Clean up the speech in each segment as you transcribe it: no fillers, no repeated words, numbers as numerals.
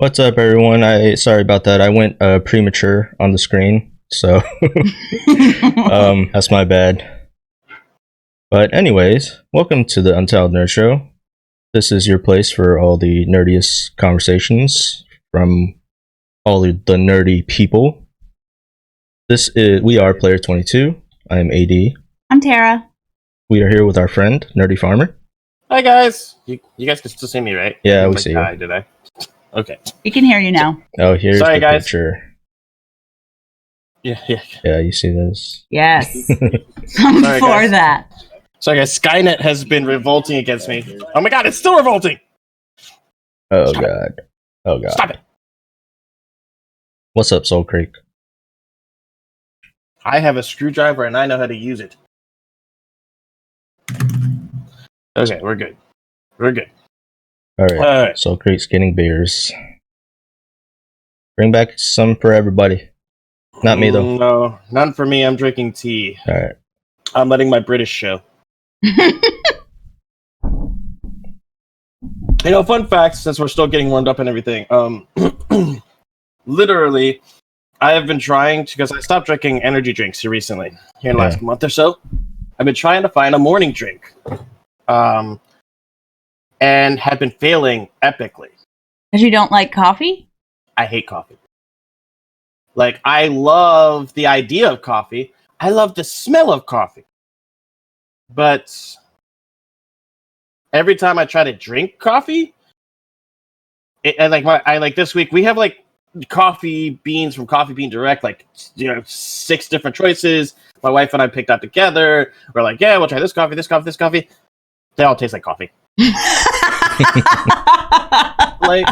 What's up, everyone? Sorry about that. I went premature on the screen, so that's my bad. But anyways, welcome to the Untitled Nerd Show. This is your place for all the nerdiest conversations from all the nerdy people. We are Player 22. I am AD. I'm Tara. We are here with our friend Nerdy Farmer. Hi guys. You guys can still see me, right? Yeah, we see you. Hi, did I? Okay. We can hear you now. Oh, here's Sorry, the guys. picture. Yeah. Yeah, you see this? Yes. I'm Sorry, for guys. that. Sorry guys, Skynet has been revolting against me. Oh my god, it's still revolting! Oh Stop god. Oh god. Stop it! What's up, Soul Creek? I have a screwdriver and I know how to use it. Okay, we're good. We're good. Alright, Soul Creek's getting beers. Bring back some for everybody. Not me, though. No, none for me. I'm drinking tea. Alright. I'm letting my British show. Fun fact, since we're still getting warmed up and everything, literally, I have been trying to, because I stopped drinking energy drinks here recently, here in the last month or so. I've been trying to find a morning drink, and have been failing epically. Because you don't like coffee? I hate coffee. Like, I love the idea of coffee. I love the smell of coffee. But every time I try to drink coffee, this week we have like coffee beans from Coffee Bean Direct, 6 different choices. My wife and I picked out together. We're like, yeah, we'll try this coffee, this coffee, this coffee. They all taste like coffee. like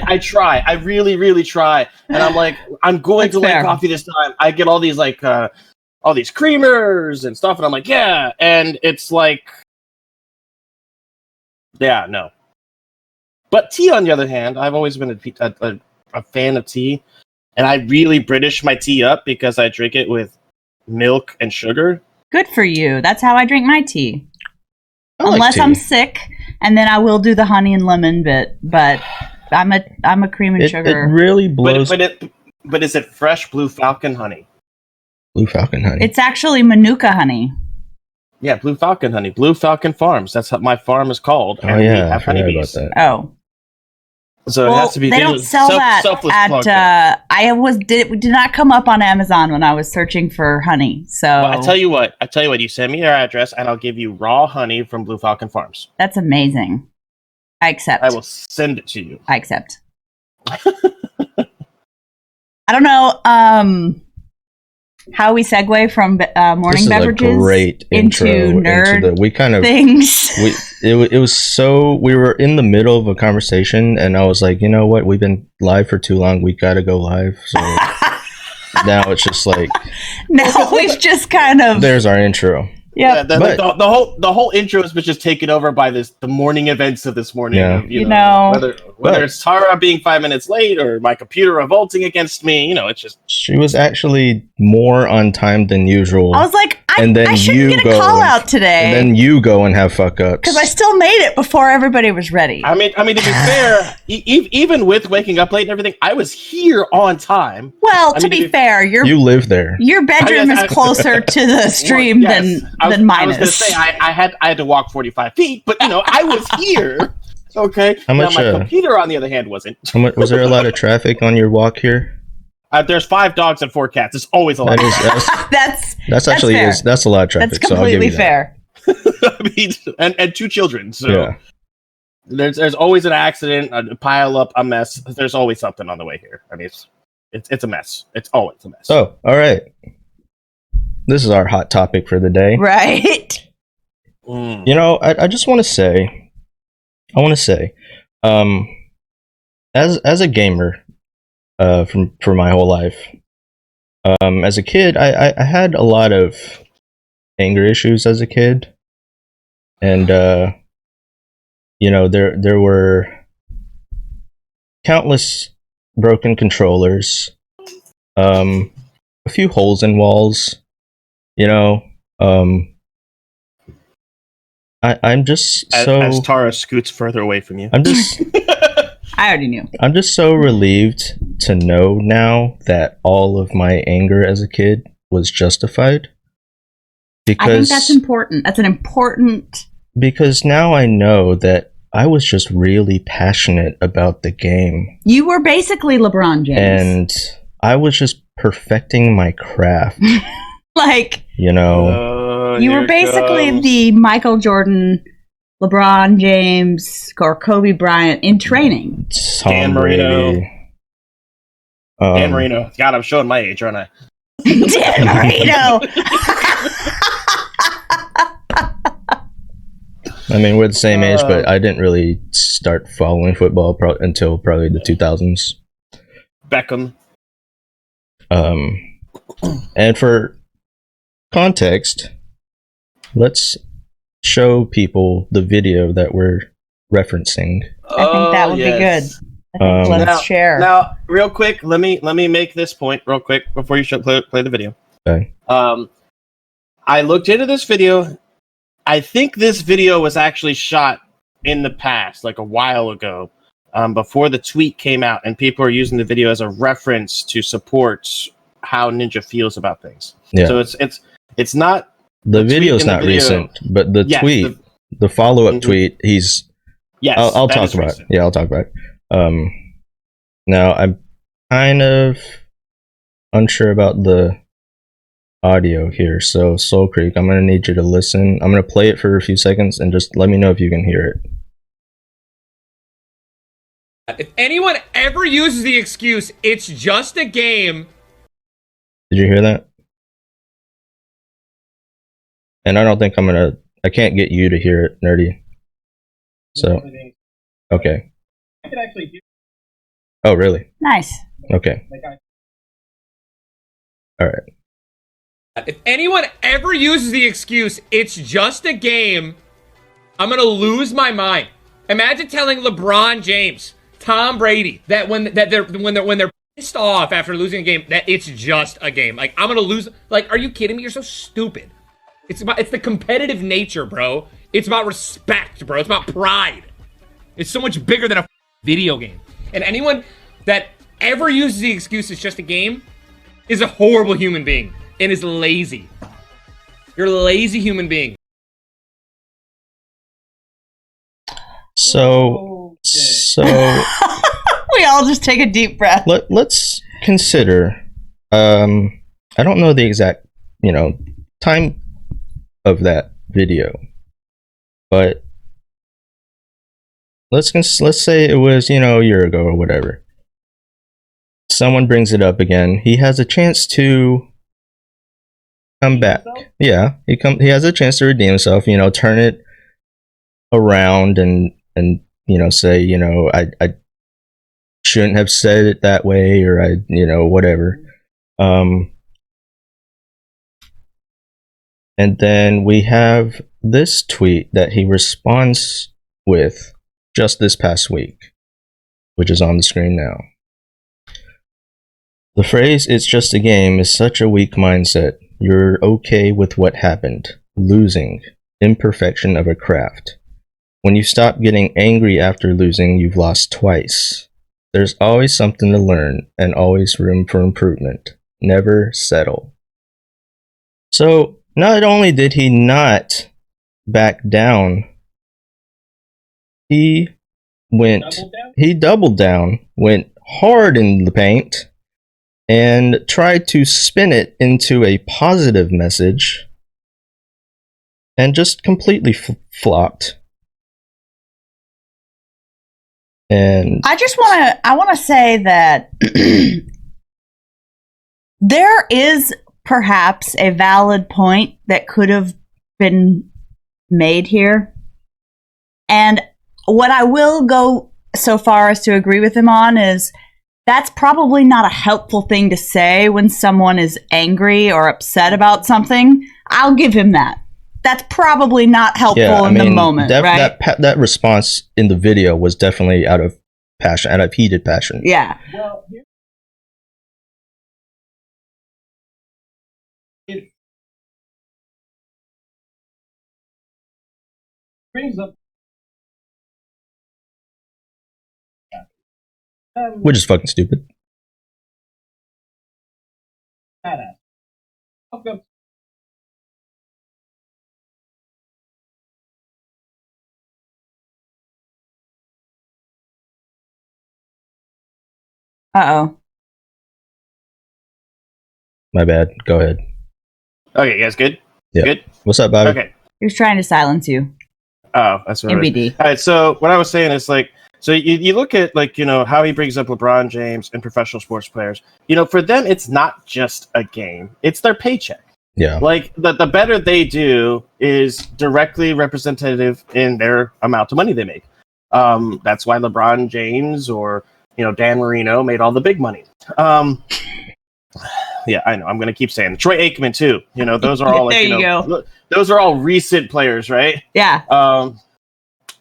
I try. I really, really try. And I'm like, I'm going That's to fair. like coffee this time. I get all these all these creamers and stuff, and I'm like, yeah. And it's like, yeah, no. But tea, on the other hand, I've always been a fan of tea, and I really British my tea up because I drink it with milk and sugar. Good for you. That's how I drink my tea. I Unless like I'm tea. sick, and then I will do the honey and lemon bit. But I'm a cream and It sugar. really blows. But is it fresh Blue Falcon honey? Blue Falcon honey. It's actually Manuka honey. Yeah, Blue Falcon honey. Blue Falcon Farms. That's what my farm is called. Oh and we yeah, I have forgot about honeybees. that. Oh. So it has to be. They don't sell that selfless plug at. Did not come up on Amazon when I was searching for honey. So Well, I tell you what. You send me your address, and I'll give you raw honey from Blue Falcon Farms. that's amazing. I accept. I will send it to you. I accept. I don't know how we segue from morning This is beverages a great into intro nerd we kind of things. it was so we were in the middle of a conversation, and I was like, you know what? We've been live for too long. We got to go live. So now it's just like Now we've just kind of. there's our intro. Yep. The whole intro has been just taken over by the morning events of this morning. Yeah. You know. Whether it's Tara being 5 minutes late or my computer revolting against me, it's just. She was actually more on time than usual. I was like, And then I shouldn't you get a go call and- out today. and then you go and have fuck ups. Because I still made it before everybody was ready. I mean, to be fair, even with waking up late and everything, I was here on time. Well, I to mean, be if- fair, you live there. your bedroom is closer to the stream Well, yes. than mine I was going to is. say I had to walk 45 feet, but I was here. Okay. How much, Now, my computer, on the other hand, wasn't. Was there a lot of traffic on your walk here? There's 5 dogs and 4 cats. It's always a lot. That's actually fair. that's a lot of traffic. That's so I'll give completely you that. fair. I mean, and 2 children. So Yeah. there's always an accident, a pile up, a mess. There's always something on the way here. I mean, it's a mess. It's always a mess. Oh, all right. This is our hot topic for the day. Right. I just want to say, as a gamer, for my whole life, as a kid, I had a lot of anger issues as a kid, and there were countless broken controllers, a few holes in walls, I'm just so. As Tara scoots further away from you. I'm just. I already knew. I'm just so relieved to know now that all of my anger as a kid was justified. I think that's important. That's an important... Because now I know that I was just really passionate about the game. You were basically LeBron James. And I was just perfecting my craft. Like, you know. You were basically the Michael Jordan, LeBron James, or Kobe Bryant in training. Dan Marino. Dan Marino. God, I'm showing my age, aren't I? Dan Marino! I mean, we're the same age, but I didn't really start following football until probably the 2000s. Beckham. And for context, let's show people the video that we're referencing. I think that would be good. I think let's share. Now, real quick, let me make this point real quick before you play the video. Okay. I looked into this video. I think this video was actually shot in the past, like a while ago, before the tweet came out, and people are using the video as a reference to support how Ninja feels about things. Yeah. So it's not the video's not recent, but the tweet, the follow-up tweet, I'll talk about it. Yeah, I'll talk about it. Now I'm kind of unsure about the audio here, so Soul Creek, I'm gonna need you to listen. I'm gonna play it for a few seconds and just let me know if you can hear it. If anyone ever uses the excuse, it's just a game. Did you hear that? And I don't think I can't get you to hear it, Nerdy. So, okay. I could actually hear. Oh, really? Nice. Okay. All right. If anyone ever uses the excuse, it's just a game, I'm gonna lose my mind. Imagine telling LeBron James, Tom Brady, that when they're pissed off after losing a game, that it's just a game. Like, I'm gonna lose. Like, are you kidding me? You're so stupid. It's the competitive nature, bro. It's about respect, bro. It's about pride. It's so much bigger than a video game. And anyone that ever uses the excuse it's just a game is a horrible human being and is lazy. You're a lazy human being. So we all just take a deep breath. Let's consider. I don't know the exact, time of that video, but let's say it was, a year ago or whatever. Someone brings it up again. He has a chance to come back. Yeah, he has a chance to redeem himself. Turn it around and say, I shouldn't have said it that way, or whatever. And then we have this tweet that he responds with just this past week, which is on the screen now. The phrase, "it's just a game," is such a weak mindset. You're okay with what happened. Losing. Imperfection of a craft. When you stop getting angry after losing, you've lost twice. There's always something to learn and always room for improvement. Never settle. So, not only did he not back down, he doubled down, went hard in the paint, and tried to spin it into a positive message, and just completely flopped. And I want to say that there is perhaps a valid point that could have been made here. And what I will go so far as to agree with him on is that's probably not a helpful thing to say when someone is angry or upset about something. I'll give him that. That's probably not helpful in the moment, right? That response in the video was definitely out of passion, out of heated passion. Yeah. Well, it brings up which is fucking stupid. Uh-oh. My bad. Go ahead. Okay, you guys good? Yeah. Good? What's up, Bobby? Okay. He was trying to silence you. Oh, that's what it is. MBD. All right, so what I was saying is like, so you look at like, how he brings up LeBron James and professional sports players. For them, it's not just a game. It's their paycheck. Yeah. Like the better they do is directly representative in their amount of money they make. That's why LeBron James or, Dan Marino made all the big money. Yeah, I know. I'm going to keep saying Troy Aikman too. Those are all like, there you go. Those are all recent players, right? Yeah.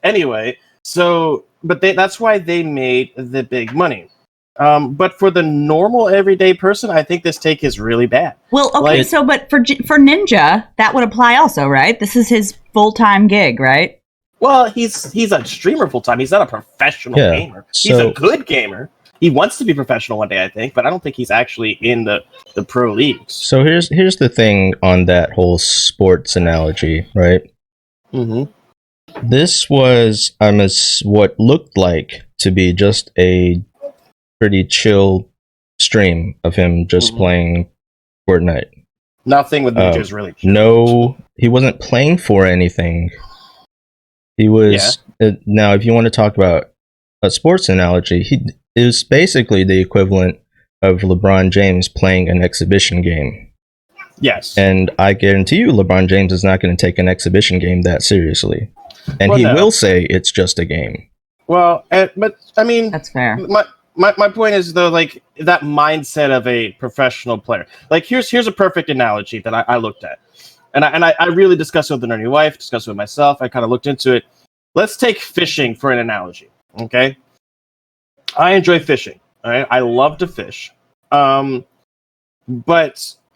Anyway, so that's why they made the big money. But for the normal everyday person, I think this take is really bad. Well, okay, but for Ninja, that would apply also, right? This is his full-time gig, right? Well, he's a streamer full-time. He's not a professional gamer. He's a good gamer. He wants to be professional one day, I think, but I don't think he's actually in the pro leagues. So here's the thing on that whole sports analogy, right? Mm-hmm. This was what looked like to be just a pretty chill stream of him just playing Fortnite. Nothing with Ninja is really chill. No, he wasn't playing for anything. He was now. If you want to talk about a sports analogy, it was basically the equivalent of LeBron James playing an exhibition game. Yes. And I guarantee you LeBron James is not going to take an exhibition game that seriously. And he will say it's just a game. Well, but I mean... That's fair. My point is, though, like, that mindset of a professional player. Like, here's a perfect analogy that I looked at. And I really discussed it with the nerdy wife, discussed it with myself. I kind of looked into it. Let's take fishing for an analogy, okay? I enjoy fishing. All right? I love to fish. But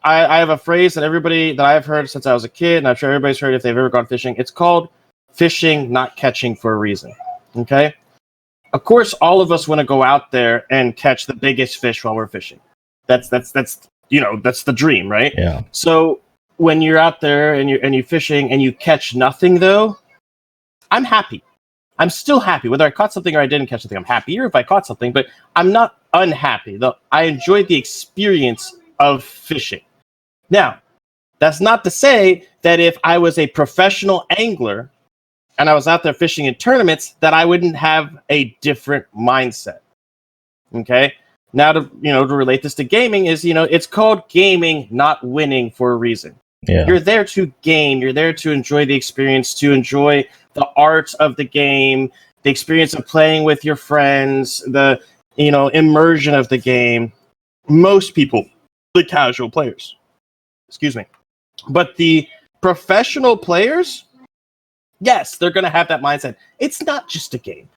I have a phrase that I've heard since I was a kid, and I'm sure everybody's heard if they've ever gone fishing. It's called fishing, not catching for a reason. Okay? Of course, all of us want to go out there and catch the biggest fish while we're fishing. That's that's the dream, right? Yeah. So when you're out there and you're fishing and you catch nothing, though, I'm happy. I'm still happy. Whether I caught something or I didn't catch something, I'm happier if I caught something, but I'm not unhappy. Though I enjoyed the experience of fishing. Now, that's not to say that if I was a professional angler and I was out there fishing in tournaments, that I wouldn't have a different mindset. Okay? Now, to relate this to gaming is, it's called gaming, not winning for a reason. Yeah. You're there to game. You're there to enjoy the experience, to enjoy the art of the game, the experience of playing with your friends, the, immersion of the game. Most people, the casual players, excuse me. But the professional players, yes, they're going to have that mindset. It's not just a game.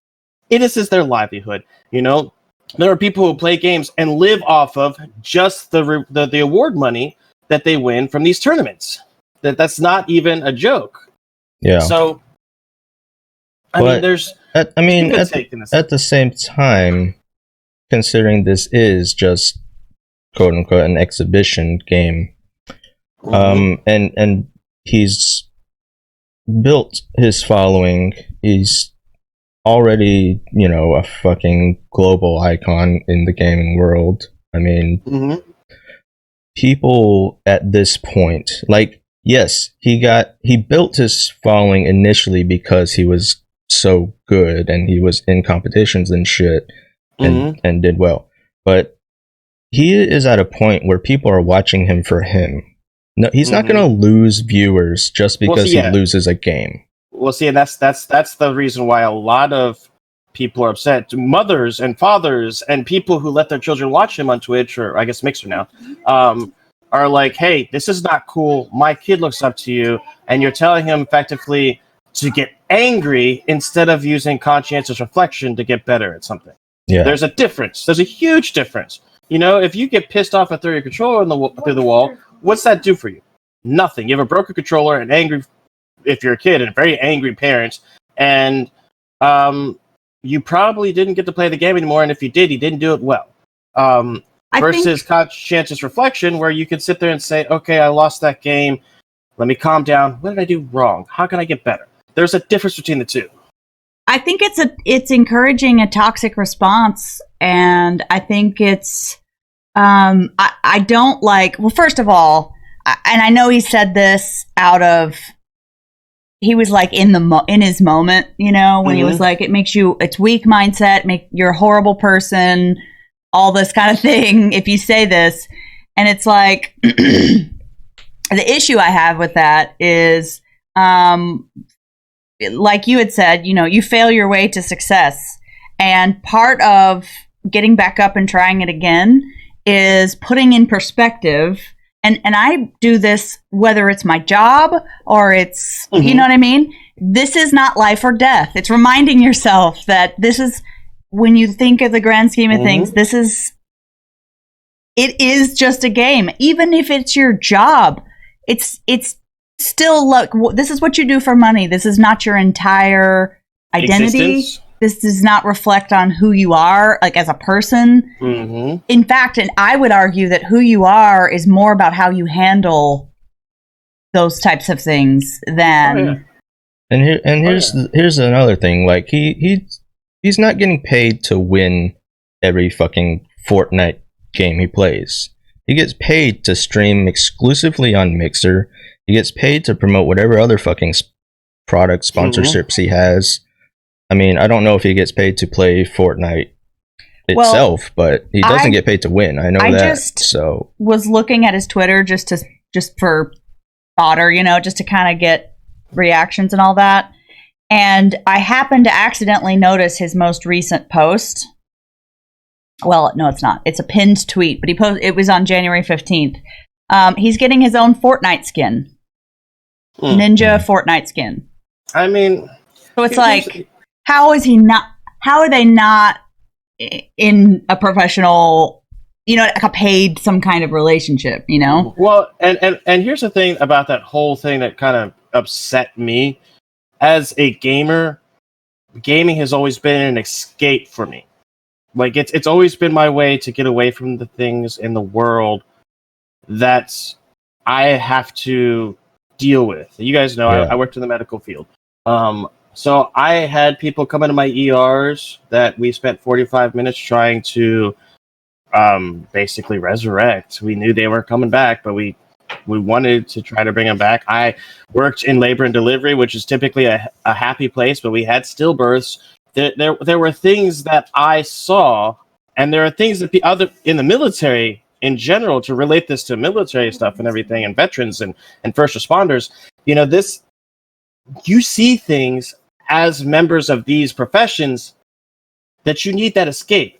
It is their livelihood. There are people who play games and live off of just the award money that they win from these tournaments. That's not even a joke. Yeah. So, at the same time, considering this is just quote unquote an exhibition game, and he's built his following. He's already, a fucking global icon in the gaming world. I mean, people at this point, like, yes, he built his following initially because he was so good and he was in competitions and shit and did well. But he is at a point where people are watching him for him. No, he's not going to lose viewers just because he loses a game. Well, see, and that's the reason why a lot of people are upset. Mothers and fathers and people who let their children watch him on Twitch, or I guess Mixer now, are like, hey, this is not cool. My kid looks up to you, and you're telling him effectively to get angry instead of using conscientious reflection to get better at something. Yeah. There's a difference. There's a huge difference. If you get pissed off and throw your controller through the wall, what's that do for you? Nothing. You have a broken controller, and angry, if you're a kid, and very angry parents, and you probably didn't get to play the game anymore, and if you did, you didn't do it well. Versus conscientious reflection, where you can sit there and say, okay, I lost that game. Let me calm down. What did I do wrong? How can I get better? There's a difference between the two. I think it's encouraging a toxic response, and I think it's I don't like. Well, first of all, and I know he said this out of he was like in his moment, you know, when he was like, it's weak mindset, you're a horrible person, all this kind of thing if you say this, and it's like the issue I have with that is like you had said, you know, you fail your way to success. And part of getting back up and trying it again is putting in perspective. And I do this whether it's my job or it's, you know what I mean? This is not life or death. It's reminding yourself that this is, when you think of the grand scheme of things, it is just a game. Even if it's your job, it's still, look, this is what you do for money. This is not your entire identity. This does not reflect on who you are, like as a person. In fact, and I would argue that who you are is more about how you handle those types of things than. Here's another thing. Like he's not getting paid to win every fucking Fortnite game he plays. He gets paid to stream exclusively on Mixer. He gets paid to promote whatever other fucking product sponsorships he has. I mean, I don't know if he gets paid to play Fortnite itself, but he doesn't get paid to win. I know that. So was looking at his Twitter just for fodder, you know, just to kind of get reactions and all that. And I happened to accidentally notice his most recent post. Well, no, it's not. It's a pinned tweet, but it was on January 15th. He's getting his own Fortnite skin. Ninja Fortnite skin. I mean, so it's like, how are they not in a professional, you know, like a paid some kind of relationship, you know? Well, and here's the thing about that whole thing that kind of upset me. As a gamer, gaming has always been an escape for me. Like, it's always been my way to get away from the things in the world that I have to deal with. You guys know, I worked in the medical field. So I had people come into my ERs that we spent 45 minutes trying to basically resurrect. We knew they were coming back, but we wanted to try to bring them back. I worked in labor and delivery, which is typically a happy place, but we had stillbirths. There were things that I saw, and there are things that in the military in general, to relate this to military stuff and everything, and veterans and first responders, you know, you see things as members of these professions that you need that escape.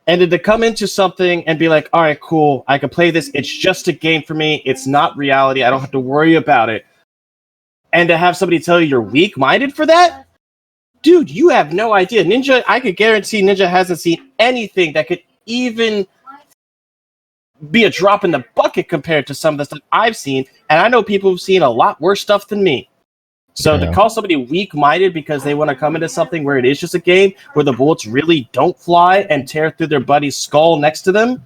And to come into something and be like, all right, cool, I can play this. It's just a game for me. It's not reality. I don't have to worry about it. And to have somebody tell you you're weak-minded for that? Dude, you have no idea. Ninja, I could guarantee Ninja hasn't seen anything that could even be a drop in the bucket compared to some of the stuff I've seen. And I know people who've seen a lot worse stuff than me. So to call somebody weak-minded because they want to come into something where it is just a game, where the bullets really don't fly and tear through their buddy's skull next to them,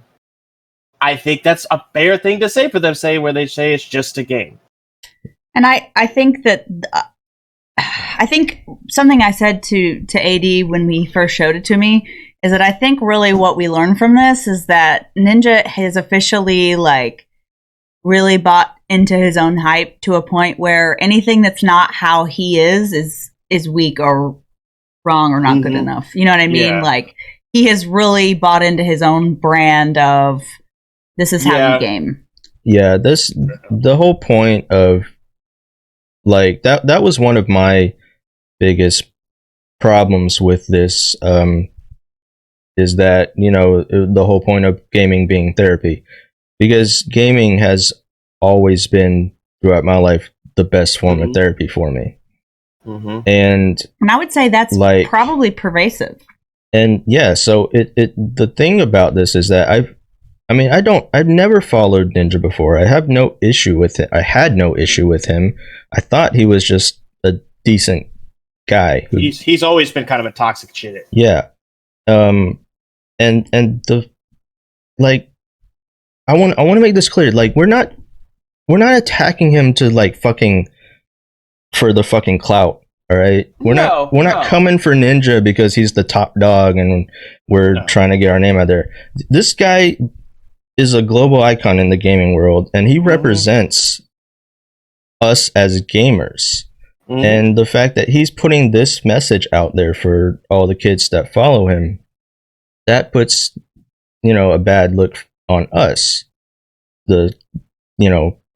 I think that's a fair thing to say for them, where they say it's just a game. And I think that I think something I said to AD when we first showed it to me is that I think really what we learned from this is that Ninja has officially really bought into his own hype to a point where anything that's not how he is weak or wrong or not good enough. You know what I mean? Yeah. Like, he has really bought into his own brand of this is how you game. Yeah, the whole point of that was one of my biggest problems with this is that, you know, the whole point of gaming being therapy, because gaming has always been throughout my life the best form of therapy for me. And I would say that's probably pervasive. And yeah, so the thing about this is that I've never followed Ninja before. I have no issue with it. I had no issue with him. I thought he was just a decent guy who, he's always been kind of a toxic shit. yeah. And the, like, I want to make this clear. Like, we're not attacking him to, like, fucking for the fucking clout. All right, we're not coming for Ninja because he's the top dog and we're trying to get our name out there. This guy is a global icon in the gaming world, and he represents us as gamers. And the fact that he's putting this message out there for all the kids that follow him, that puts, a bad look on us, the,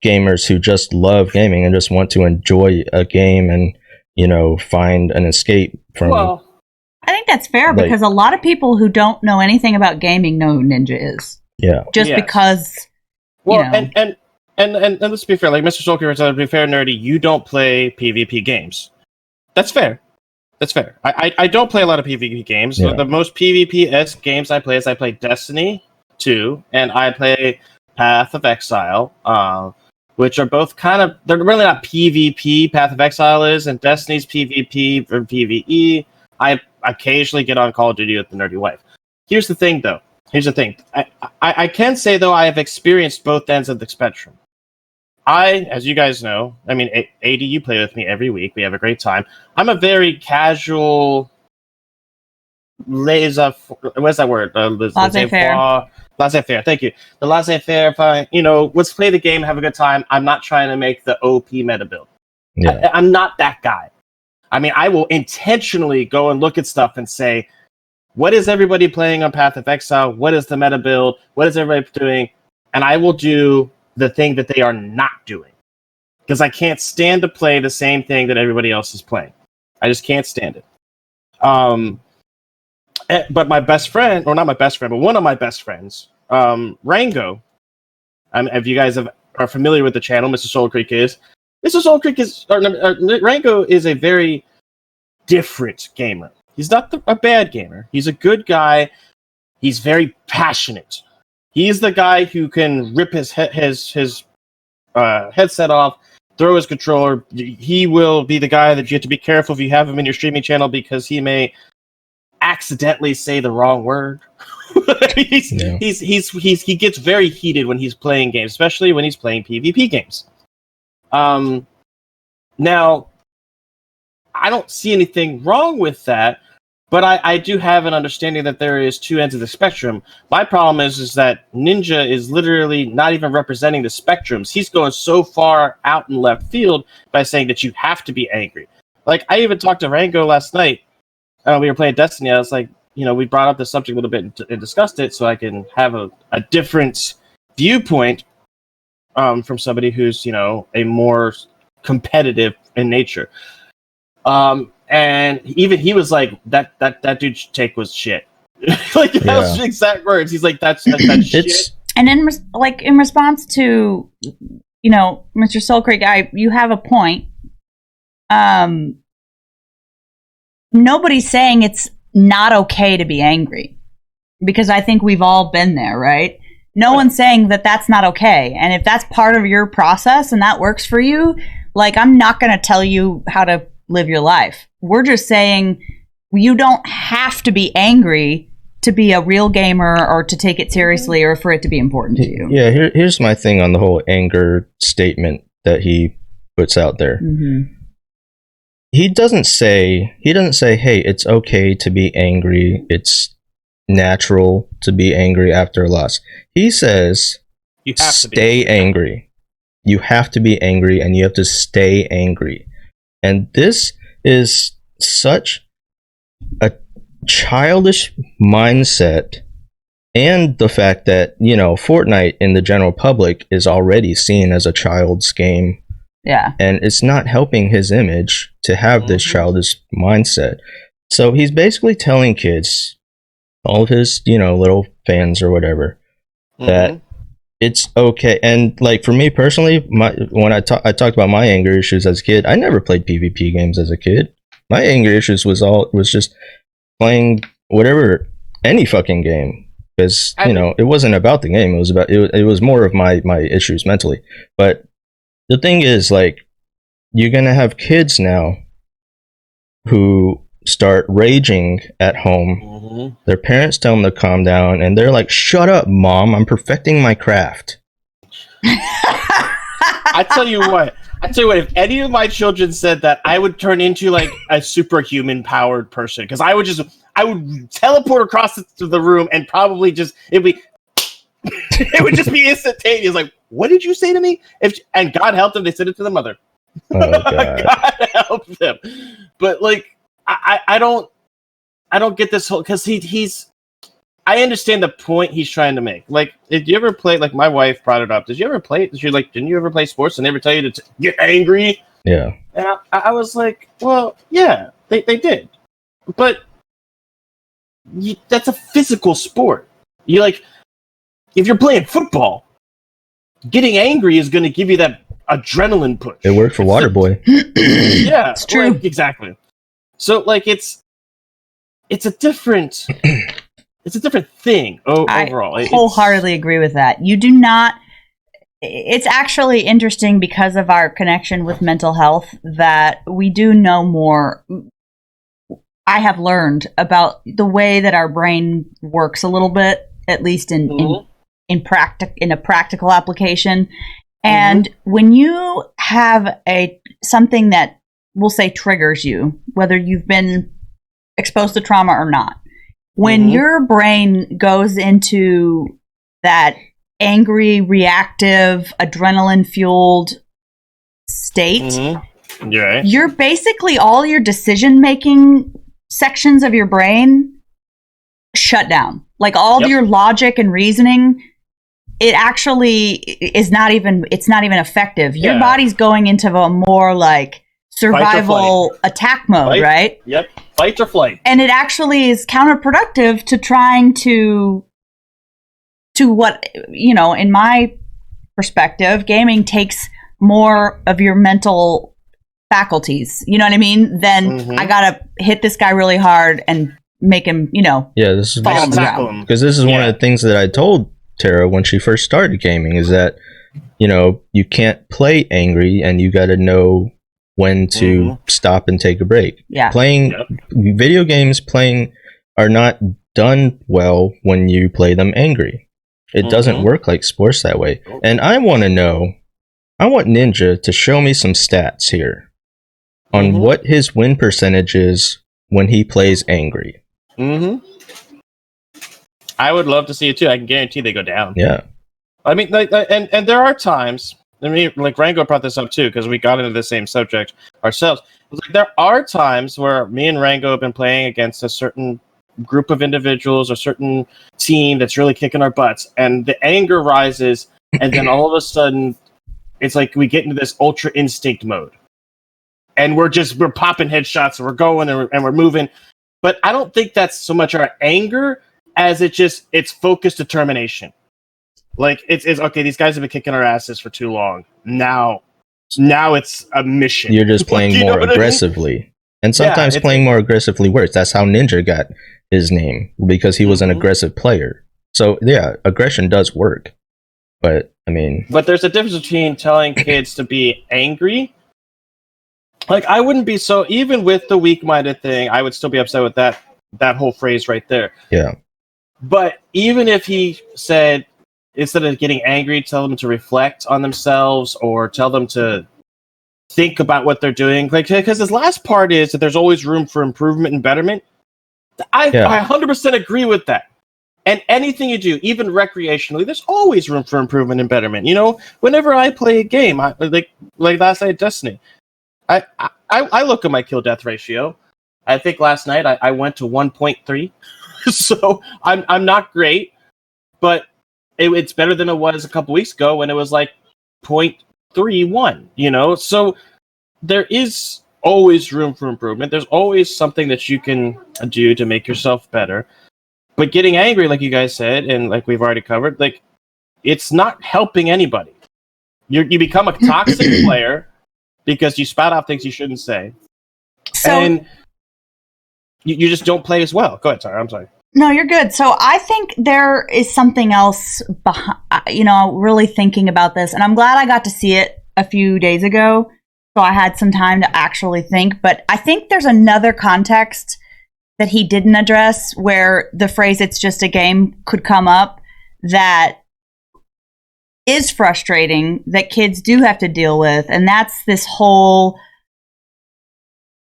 gamers who just love gaming and just want to enjoy a game and, find an escape from. Well, I think that's fair, like, because a lot of people who don't know anything about gaming know who Ninja is. Yeah. Just because. Well, and let's be fair. Like Mr. Solker, to be fair, nerdy, you don't play PvP games. That's fair. That's fair. I don't play a lot of PvP games. Yeah. The most PvP-esque games I play is I play Destiny 2 and I play Path of Exile. Which are both they're really not PvP, Path of Exile is, and Destiny's PvP or PvE. I occasionally get on Call of Duty with the nerdy wife. Here's the thing, though. I can say, though, I have experienced both ends of the spectrum. As you guys know, I mean, AD, you play with me every week. We have a great time. I'm a very casual, what's that word? Laissez-faire. Laissez-faire, thank you. The laissez-faire, fine. Let's play the game, have a good time. I'm not trying to make the OP meta build. Yeah. I'm not that guy. I mean, I will intentionally go and look at stuff and say, what is everybody playing on Path of Exile? What is the meta build? What is everybody doing? And I will do the thing that they are not doing. Because I can't stand to play the same thing that everybody else is playing. I just can't stand it. But my best friend, or not my best friend, but one of my best friends, Rango. If you guys are familiar with the channel, Mr. Soul Creek is. Rango is a very different gamer. He's not a bad gamer. He's a good guy. He's very passionate. He's the guy who can rip his headset off, throw his controller. He will be the guy that you have to be careful if you have him in your streaming channel because he may accidentally say the wrong word. He gets very heated when he's playing games, especially when he's playing PvP games. Now, I don't see anything wrong with that, but I do have an understanding that there is two ends of the spectrum. My problem is that Ninja is literally not even representing the spectrums. He's going so far out in left field by saying that you have to be angry. Like, I even talked to Rango last night. We were playing Destiny. I was like, we brought up the subject a little bit and discussed it so I can have a different viewpoint from somebody who's, a more competitive in nature. And even he was like, that dude's take was shit. Like, that was the exact words. He's like, that's shit. And in response to, Mr. Soul Creek, you have a point. Nobody's saying it's not okay to be angry, because I think we've all been there, right? No one's saying that that's not okay. And if that's part of your process and that works for you, like, I'm not going to tell you how to live your life. We're just saying you don't have to be angry to be a real gamer or to take it seriously or for it to be important to you. Yeah, here's my thing on the whole anger statement that he puts out there. Mm-hmm. He doesn't say, hey, it's okay to be angry. It's natural to be angry after a loss. He says, you have to stay angry. You have to be angry and you have to stay angry. And this is such a childish mindset, and the fact that, Fortnite in the general public is already seen as a child's game. Yeah. And it's not helping his image to have this childish mindset. So he's basically telling kids, all of his, little fans or whatever, that it's okay. And like, for me personally, when I talked about my anger issues as a kid, I never played PvP games as a kid. My anger issues was just playing whatever, any fucking game. Because, it wasn't about the game. It was more of my issues mentally. But the thing is, like, you're going to have kids now who start raging at home. Mhm. Their parents tell them to calm down, and they're like, "Shut up, mom! I'm perfecting my craft." I tell you what. If any of my children said that, I would turn into like a superhuman powered person because I would teleport across the room and probably it would just be instantaneous. Like, what did you say to me? And God help them, they said it to the mother. Oh, God. God help them. But like, I don't get this whole because he's. I understand the point he's trying to make. Like, did you ever play? Like, my wife brought it up. Did you ever play? Didn't you ever play sports and they ever tell you to get angry? Yeah. And I was like, well, yeah, they did, but that's a physical sport. You like, if you're playing football, getting angry is going to give you that adrenaline push. It worked for Waterboy. Yeah, It's true. like, exactly. So like, it's a different. It's a different thing overall. I wholeheartedly agree with that. You do not. It's actually interesting because of our connection with mental health that we do know more. I have learned about the way that our brain works a little bit, at least in a practical application. And when you have something that we'll say triggers you, whether you've been exposed to trauma or not, when your brain goes into that angry, reactive, adrenaline-fueled state, you're basically all your decision-making sections of your brain shut down. Like all your logic and reasoning, it actually is not even effective. Your body's going into a more like survival attack mode, right? Yep. Fight or flight. And it actually is counterproductive to trying to what, in my perspective, gaming takes more of your mental faculties. You know what I mean? Then I gotta hit this guy really hard and make him, Yeah, this is fall on the ground. because this is one of the things that I told Tara when she first started gaming is that, you can't play angry and you got to know when to stop and take a break. Yeah. Video games are not done well when you play them angry. It doesn't work like sports that way. And I want Ninja to show me some stats here on what his win percentage is when he plays angry. I would love to see it too. I can guarantee they go down. Yeah. I mean, and there are times. I mean, like Rango brought this up too because we got into the same subject ourselves. Like, there are times where me and Rango have been playing against a certain group of individuals or certain team that's really kicking our butts, and the anger rises, and then all of a sudden, it's like we get into this ultra instinct mode, and we're popping headshots, and we're going and we're moving. But I don't think that's so much our anger as it's focused determination. Like it's okay. These guys have been kicking our asses for too long. Now it's a mission. You're just playing more aggressively, and sometimes playing more aggressively works. That's how Ninja got his name because he was an aggressive player. So yeah, aggression does work. But I mean, there's a difference between telling kids to be angry. Like I wouldn't be so even with the weak-minded thing. I would still be upset with that whole phrase right there. Yeah. But even if he said, instead of getting angry, tell them to reflect on themselves or tell them to think about what they're doing. Like, because his last part is that there's always room for improvement and betterment. I 100% agree with that. And anything you do, even recreationally, there's always room for improvement and betterment. Whenever I play a game, like last night, Destiny, I look at my kill death ratio. I think last night I went to 1.3. So I'm not great, but it's better than it was a couple weeks ago when it was like 0.31, So there is always room for improvement. There's always something that you can do to make yourself better. But getting angry, like you guys said, and like we've already covered, like it's not helping anybody. You become a toxic player because you spout out things you shouldn't say. And you just don't play as well. Go ahead, Tara. I'm sorry. No, you're good. So I think there is something else behind, really thinking about this. And I'm glad I got to see it a few days ago So I had some time to actually think. But I think there's another context that he didn't address where the phrase "it's just a game" could come up that is frustrating, that kids do have to deal with. And that's this whole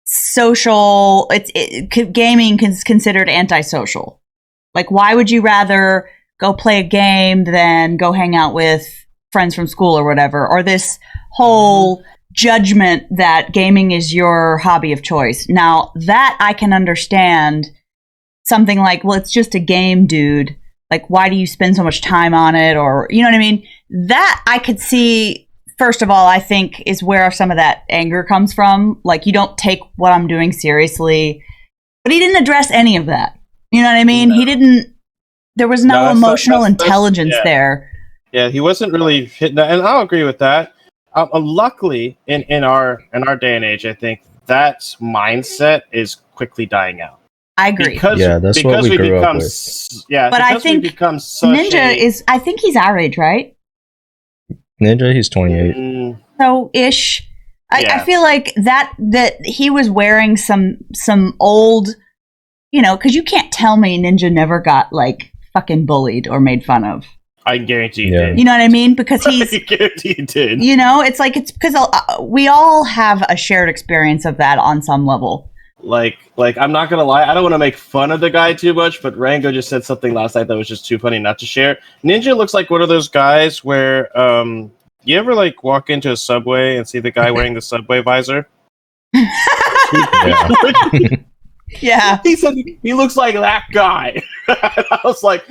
social, gaming is considered antisocial. Like, why would you rather go play a game than go hang out with friends from school or whatever? Or this whole judgment that gaming is your hobby of choice. Now, that I can understand. Something like, well, it's just a game, dude. Like, why do you spend so much time on it? Or, you know what I mean? That I could see, first of all, I think is where some of that anger comes from. Like, you don't take what I'm doing seriously. But he didn't address any of that. You know what I mean? No. He didn't, there was no emotional intelligence there. Yeah, he wasn't really hitting that. And I'll agree with that. Luckily, in our day and age, I think that mindset is quickly dying out. I agree. That's what we grew up with. Yeah, but I think Ninja is. I think he's our age, right? Ninja, he's 28. So ish. I feel like that he was wearing some old, because you can't tell me Ninja never got like fucking bullied or made fun of. I guarantee you did. You know what I mean? Because he's. I guarantee you did. It's because we all have a shared experience of that on some level. Like I'm not gonna lie, I don't want to make fun of the guy too much, but Rango just said something last night that was just too funny not to share. Ninja looks like one of those guys where you ever like walk into a Subway and see the guy wearing the Subway visor? Yeah. He said he looks like that guy. I was like,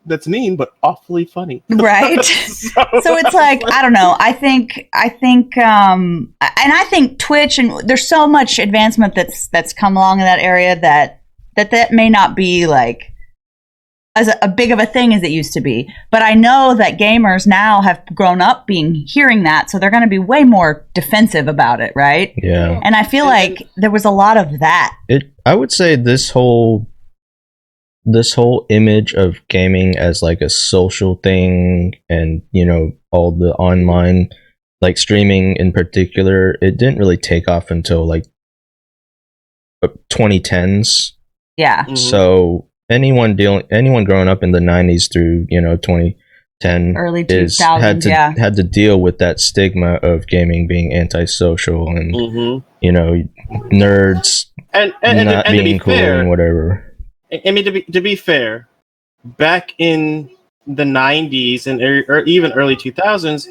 that's mean, but awfully funny. Right. So it's like, I don't know. I think, and I think Twitch, and there's so much advancement that's come along in that area that may not be like as a big of a thing as it used to be. But I know that gamers now have grown up hearing that, so they're going to be way more defensive about it, right? Yeah. And I feel like there was a lot of that. I would say this whole image of gaming as like a social thing, and all the online like streaming in particular, it didn't really take off until like 2010s. Yeah. Mm-hmm. So anyone growing up in the 90s through 2010 early 2000s had to deal with that stigma of gaming being antisocial and nerds and not and being cool and whatever. I mean, to be fair, back in the 90s and or even early 2000s,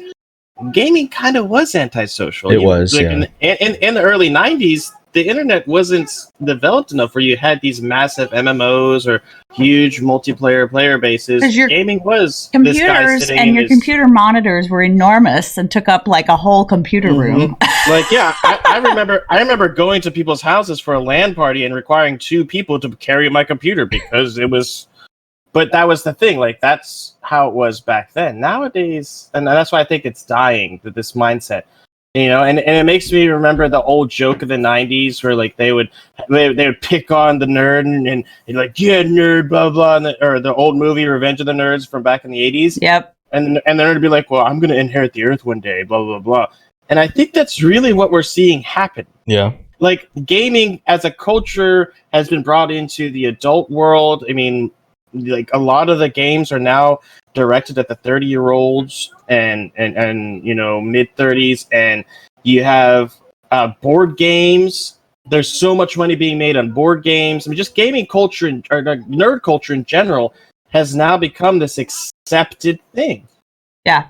gaming kind of was antisocial. It was, like, yeah. In the early 90s, the internet wasn't developed enough where you had these massive MMOs or huge multiplayer player bases. Gaming was computers, and your computer monitors were enormous and took up like a whole computer room. Like, yeah, I remember going to people's houses for a LAN party and requiring 2 people to carry my computer because it was. But that was the thing. Like, that's how it was back then. Nowadays, and that's why I think it's dying. This mindset. And it makes me remember the old joke of the 90s where like they would pick on the nerd and like, yeah, nerd, blah blah, or the old movie Revenge of the Nerds from back in the 80s. Yep. And the nerd would be like, well, I'm going to inherit the earth one day, blah blah blah. And I think that's really what we're seeing happen. Yeah. Like, gaming as a culture has been brought into the adult world. I mean, like, a lot of the games are now directed at the 30-year-olds and mid-30s, and you have board games. There's so much money being made on board games. I mean, just gaming culture or nerd culture in general has now become this accepted thing. Yeah.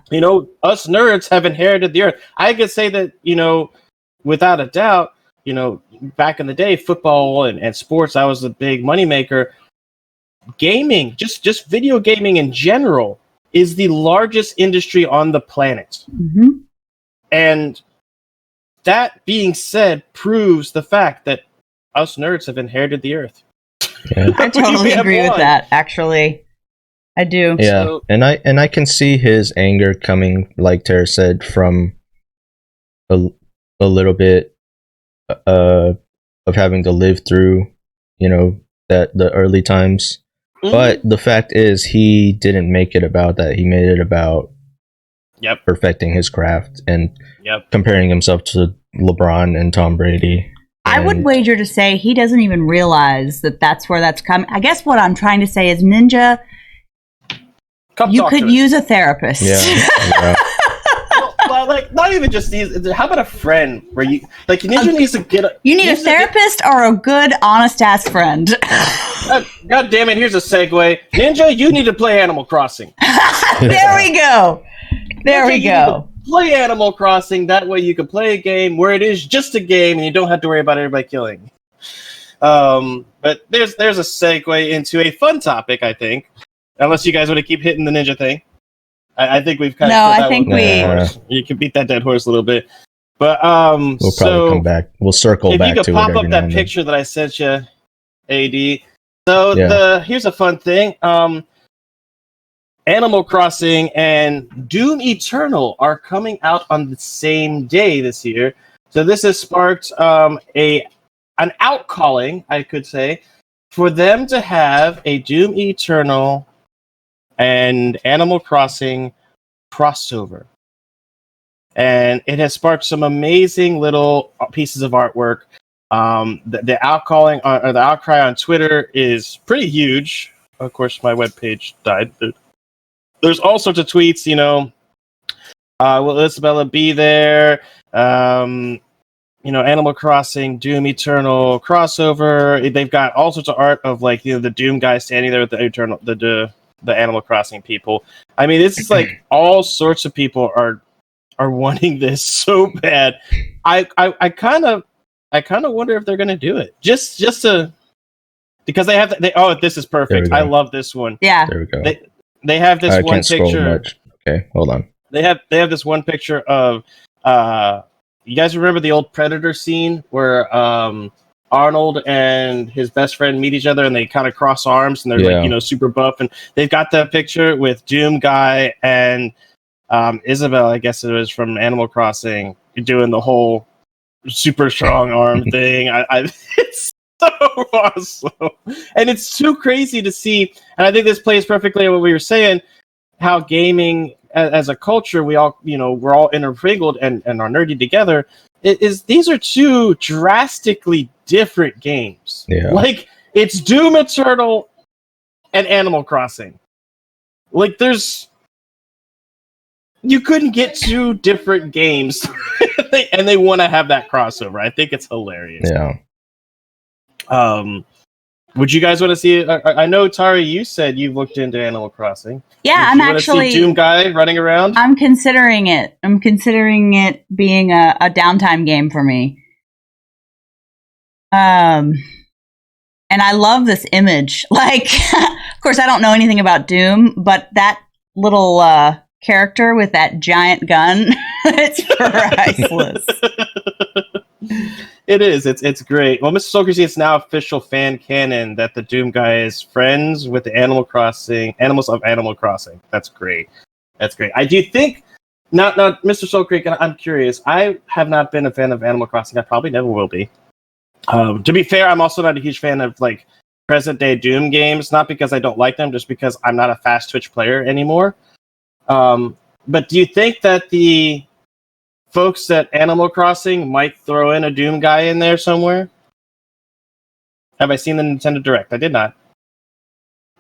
Us nerds have inherited the earth. I could say that, without a doubt, back in the day, football and sports, that was a big moneymaker. Gaming, just video gaming in general, is the largest industry on the planet. Mm-hmm. And that being said, proves the fact that us nerds have inherited the earth. Yeah. I totally agree with that, actually. I do. Yeah, so, and I can see his anger coming, like Tara said, from a little bit of having to live through, that the early times. Mm-hmm. But the fact is, he didn't make it about that. He made it about Yep. perfecting his craft and Yep. comparing himself to LeBron and Tom Brady. I would And- wager to say he doesn't even realize that that's where that's coming. I guess what I'm trying to say is, Ninja, Come you talk to could us. use a therapist. Yeah. Well, like, not even just these. How about a friend where you like Ninja needs to get a You need a needs to get- therapist or a good, honest-ass friend. God damn it! Here's a segue. Ninja, you need to play Animal Crossing. There we go. There Ninja, we you need go. to play Animal Crossing. That way, you can play a game where it is just a game, and you don't have to worry about everybody killing. But there's a segue into a fun topic, I think. Unless you guys want to keep hitting the Ninja thing. I think we've kind of. No, killed I that think one. we- Yeah. You can beat that dead horse a little bit. But We'll probably so come back. We'll circle if back you to could pop it every up now that and then. picture that I sent you, AD. So Yeah. here's a fun thing. Animal Crossing and Doom Eternal are coming out on the same day this year. So this has sparked an outcalling, I could say, for them to have a Doom Eternal and Animal Crossing crossover. And it has sparked some amazing little pieces of artwork. The outcalling or the outcry on Twitter is pretty huge. Of course, my webpage died. There's all sorts of tweets, will Isabella be there? Animal Crossing, Doom Eternal crossover. They've got all sorts of art of the Doom guy standing there with the Animal Crossing people. I mean, it's just like all sorts of people are wanting this so bad. I kind of wonder if they're going to do it just to because they have this is There we perfect. go. I love this one. Yeah. There we go. They have this I one can't scroll picture. much. Okay, hold on. They have this one picture of you guys remember the old Predator scene where Arnold and his best friend meet each other and they kind of cross arms and they're super buff, and they've got that picture with Doom Guy and Isabel, I guess it was from Animal Crossing, doing the whole super strong arm thing. It's so awesome, and it's too crazy to see. And I think this plays perfectly on what we were saying, how gaming as a culture, we all, we're all intermingled and are nerdy together. These are two drastically different games. Yeah. Like, it's Doom Eternal and Animal Crossing. Like, you couldn't get two different games, and they want to have that crossover. I think it's hilarious. Yeah. Would you guys want to see it? I know, Tari, you said you've looked into Animal Crossing. Yeah, Would you wanna see Doom Guy running around? I'm considering it. I'm considering it being a downtime game for me. And I love this image. Like, of course, I don't know anything about Doom, but that little character with that giant gun, it's priceless. It is. It's great. Well, Mr. Socrates, it's now official fan canon that the Doom Guy is friends with the animals of Animal Crossing. That's great. That's great. I do think, now, Mr. Soul Creek, I'm curious. I have not been a fan of Animal Crossing. I probably never will be. To be fair, I'm also not a huge fan of present day Doom games. Not because I don't like them, just because I'm not a fast Twitch player anymore. But do you think that the folks at Animal Crossing might throw in a Doom Guy in there somewhere? Have I seen the Nintendo Direct? I did not.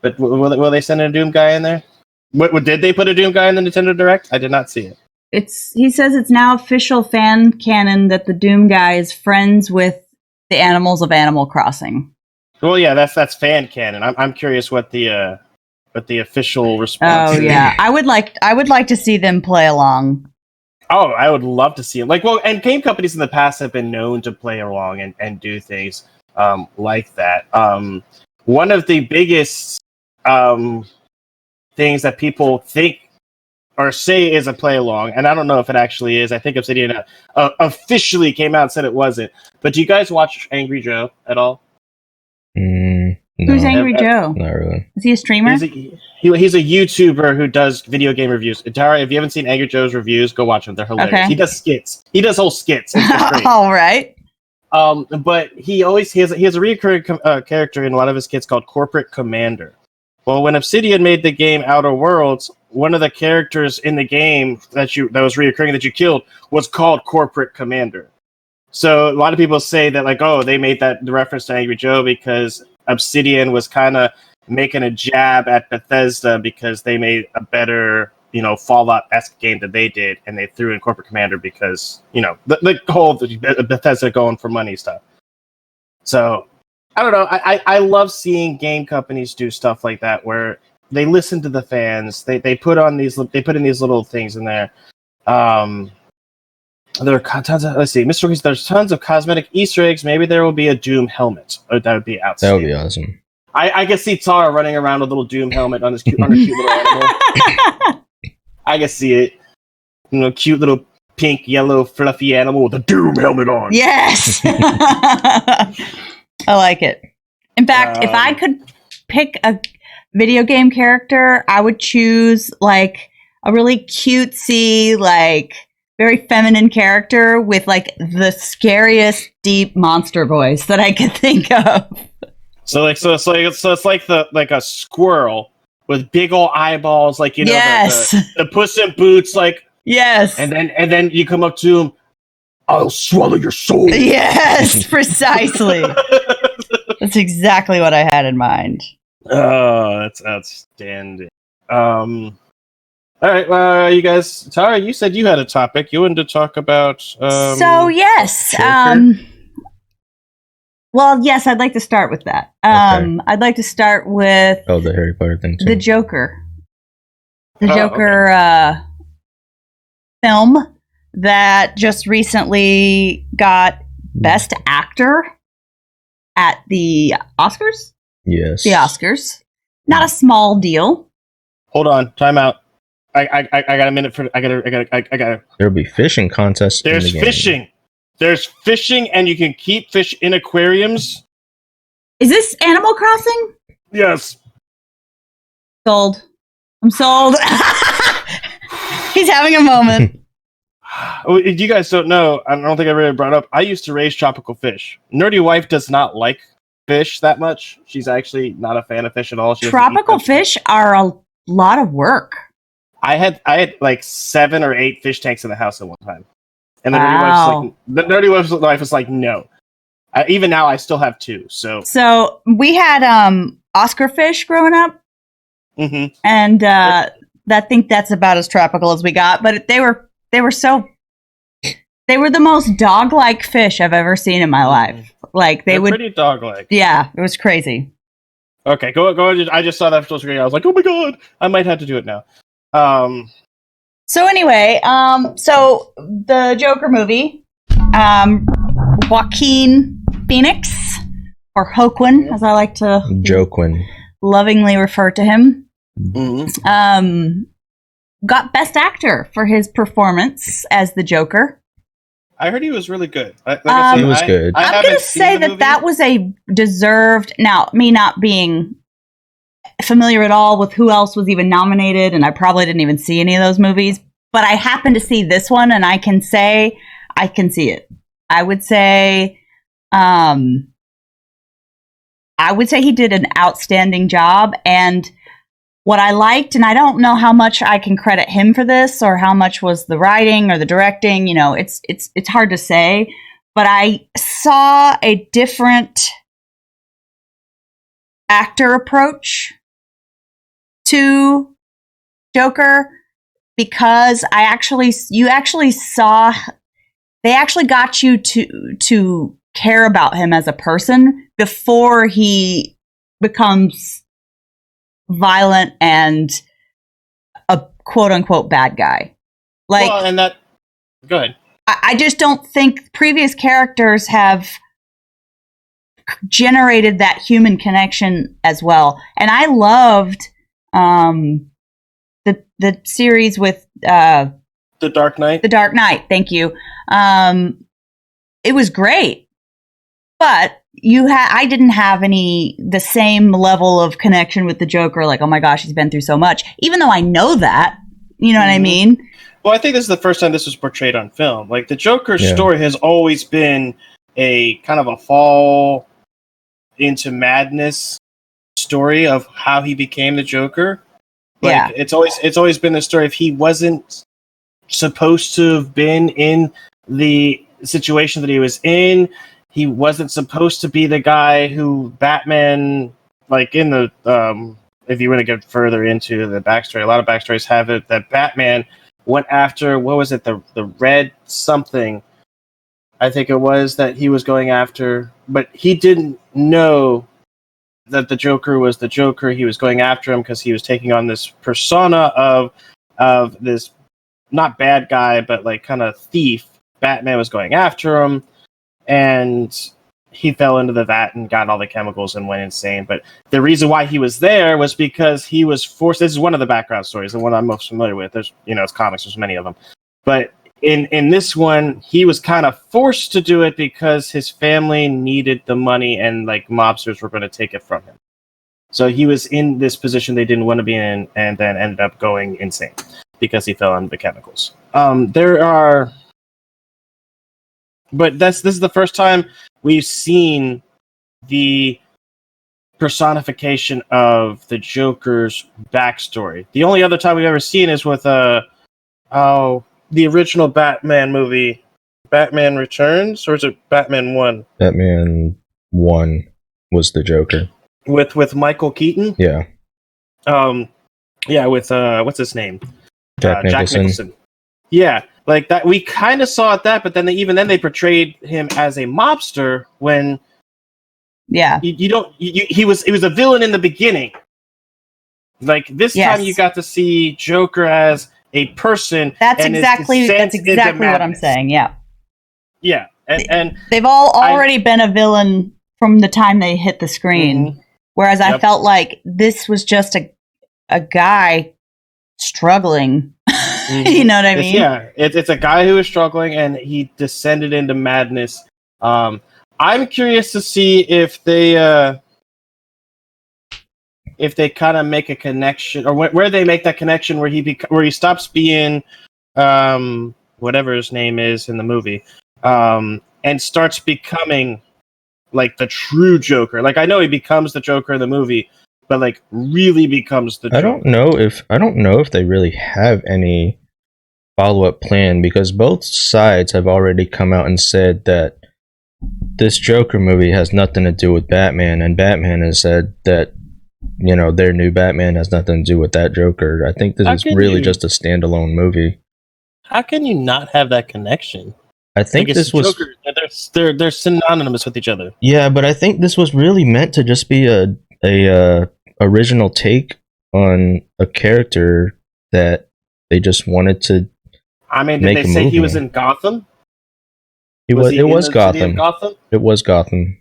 But will they send a Doom Guy in there? What did they put a Doom Guy in the Nintendo Direct? I did not see it. He says it's now official fan canon that the Doom Guy is friends with the animals of Animal Crossing. Well, yeah, that's fan canon. I'm curious what the official response. Oh yeah, I would like to see them play along. Oh, I would love to see it. And game companies in the past have been known to play along and do things like that. One of the biggest things that people think or say is a play along, and I don't know if it actually is. I think Obsidian officially came out and said it wasn't. But do you guys watch Angry Joe at all? No, Who's Angry Joe? not really. Is he a streamer? He's a YouTuber who does video game reviews. Tara, if you haven't seen Angry Joe's reviews, go watch them. They're hilarious. Okay. He does skits. He does whole skits. It's great. All right. But he has a recurring character in one of his skits called Corporate Commander. Well, when Obsidian made the game Outer Worlds, one of the characters in the game that was reoccurring that you killed was called Corporate Commander. So a lot of people say that, like, oh, they made the reference to Angry Joe because Obsidian was kind of making a jab at Bethesda because they made a better, Fallout-esque game than they did, and they threw in Corporate Commander because, the whole Bethesda going for money stuff. So, I don't know. I love seeing game companies do stuff like that where they listen to the fans. They put in these little things in there. There are tons of, let's see, Mr. Rookies, there's tons of cosmetic Easter eggs. Maybe there will be a Doom helmet. Oh, that would be outstanding. That would be awesome. I can see Tara running around with a little Doom helmet on her cute little animal. I can see it. Cute little pink, yellow, fluffy animal with a Doom helmet on. Yes! I like it. In fact, if I could pick a video game character, I would choose, like, a really cutesy, like, very feminine character with, like, the scariest deep monster voice that I could think of. So it's like a squirrel with big old eyeballs, like, yes. the Puss in Boots, like, yes, and then you come up to him, I'll swallow your soul. Yes, precisely. That's exactly what I had in mind. Oh, that's outstanding. All right, you guys, Tara, you said you had a topic. You wanted to talk about... so, yes. Well, yes, I'd like to start with that. Okay. I'd like to start with... Oh, the Harry Potter thing, too. The Joker. The Oh, Joker okay. Film that just recently got Best Actor at the Oscars? Yes. The Oscars. Not a small deal. Hold on, time out. I got a minute for. I got. There'll be fishing contests. There's in the game. fishing. There's fishing, and you can keep fish in aquariums. Is this Animal Crossing? Yes. Sold. I'm sold. He's having a moment. Oh, you guys don't know. I don't think I really brought up. I used to raise tropical fish. Nerdy wife does not like fish that much. She's actually not a fan of fish at all. Tropical fish are a lot of work. I had like 7 or 8 fish tanks in the house at one time, and the Wow. nerdy wife's wife was like, no. Even now, I still have 2. So we had Oscar fish growing up, mm-hmm. and I think that's about as tropical as we got. But they were the most dog-like fish I've ever seen in my life. Like They're pretty dog-like. Yeah, it was crazy. Okay, go. I just saw that for screen. I was like, oh my god, I might have to do it now. So anyway, so the Joker movie, Joaquin Phoenix, or Joaquin, as I like to Joaquin. lovingly refer to him, Mm-hmm. got Best Actor for his performance as the Joker. I heard he was really good. He was good. I'm going to say that was a deserved... Now, me not being familiar at all with who else was even nominated, and I probably didn't even see any of those movies, but I happened to see this one, and I can say I can see it. I would say he did an outstanding job, and what I liked, and I don't know how much I can credit him for this, or how much was the writing or the directing. You know, it's hard to say, but I saw a different actor approach to Joker because they actually got you to care about him as a person before he becomes violent and a quote unquote bad guy. Like, well, and that. Go ahead. I just don't think previous characters have generated that human connection as well. And I loved the series with The Dark Knight. The Dark Knight. Thank you. It was great, but I didn't have the same level of connection with the Joker. Like, oh my gosh, he's been through so much. Even though I know that, you know what I mean? Well, I think this is the first time this was portrayed on film. Like, the Joker's story has always been a kind of a fall into madness story of how he became the Joker. Like, Yeah. it's always been the story. If he wasn't supposed to have been in the situation that he was in, he wasn't supposed to be the guy who Batman, like in the if you want to get further into the backstory, a lot of backstories have it that Batman went after, what was it, the red something, I think it was, that he was going after, but he didn't know that the Joker was the Joker. He was going after him because he was taking on this persona of this, not bad guy, but like kind of thief. Batman was going after him, and he fell into the vat and got all the chemicals and went insane. But the reason why he was there was because he was forced. This is one of the background stories, the one I'm most familiar with. There's, it's comics. There's many of them, but in this one, he was kind of forced to do it because his family needed the money, and like mobsters were going to take it from him. So he was in this position they didn't want to be in, and then ended up going insane because he fell into the chemicals. But this is the first time we've seen the personification of the Joker's backstory. The only other time we've ever seen is with the original Batman movie, Batman Returns, or is it Batman 1? Batman 1 was the Joker. With Michael Keaton? Yeah. Yeah, with what's his name? Jack Nicholson. Yeah, like that. We kind of saw it that, but then they portrayed him as a mobster when. Yeah. He was a villain in the beginning. Like this time, you got to see Joker as a person. That's exactly what I'm saying. Yeah. Yeah, and they've already been a villain from the time they hit the screen. Mm-hmm. Whereas I felt like this was just a guy struggling. Mm-hmm. You know what I mean? It's a guy who is struggling, and he descended into madness. I'm curious to see if they kind of make a connection, or where they make that connection where he stops being whatever his name is in the movie, and starts becoming like the true Joker. Like I know he becomes the Joker in the movie, but like really becomes the Joker. I don't know if they really have any follow-up plan, because both sides have already come out and said that this Joker movie has nothing to do with Batman, and Batman has said that their new Batman has nothing to do with that Joker. I think this is really just a standalone movie. How can you not have that connection? I think this was Joker, they're synonymous with each other. Yeah, but I think this was really meant to just be a original take on a character that they just wanted to. I mean, did they say he was in Gotham? It was Gotham. It was Gotham.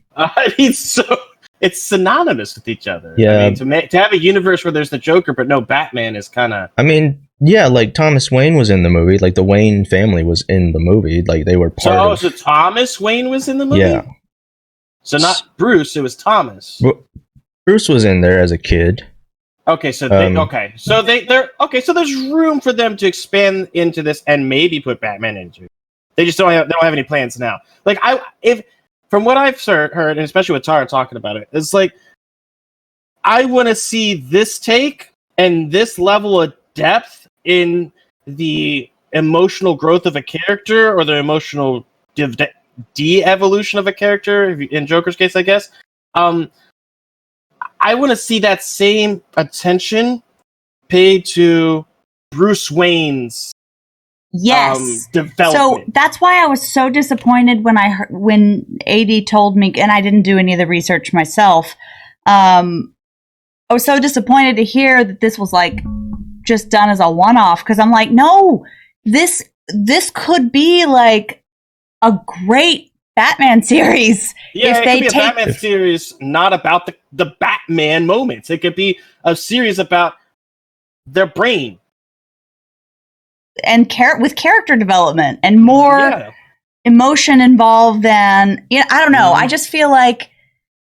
It's synonymous with each other. Yeah. I mean, to have a universe where there's the Joker but no Batman is kind of. I mean, yeah, like Thomas Wayne was in the movie. Like the Wayne family was in the movie. Like they were part of. So Thomas Wayne was in the movie. Yeah. So not Bruce, it was Thomas. Bruce was in there as a kid. Okay, so they're okay. So there's room for them to expand into this and maybe put Batman into it. They just don't have any plans now. Like from what I've heard, and especially with Tara talking about it, it's like I want to see this take and this level of depth in the emotional growth of a character, or the emotional de-evolution of a character. In Joker's case, I guess. I want to see that same attention paid to Bruce Wayne's development. So that's why I was so disappointed when AD told me, and I didn't do any of the research myself. I was so disappointed to hear that this was like just done as a one-off, because I'm like, no, this could be like a great Batman series. Yeah, it could be a Batman series, not about the Batman moments. It could be a series about their brain. And with character development and more emotion involved than, I don't know. I just feel like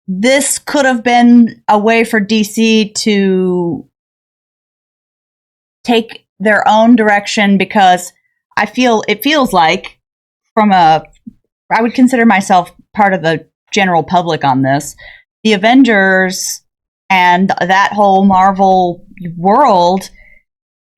this could have been a way for DC to take their own direction, because it feels like I would consider myself part of the general public on this. The Avengers and that whole Marvel world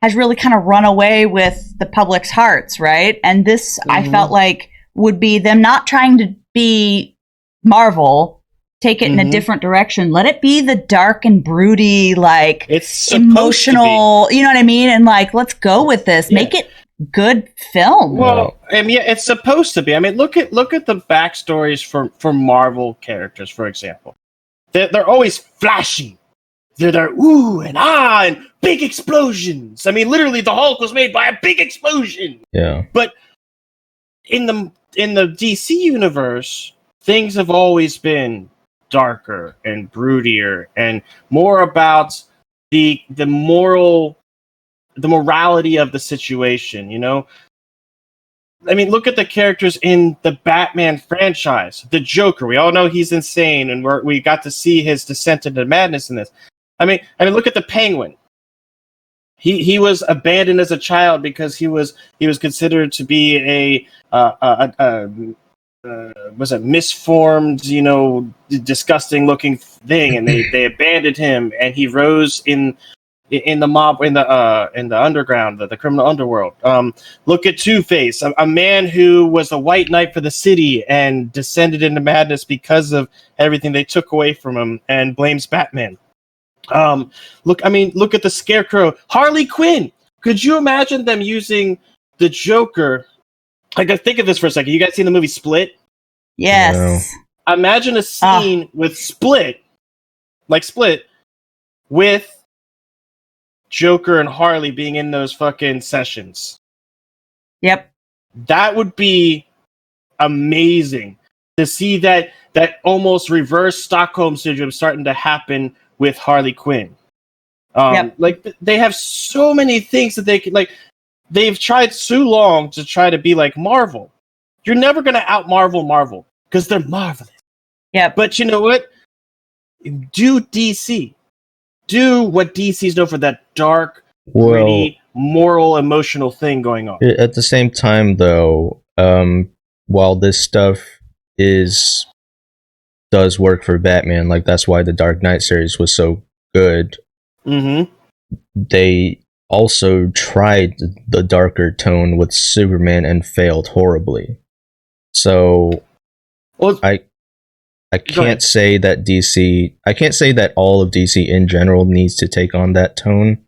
has really kind of run away with the public's hearts, right? And this, I felt like, would be them not trying to be Marvel, take it in a different direction. Let it be the dark and broody, like, it's emotional, you know what I mean? And like, let's go with this. Yeah. Make it good film. Well, I mean, yeah, it's supposed to be. I mean, look at the backstories for Marvel characters, for example. They're always flashy. They're ooh and ah and big explosions. I mean, literally, the Hulk was made by a big explosion. Yeah. But in the DC universe, things have always been darker and broodier and more about the morality of the situation, you know? I mean, look at the characters in the Batman franchise. The Joker, we all know he's insane, and we got to see his descent into madness in this. I mean, look at the Penguin. He was abandoned as a child because he was considered to be was a misformed, you know, disgusting looking thing, and they abandoned him, and he rose in the mob, in the underground, the criminal underworld. Look at Two-Face, a man who was a white knight for the city and descended into madness because of everything they took away from him, and blames Batman. Look at the Scarecrow, Harley Quinn. Could you imagine them using the Joker? Like, think of this for a second. You guys seen the movie Split? Yes. No. Imagine a scene with Split, with Joker and Harley being in those fucking sessions. Yep. That would be amazing to see that almost reverse Stockholm syndrome starting to happen with Harley Quinn. Like, they have so many things that they could, like, they've tried so long to try to be like Marvel. You're never going to out-Marvel because they're marvelous. Yeah. But you know what? Do DC. Do what DC's known for, that dark, gritty, moral, emotional thing going on. At the same time, though, while this stuff does work for Batman, like, that's why the Dark Knight series was so good. They also tried the darker tone with Superman and failed horribly. So I can't say that all of DC in general needs to take on that tone,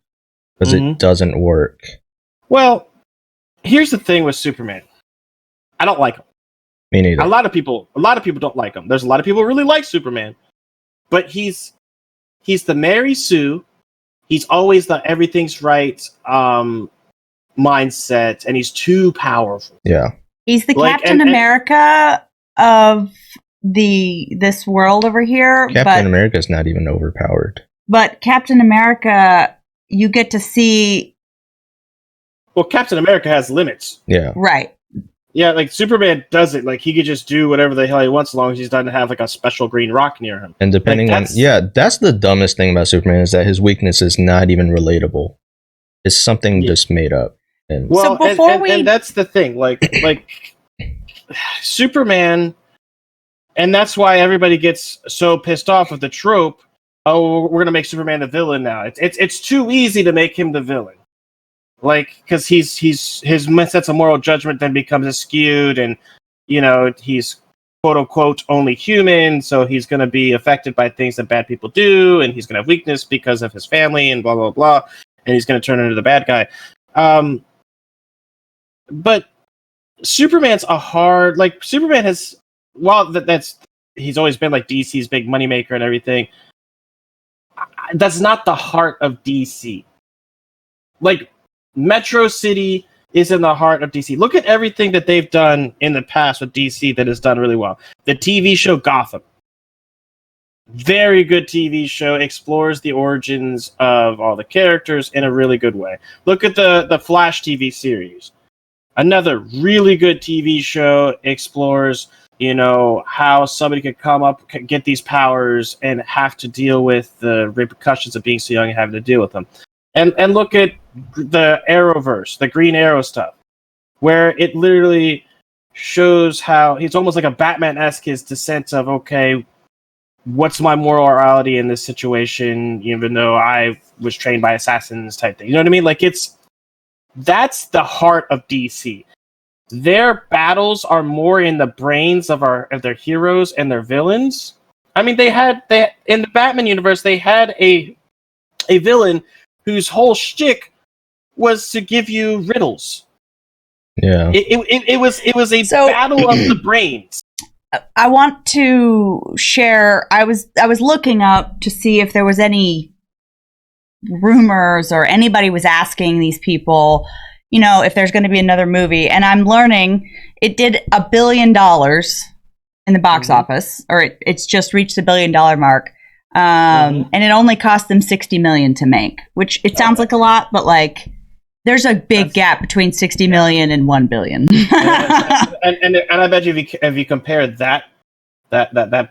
because it doesn't work. Well, here's the thing with Superman. I don't like him. Me neither. A lot of people don't like him. There's a lot of people who really like Superman, but he's the Mary Sue. He's always the everything's right mindset, and he's too powerful. Yeah, he's the Captain America of this world over here. Captain America's not even overpowered. But Captain America, you get to see. Well, Captain America has limits. Yeah. Right. Yeah, like Superman does it. Like, he could just do whatever the hell he wants as long as he doesn't have like a special green rock near him. And depending on that's the dumbest thing about Superman, is that his weakness is not even relatable. It's something just made up. And so and that's the thing. Like Superman, and that's why everybody gets so pissed off with the trope. Oh, we're gonna make Superman the villain now. It's too easy to make him the villain. Like, because his sense of moral judgment then becomes skewed, and, you know, he's quote unquote only human, so he's going to be affected by things that bad people do, and he's going to have weakness because of his family, and blah blah blah, and he's going to turn into the bad guy. But Superman's Superman has, while that's he's always been like DC's big moneymaker and everything. That's not the heart of DC. Like, Metro City is in the heart of DC. Look at everything that they've done in the past with DC that has done really well. The TV show Gotham. Very good TV show. Explores the origins of all the characters in a really good way. Look at the Flash TV series. Another really good TV show. Explores, you know, how somebody could come up, get these powers, and have to deal with the repercussions of being so young and having to deal with them. And look at the Arrowverse, the Green Arrow stuff, where it literally shows how he's almost like a Batman-esque, his descent of, okay, what's my morality in this situation, even though I was trained by assassins type thing. You know what I mean? Like that's the heart of DC. Their battles are more in the brains of their heroes and their villains. I mean, they in the Batman universe, they had a villain whose whole shtick was to give you riddles. Yeah. It was a battle of the brains. I want to share. I was looking up to see if there was any rumors or anybody was asking these people, you know, if there's going to be another movie. And I'm learning it did $1 billion in the box office, or it's just reached the $1 billion mark. And it only cost them $60 million to make, which it sounds like a lot, but like there's a big gap between 60 million and 1 billion. and I bet you if you compare that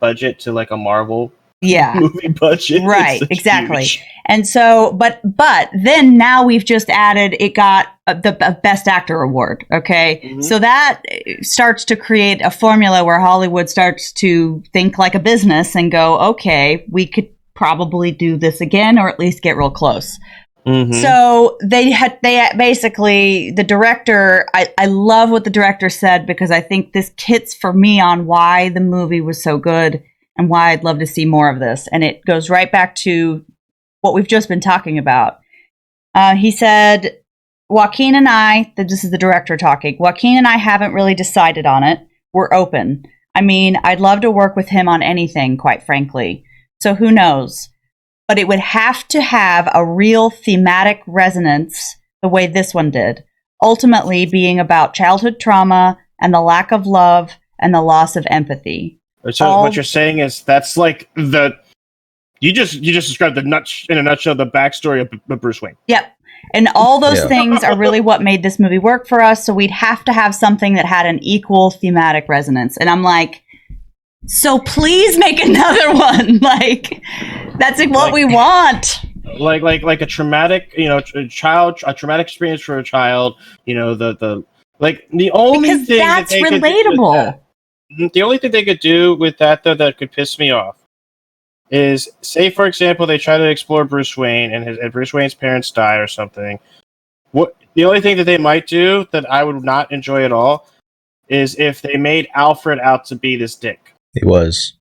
budget to like a Marvel movie budget, right? Exactly. Huge. And so, but then now we've just added, it got the Best Actor award. Okay, so that starts to create a formula where Hollywood starts to think like a business and go, okay, we could probably do this again, or at least get real close. So they basically, the director, I love what the director said, because I think this hits for me on why the movie was so good and why I'd love to see more of this. And it goes right back to what we've just been talking about. He said, Joaquin and I, this is the director talking, Joaquin and I haven't really decided on it. We're open. I mean, I'd love to work with him on anything, quite frankly. So who knows? But it would have to have a real thematic resonance the way this one did, ultimately being about childhood trauma and the lack of love and the loss of empathy. So what you're saying is that's like you just described in a nutshell the backstory of Bruce Wayne. Yep. And all those things are really what made this movie work for us. So we'd have to have something that had an equal thematic resonance. And I'm like, so please make another one. Like, that's what we want. Like a traumatic, you know, a traumatic experience for a child. You know, the only because thing that's that they relatable. The only thing they could do with that, though, that could piss me off is, say, for example, they try to explore Bruce Wayne and Bruce Wayne's parents die or something. The only thing that they might do that I would not enjoy at all is if they made Alfred out to be this dick. He was.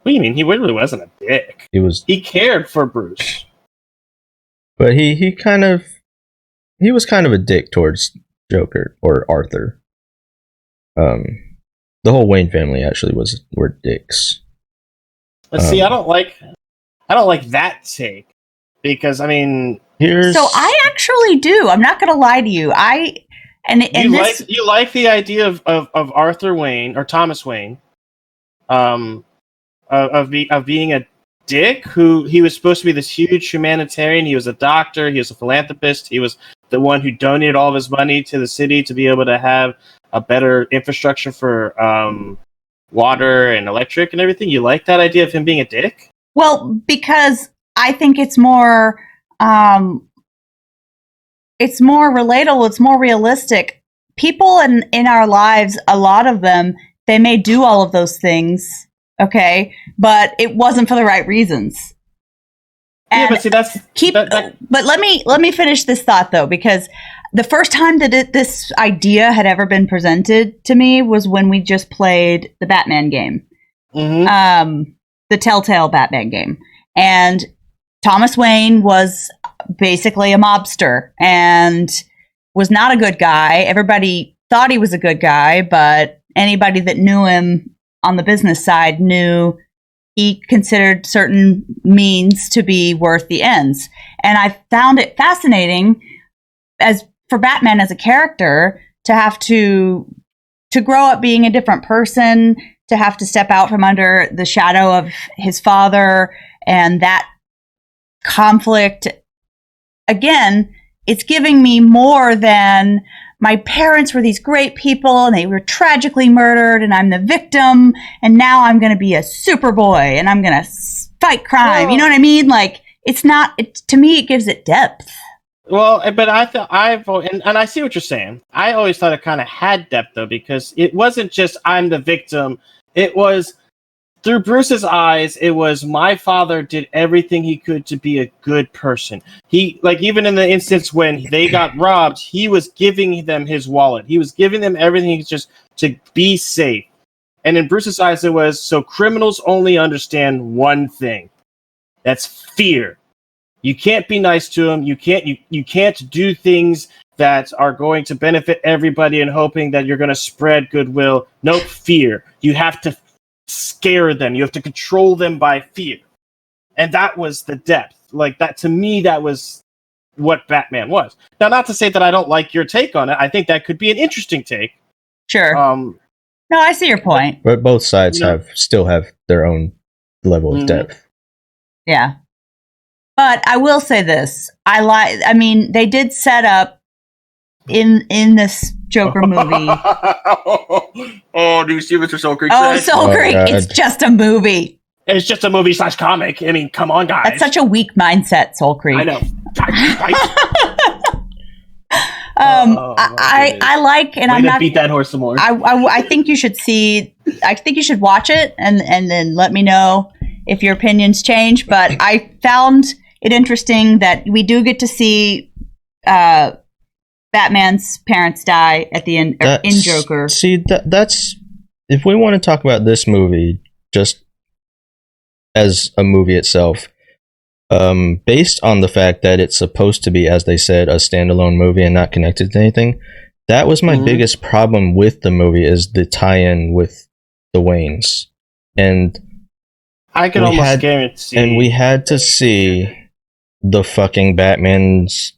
What do you mean? He really wasn't a dick. He cared for Bruce. But he was kind of a dick towards Joker or Arthur. The whole Wayne family actually were dicks. But see, I don't like that take, because I mean, so I actually do. I'm not going to lie to you. You like the idea of Arthur Wayne or Thomas Wayne, of being a dick who he was supposed to be this huge humanitarian. He was a doctor. He was a philanthropist. He was the one who donated all of his money to the city to be able to have a better infrastructure for water and electric and everything. You like that idea of him being a dick? Well, because I think it's more relatable. It's more realistic. People in our lives, a lot of them, they may do all of those things, okay, but it wasn't for the right reasons. And but see, But let me finish this thought, though, because the first time that this idea had ever been presented to me was when we just played the Batman game, the Telltale Batman game, and Thomas Wayne was basically a mobster and was not a good guy. Everybody thought he was a good guy, but anybody that knew him on the business side knew he considered certain means to be worth the ends. And I found it fascinating as for Batman as a character to have to grow up being a different person, to have to step out from under the shadow of his father, and that conflict. Again, it's giving me more than my parents were these great people and they were tragically murdered and I'm the victim and now I'm going to be a Superboy and I'm going to fight crime. You know what I mean? Like, it's not, to me, it gives it depth. Well, but I see what you're saying. I always thought it kind of had depth, though, because it wasn't just I'm the victim. It was through Bruce's eyes, it was my father did everything he could to be a good person. He, like, even in the instance when they got robbed, he was giving them his wallet. He was giving them everything just to be safe. And in Bruce's eyes, it was, so criminals only understand one thing. That's fear. You can't be nice to them. You can't do things that are going to benefit everybody and hoping that you're going to spread goodwill. Nope, fear. You have to scare them. You have to control them by fear. And that was the depth. Like, that, to me, that was what Batman was. Now, not to say that I don't like your take on it. I think that could be an interesting take. Sure. No, I see your point. But both sides still have their own level of depth. Yeah. But I will say this. I mean, they did set up in this Joker movie. Oh, do you see Mr. Soul Creek? Oh, Soul Creek. It's just a movie. It's just a movie / comic. I mean, come on, guys. That's such a weak mindset, Soul Creek. I know. I like, and Way I'm to not beat that horse some more. I think you should see. I think you should watch it and then let me know if your opinions change. But I found it interesting that we do get to see Batman's parents die at the end in Joker. See, that's if we want to talk about this movie just as a movie itself. Based on the fact that it's supposed to be, as they said, a standalone movie and not connected to anything, that was my biggest problem with the movie, is the tie-in with the Waynes. And I can almost guarantee. And we had to see the fucking Batman's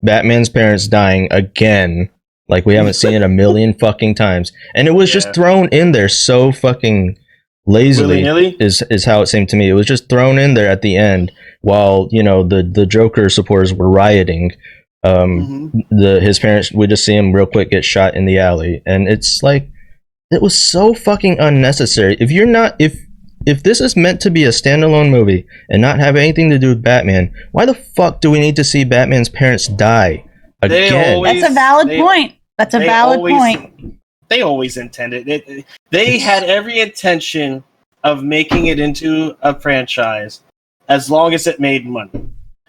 parents dying again, like we haven't seen it a million fucking times. And it was just thrown in there so fucking lazily, is how it seemed to me. It was just thrown in there at the end while, you know, the Joker supporters were rioting. His parents, we just see him real quick get shot in the alley, and it's like, it was so fucking unnecessary. If this is meant to be a standalone movie and not have anything to do with Batman, why the fuck do we need to see Batman's parents die again? That's a valid point. That's a valid point. They always intended it. They had every intention of making it into a franchise as long as it made money.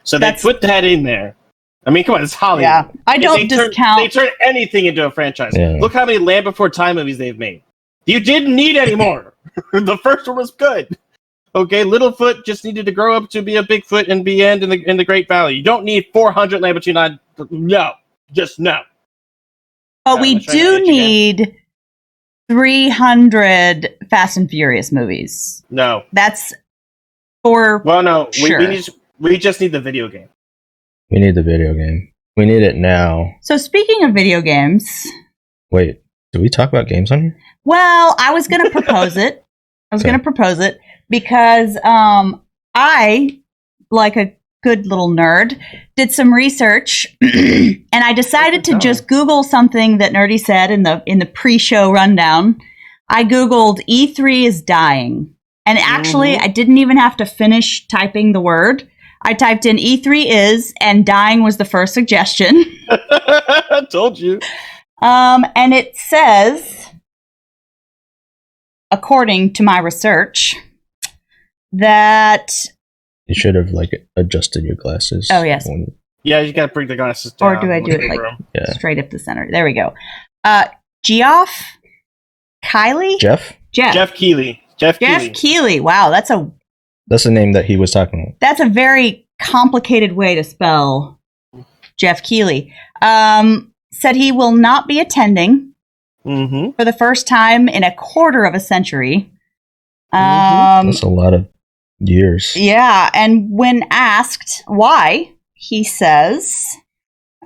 So they put that in there. I mean, come on, it's Hollywood. Yeah, I don't discount. They turn anything into a franchise. Yeah. Look how many Land Before Time movies they've made. You didn't need any more. The first one was good. Okay, Littlefoot just needed to grow up to be a Bigfoot and be in the Great Valley. You don't need 400 Land Between Time. No, just no. But we do need 300 Fast and Furious movies. No. That's for sure. We just need the video game. We need the video game. We need it now. So speaking of video games... Wait, do we talk about games on here? Well, I was going to propose it. Because I, like a good little nerd, did some research and I decided to just Google something that Nerdy said in the pre-show rundown. I Googled E3 is dying. And actually, I didn't even have to finish typing the word. I typed in E3 is, and dying was the first suggestion. I told you. And it says, according to my research, that... You should have, adjusted your glasses. Oh, yes. Yeah, you gotta bring the glasses down. Or do I do it, straight up the center? There we go. Geoff Keighley? Jeff Keighley. Jeff Keighley. Wow, that's the name that he was talking about. That's a very complicated way to spell Jeff Keighley. Said he will not be attending for the first time in a quarter of a century. That's a lot of years. Yeah, and when asked why, he says,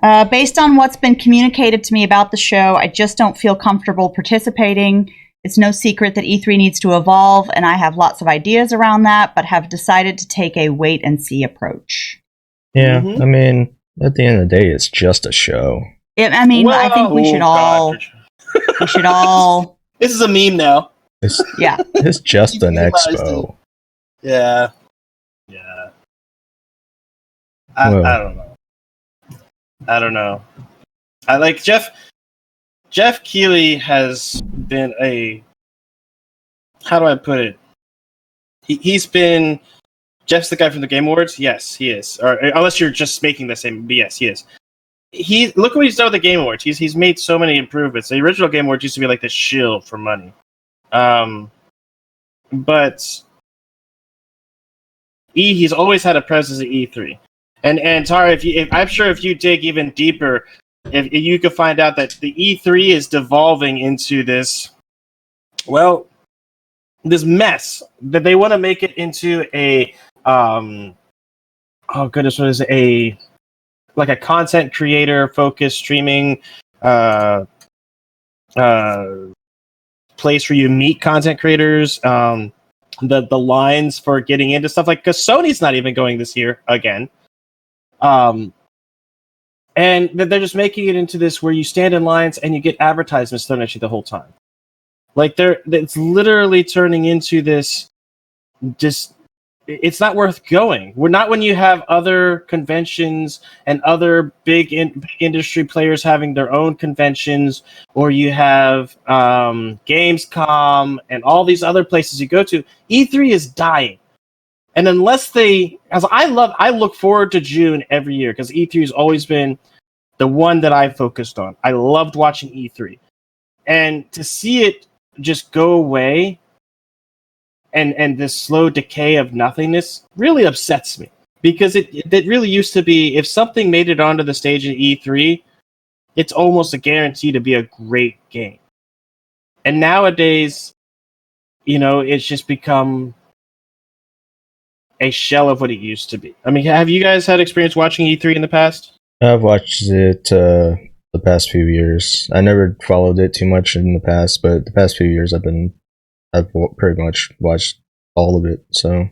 based on what's been communicated to me about the show, I just don't feel comfortable participating. It's no secret that E3 needs to evolve, and I have lots of ideas around that, but have decided to take a wait-and-see approach. Yeah, I mean, at the end of the day, it's just a show. I mean, I think we should all... We should all... This is a meme now. It's just an expo. Yeah. I don't know. I like Jeff Keighley has been how do I put it? He's been Jeff's the guy from the Game Awards. Yes, he is. Or unless you're just making the same. But yes, he is. Look what he's done with the Game Awards. He's made so many improvements. The original Game Awards used to be like the shill for money, but he's always had a presence at E3. And Tara, I'm sure if you dig even deeper, if you could find out that the E3 is devolving into this, well, this mess that they want to make it into a oh goodness, what is it? Like a content creator focused streaming place where you meet content creators. The lines for getting into stuff, like, because Sony's not even going this year again. And they're just making it into this where you stand in lines and you get advertisements thrown at you the whole time. Like, it's literally turning into this. Just, it's not worth going. We're not when you have other conventions and other big industry players having their own conventions, or you have Gamescom and all these other places you go to. E3 is dying. And unless I look forward to June every year because E3 has always been the one that I focused on. I loved watching E3. And to see it just go away and this slow decay of nothingness really upsets me. Because it really used to be, if something made it onto the stage at E3, it's almost a guarantee to be a great game. And nowadays, it's just become a shell of what it used to be. I mean, have you guys had experience watching E3 in the past? I've watched it the past few years. I never followed it too much in the past, but the past few years I've pretty much watched all of it. So,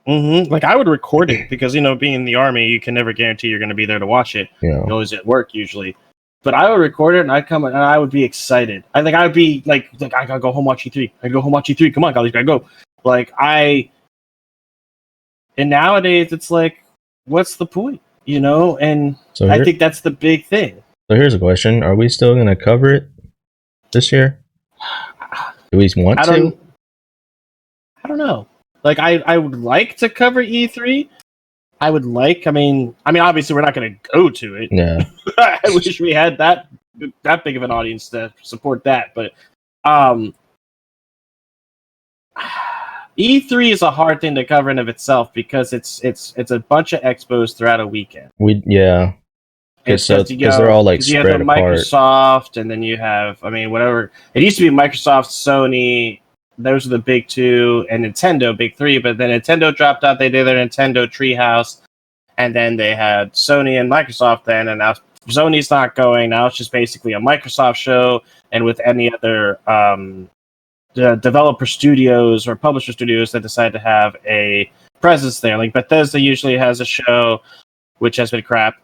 like, I would record it because being in the army, you can never guarantee you're going to be there to watch it. Yeah. You're always at work usually, but I would record it and I'd come and I would be excited. I think I'd be like I gotta go home watch E3. I go home watch E3. Come on, guys, gotta go. And nowadays it's like, what's the point? And so I think that's the big thing. So here's a question: are we still going to cover it this year? Do we want to? I don't know. Like, I would like to cover E3. I mean, obviously we're not going to go to it. Yeah. I wish we had that big of an audience to support that. But E3 is a hard thing to cover in of itself because it's a bunch of expos throughout a weekend. Because they're all like spread apart. Microsoft, and then you have, whatever. It used to be Microsoft, Sony. Those are the big two, and Nintendo, big three. But then Nintendo dropped out. They did their Nintendo Treehouse, and then they had Sony and Microsoft then, and now Sony's not going. Now it's just basically a Microsoft show, and with any other the developer studios or publisher studios that decide to have a presence there. Like Bethesda usually has a show, which has been crap.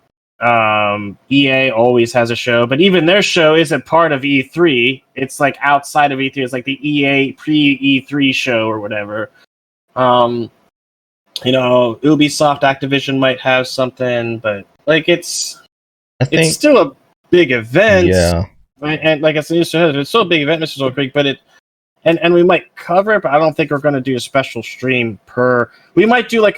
EA always has a show, but even their show isn't part of E3. It's like outside of E3. It's like the EA pre-E3 show or whatever. Ubisoft, Activision might have something, but like it's still a big event. Yeah. And like I said, it's still a big event, Mr. Creek, but and we might cover it, but I don't think we're going to do a special stream we might do like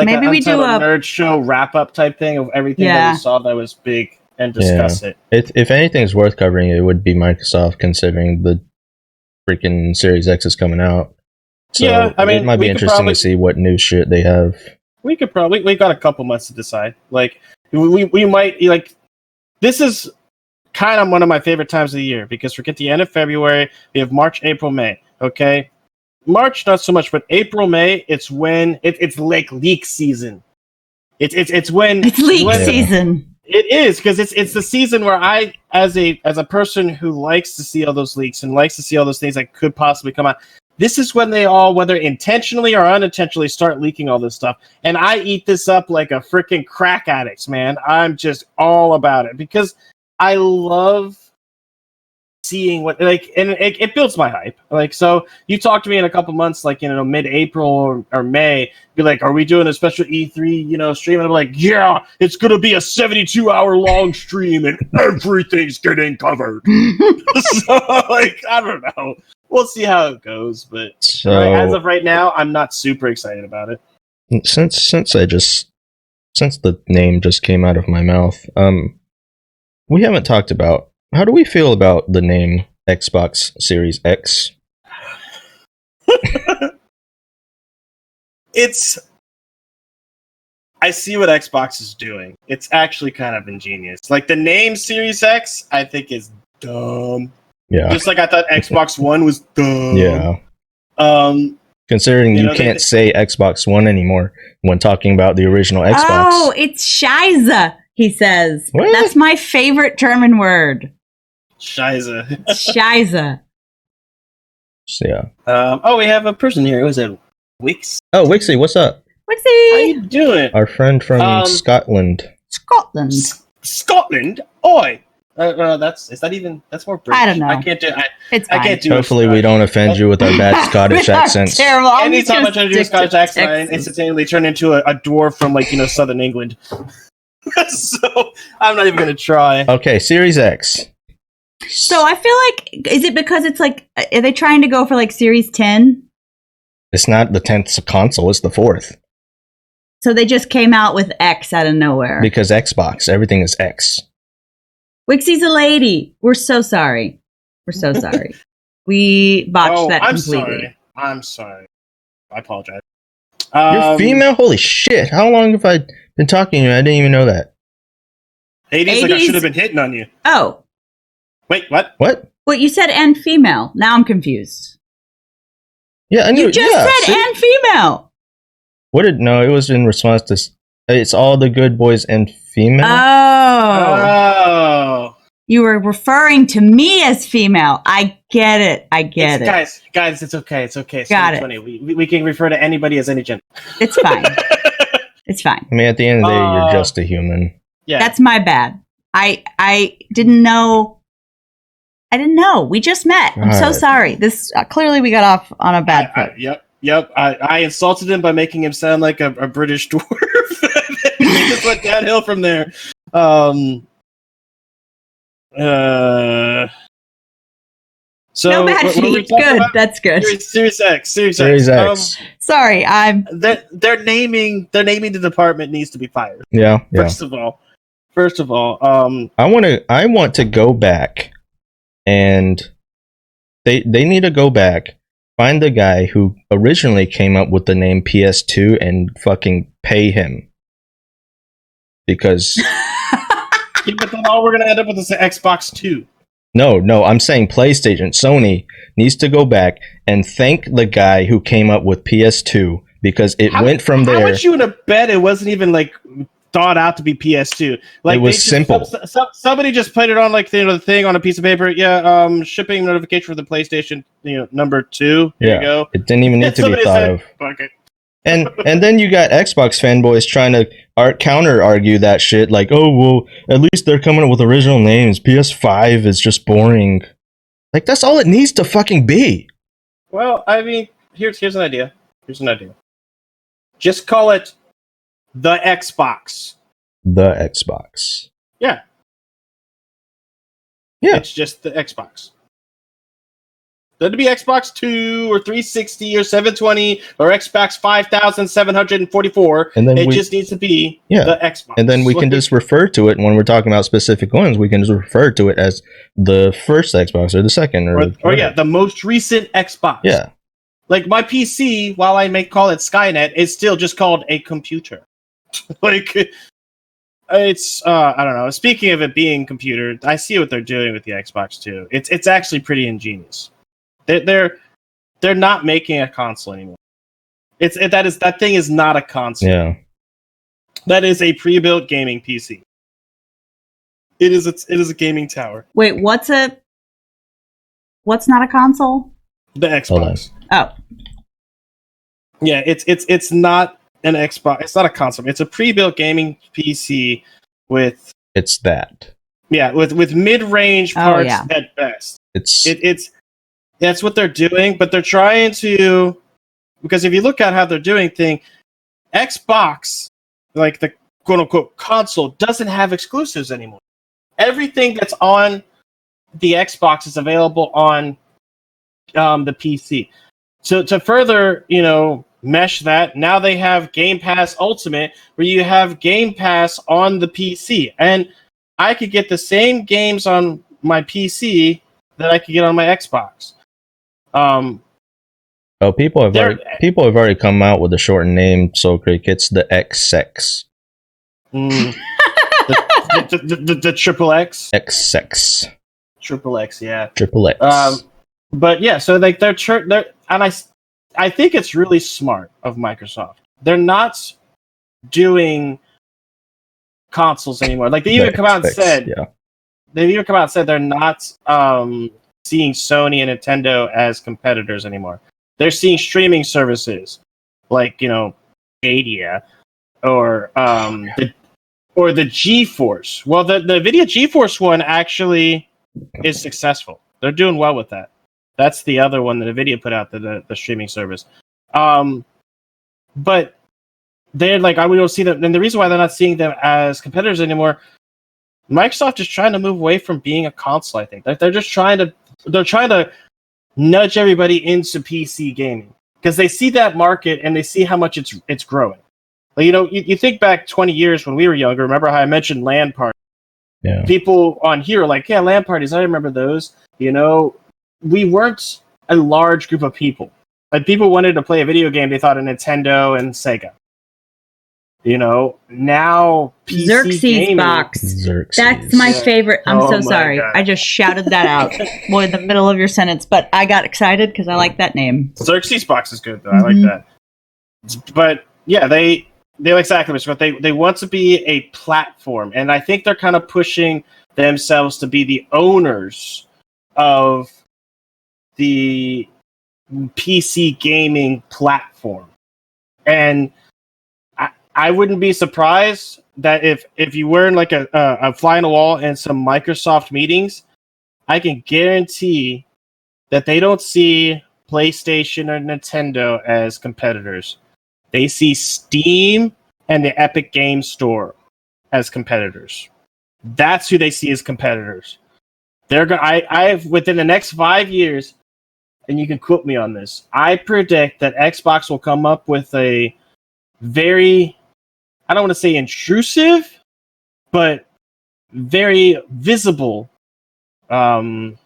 maybe we do a Nerd Show wrap-up type thing of everything that we saw that was big and discuss it. If anything's worth covering, it would be Microsoft, considering the freaking Series X is coming out. So it might be interesting to see what new shit they have. We got a couple months to decide. Like, we might, like, this is kind of one of my favorite times of the year because we get the end of February, we have March, April, May, okay? March, not so much, but April, May, it's when it's like leak season. It's when it's leak season. It is because it's the season where I, as a person who likes to see all those leaks and likes to see all those things that could possibly come out, this is when they all, whether intentionally or unintentionally, start leaking all this stuff. And I eat this up like a freaking crack addict, man. I'm just all about it because I love seeing what, like, and it builds my hype. Like, so you talk to me in a couple months, like, mid-April or May, be like, are we doing a special E3, stream? And I'm like, yeah, it's going to be a 72-hour long stream and everything's getting covered. So, like, I don't know. we'll see how it goes. But So as of right now, I'm not super excited about it. since the name just came out of my mouth, we haven't talked about how do we feel about the name Xbox Series X? I see what Xbox is doing. It's actually kind of ingenious. Like the name Series X, I think is dumb. Yeah. Just like I thought Xbox One was dumb. Yeah. Um, Considering you can't say Xbox One anymore when talking about the original Xbox. Oh, it's Scheiße, he says. What? That's my favorite German word. Scheiße. Scheiße. Yeah. We have a person here. Was it Wix? Oh, Wixie, what's up? How Wixie. you doing? Our friend from Scotland. Scotland. Scotland? Oi! That's more British. I don't know. I can't do. It's I fine. can't do. Hopefully, we don't offend you with our bad Scottish accents. Terrible. I'll Anytime I just try to do a stick to Scottish accent, I Texas. instantaneously turn into a dwarf from Southern England. So I'm not even gonna try. Okay, Series X. So I feel like, is it because it's like, are they trying to go for like Series 10? It's not the 10th console, it's the 4th. So they just came out with X out of nowhere. Because Xbox, everything is X. Wixie's a lady. We're so sorry. We're so sorry. We botched that I'm completely. sorry. I'm sorry. I apologize. You're female? Holy shit. How long have I been talking to you? I didn't even know that. Hades, like I 80s? should have been hitting on you. Oh, Wait, what? What? well, you said and female. Now I'm confused. Yeah, I knew You just said and female. What did no? It was in response to. It's all the good boys and female. Oh. You were referring to me as female. I get it. I get it. Guys, it's okay. It's okay. It's Got it. 2020. We can refer to anybody as any gender. It's fine. It's fine. I mean, at the end of the day, you're just a human. Yeah. That's my bad. I didn't know. I didn't know. We just met. I'm so God. sorry. This clearly we got off on a bad foot. Yep. I insulted him by making him sound like a British dwarf. We just went downhill from there. So No bad what were we feet. talking Good. about? That's good. Series X. Series X. Sorry, I'm. Their naming the department needs to be fired. Yeah. First of all, I want to go back, and they need to go back, find the guy who originally came up with the name PS2 and fucking pay him. Because yeah, but then all we're gonna end up with is the Xbox 2. no, I'm saying PlayStation, Sony needs to go back and thank the guy who came up with PS2 because it went from there. How much you would have bet it wasn't even thought out to be PS2? Like it was simple. Somebody just put it on the thing on a piece of paper. Yeah, shipping notification for the PlayStation, number 2. Here you go. It didn't even need to be thought of. Okay. And then you got Xbox fanboys trying to counter argue that shit, like, oh well, at least they're coming up with original names. PS5 is just boring. Like that's all it needs to fucking be. Well, I mean, here's an idea. Just call it the Xbox. The Xbox. Yeah. Yeah. It's just the Xbox. Doesn't be Xbox 2 or 360 or 720 or Xbox 5744. And then it just needs to be the Xbox. And then we can just refer to it when we're talking about specific ones. We can just refer to it as the first Xbox or the second or the most recent Xbox. Yeah. Like my PC, while I may call it Skynet, is still just called a computer. It's I don't know. Speaking of it being computer, I see what they're doing with the Xbox too. It's actually pretty ingenious. They're not making a console anymore. That thing is not a console. Yeah. That is a pre-built gaming PC. It is a gaming tower. Wait, what's not a console? The Xbox. Oh. Yeah, it's not an Xbox. It's not a console. It's a pre-built gaming PC with. It's that. Yeah, with mid-range parts at best. It's that's what they're doing, but they're trying to, because if you look at how they're doing things, Xbox, like the quote-unquote console, doesn't have exclusives anymore. Everything that's on the Xbox is available on the PC. So to further, mesh that, now they have Game Pass Ultimate, where you have Game Pass on the PC, and I could get the same games on my PC that I could get on my Xbox. People have already come out with a shortened name, Soul Creek. It's the XX. The triple X. XX. Triple X, yeah. Triple X. But yeah, so like they're and I think it's really smart of Microsoft. They're not doing consoles anymore. Like they even come out and said, they're not seeing Sony and Nintendo as competitors anymore. They're seeing streaming services like Stadia or the GeForce. Well, the Nvidia GeForce one actually is successful. They're doing well with that. That's the other one that Nvidia put out, the streaming service. But they're like, we don't see them, and the reason why they're not seeing them as competitors anymore, Microsoft is trying to move away from being a console. I think they're just trying to nudge everybody into PC gaming because they see that market and they see how much it's growing. Like, you think back 20 years when we were younger. Remember how I mentioned LAN parties? Yeah. People on here are like, yeah, LAN parties. I remember those. We weren't a large group of people. Like, people wanted to play a video game, they thought of Nintendo and Sega. Now PC Xerxes gaming, box. Xerxes. That's my favorite. I'm Oh so my sorry. God. I just shouted that out in the middle of your sentence, but I got excited because I like that name. Xerxes box is good though. I like that. But yeah, they exactly what they want to be a platform, and I think they're kind of pushing themselves to be the owners of the PC gaming platform. And I wouldn't be surprised that if you were in like a fly on the wall in some Microsoft meetings, I can guarantee that they don't see PlayStation or Nintendo as competitors. They see Steam and the Epic Game Store as competitors. That's who they see as competitors. They're going. I've within the next 5 years, and you can quote me on this, I predict that Xbox will come up with a very, I don't want to say intrusive, but very visible own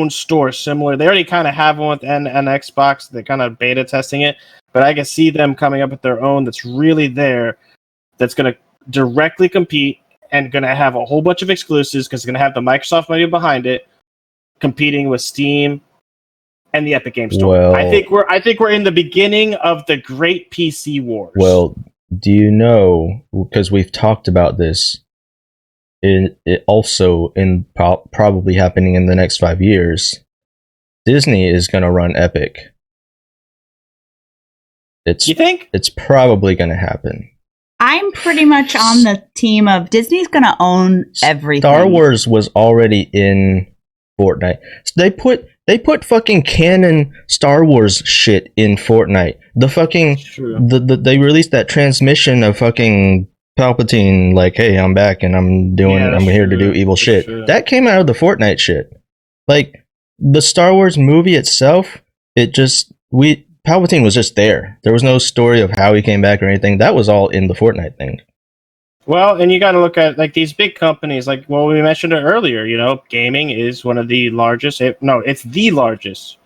store similar. They already kind of have one with an Xbox. They're kind of beta testing it, but I can see them coming up with their own that's really there, that's going to directly compete and going to have a whole bunch of exclusives because it's going to have the Microsoft money behind it, competing with Steam and the Epic Game Store. Well, I think we're in the beginning of the great PC wars. Well, do you know, because we've talked about this, it also probably happening in the next 5 years, Disney is going to run Epic. You think? It's probably going to happen. I'm pretty much on the team of Disney's going to own everything. Star Wars was already in Fortnite. So they put fucking canon Star Wars shit in Fortnite. The fucking they released that transmission of fucking Palpatine, like, hey, I'm back and I'm here to do evil shit. True. That came out of the Fortnite shit. Like, the Star Wars movie itself, Palpatine was just there. There was no story of how he came back or anything. That was all in the Fortnite thing. Well, and you got to look at like these big companies. Like, well, we mentioned it earlier. Gaming is one of the largest. It's the largest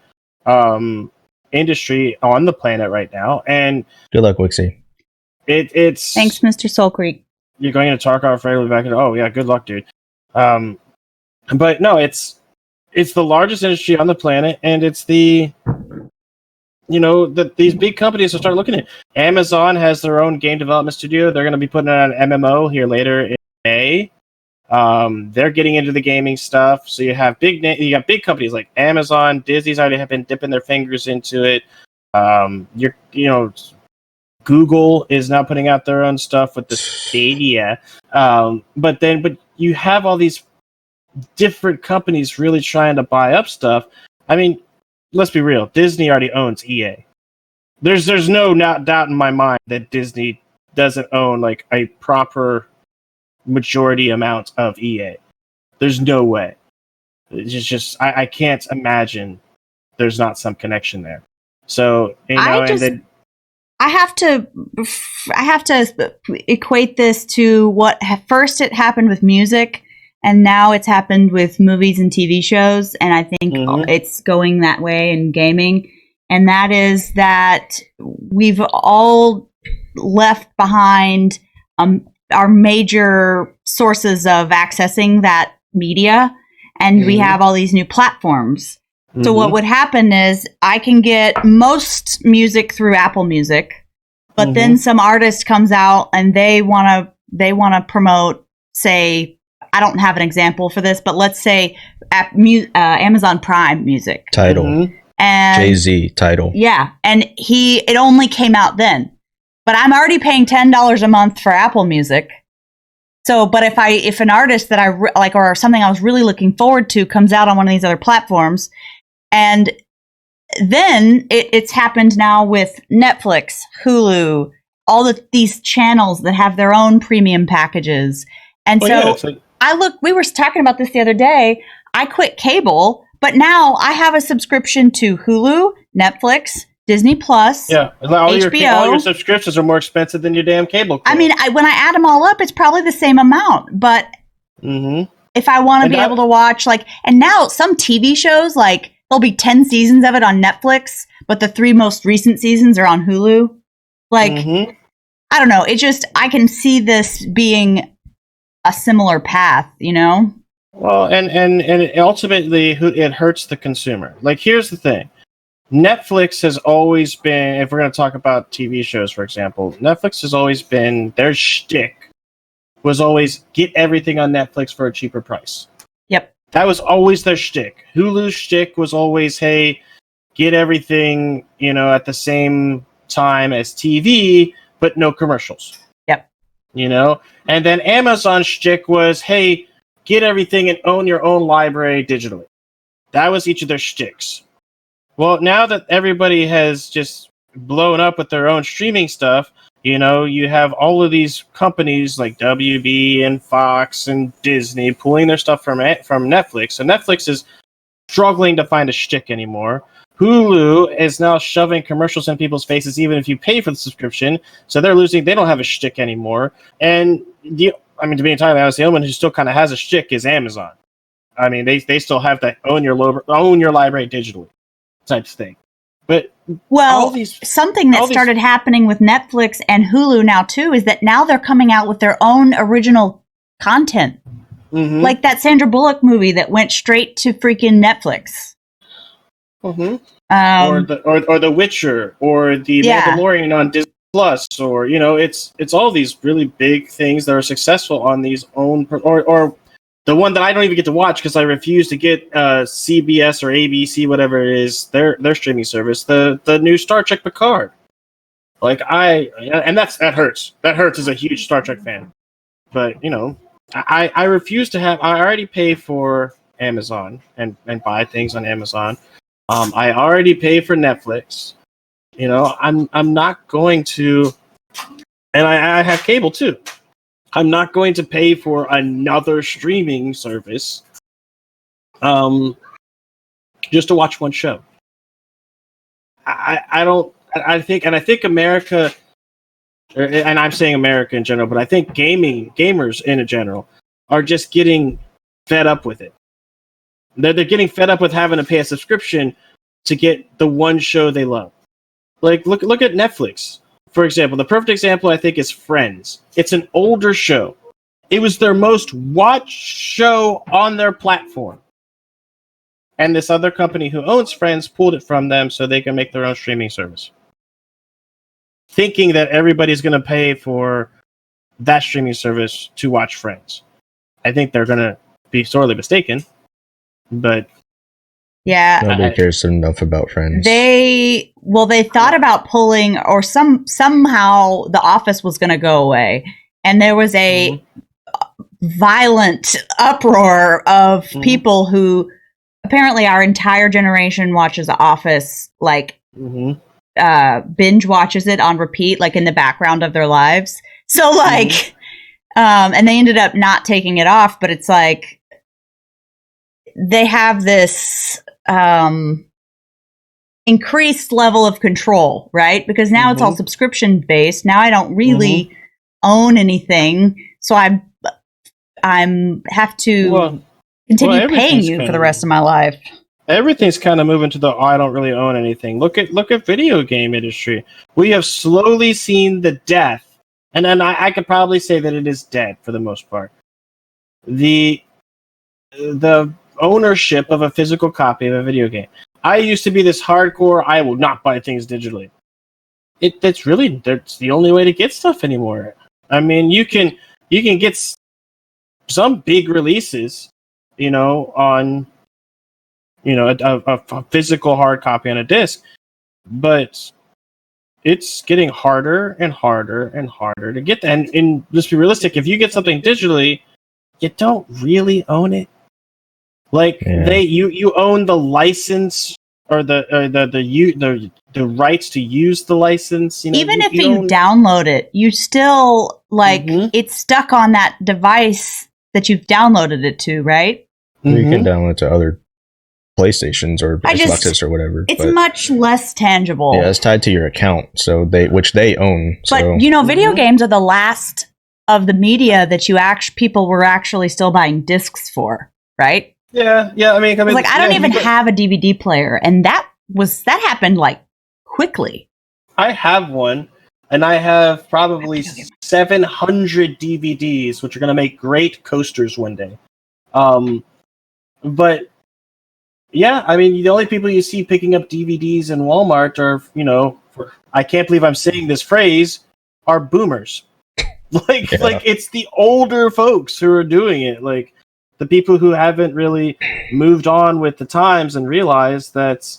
industry on the planet right now. And good luck, Wixie. It's thanks, Mr. Soul Creek. You're going to Tarkov regularly back in. Oh yeah, good luck, dude. But no, it's the largest industry on the planet, and it's these big companies will start looking at it. Amazon has their own game development studio. They're going to be putting out an MMO here later in May. They're getting into the gaming stuff. So you have big companies like Amazon, Disney's already have been dipping their fingers into it. Google is now putting out their own stuff with the Stadia. But you have all these different companies really trying to buy up stuff. I mean, let's be real. Disney already owns EA. There's no doubt in my mind that Disney doesn't own like a proper majority amount of EA. There's no way. It's just I can't imagine there's not some connection there. So, I have to equate this to what first it happened with music, and now it's happened with movies and TV shows, and I think it's going that way in gaming. And that is that we've all left behind our major sources of accessing that media, and we have all these new platforms. So what would happen is I can get most music through Apple Music, but then some artist comes out and they want to promote, say, I don't have an example for this, but let's say Amazon Prime Music. Tidal. And Jay-Z, Tidal. Yeah, and it only came out then. But I'm already paying $10 a month for Apple Music. So, but if an artist that I like or something I was really looking forward to comes out on one of these other platforms, and then it's happened now with Netflix, Hulu, all these channels that have their own premium packages. And we were talking about this the other day. I quit cable, but now I have a subscription to Hulu, Netflix, Disney Plus, HBO. All your subscriptions are more expensive than your damn cable bill. I mean, when I add them all up, it's probably the same amount. But if I want to be able to watch, and now some TV shows, there'll be 10 seasons of it on Netflix, but the 3 most recent seasons are on Hulu. I don't know. I can see this being a similar path, Well, and ultimately, it hurts the consumer. Here's the thing. Netflix has always been, if we're going to talk about TV shows, for example, Netflix has always been, their shtick was always get everything on Netflix for a cheaper price. Yep. That was always their shtick. Hulu's shtick was always, hey, get everything, at the same time as TV, but no commercials. Yep. And then Amazon's shtick was, hey, get everything and own your own library digitally. That was each of their shticks. Well, now that everybody has just blown up with their own streaming stuff, you have all of these companies like WB and Fox and Disney pulling their stuff from Netflix. So Netflix is struggling to find a shtick anymore. Hulu is now shoving commercials in people's faces even if you pay for the subscription. So they don't have a shtick anymore. And to be entirely honest, the only one who still kind of has a shtick is Amazon. I mean, they still have that own your library digitally type thing. But something that started happening with Netflix and Hulu now too is that now they're coming out with their own original content, like that Sandra Bullock movie that went straight to freaking Netflix, or The Witcher, or the Mandalorian on Disney Plus, or it's all these really big things that are successful on these own or the one that I don't even get to watch because I refuse to get CBS or ABC, whatever it is, their streaming service, the new Star Trek Picard. That hurts. That hurts as a huge Star Trek fan. But, I refuse to have, I already pay for Amazon and buy things on Amazon. I already pay for Netflix. I'm not going to, and I have cable too. I'm not going to pay for another streaming service just to watch one show. I think America, and I'm saying America in general, but I think gamers in general are just getting fed up with it. They're getting fed up with having to pay a subscription to get the one show they love. Look at Netflix. For example, the perfect example, I think, is Friends. It's an older show. It was their most watched show on their platform. And this other company who owns Friends pulled it from them so they can make their own streaming service. Thinking that everybody's going to pay for that streaming service to watch Friends. I think they're going to be sorely mistaken. But yeah, nobody cares enough about Friends. They thought about pulling, or somehow The Office was going to go away, and there was a violent uproar of people who apparently our entire generation watches The Office, binge watches it on repeat, in the background of their lives. So and they ended up not taking it off, but it's they have this increased level of control, right? Because now it's all subscription based. Now I don't really own anything, so I'm have to continue paying you for the rest of my life. Everything's kind of moving to the I don't really own anything. Look at video game industry. We have slowly seen the death, and then I could probably say that it is dead for the most part. The ownership of a physical copy of a video game. I used to be this hardcore, I will not buy things digitally. That's the only way to get stuff anymore. I mean, you can get some big releases, on a physical hard copy on a disc, but it's getting harder and harder and harder to get that. And let's be realistic, if you get something digitally, you don't really own it. Like you own the license or the rights to use the license. Even if you download it, you still it's stuck on that device that you've downloaded it to, right? You can download it to other PlayStations or Xboxes or whatever. It's much less tangible. Yeah, it's tied to your account, which they own. But video games are the last of the media that people were actually still buying discs for, right? Yeah. I mean, I don't even have a DVD player, and that happened quickly. I have one, and I have probably 700 DVDs, which are going to make great coasters one day. But yeah, I mean, the only people you see picking up DVDs in Walmart are, I can't believe I'm saying this phrase, are boomers. It's the older folks who are doing it. Like the people who haven't really moved on with the times and realized that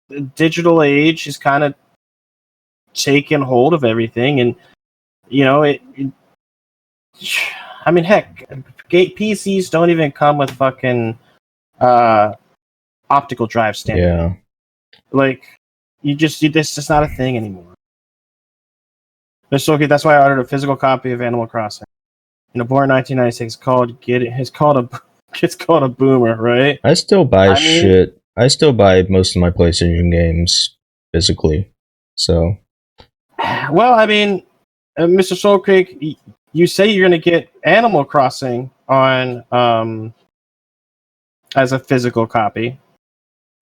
the digital age is kind of taken hold of everything. And, I mean, heck, PCs don't even come with fucking optical drive standard. Yeah. This just not a thing anymore. That's why I ordered a physical copy of Animal Crossing. Born in 1996, it's called a boomer, right? I still buy shit. I still buy most of my PlayStation games physically. So, well, I mean, Mr. Soul Creek, you say you're going to get Animal Crossing on as a physical copy,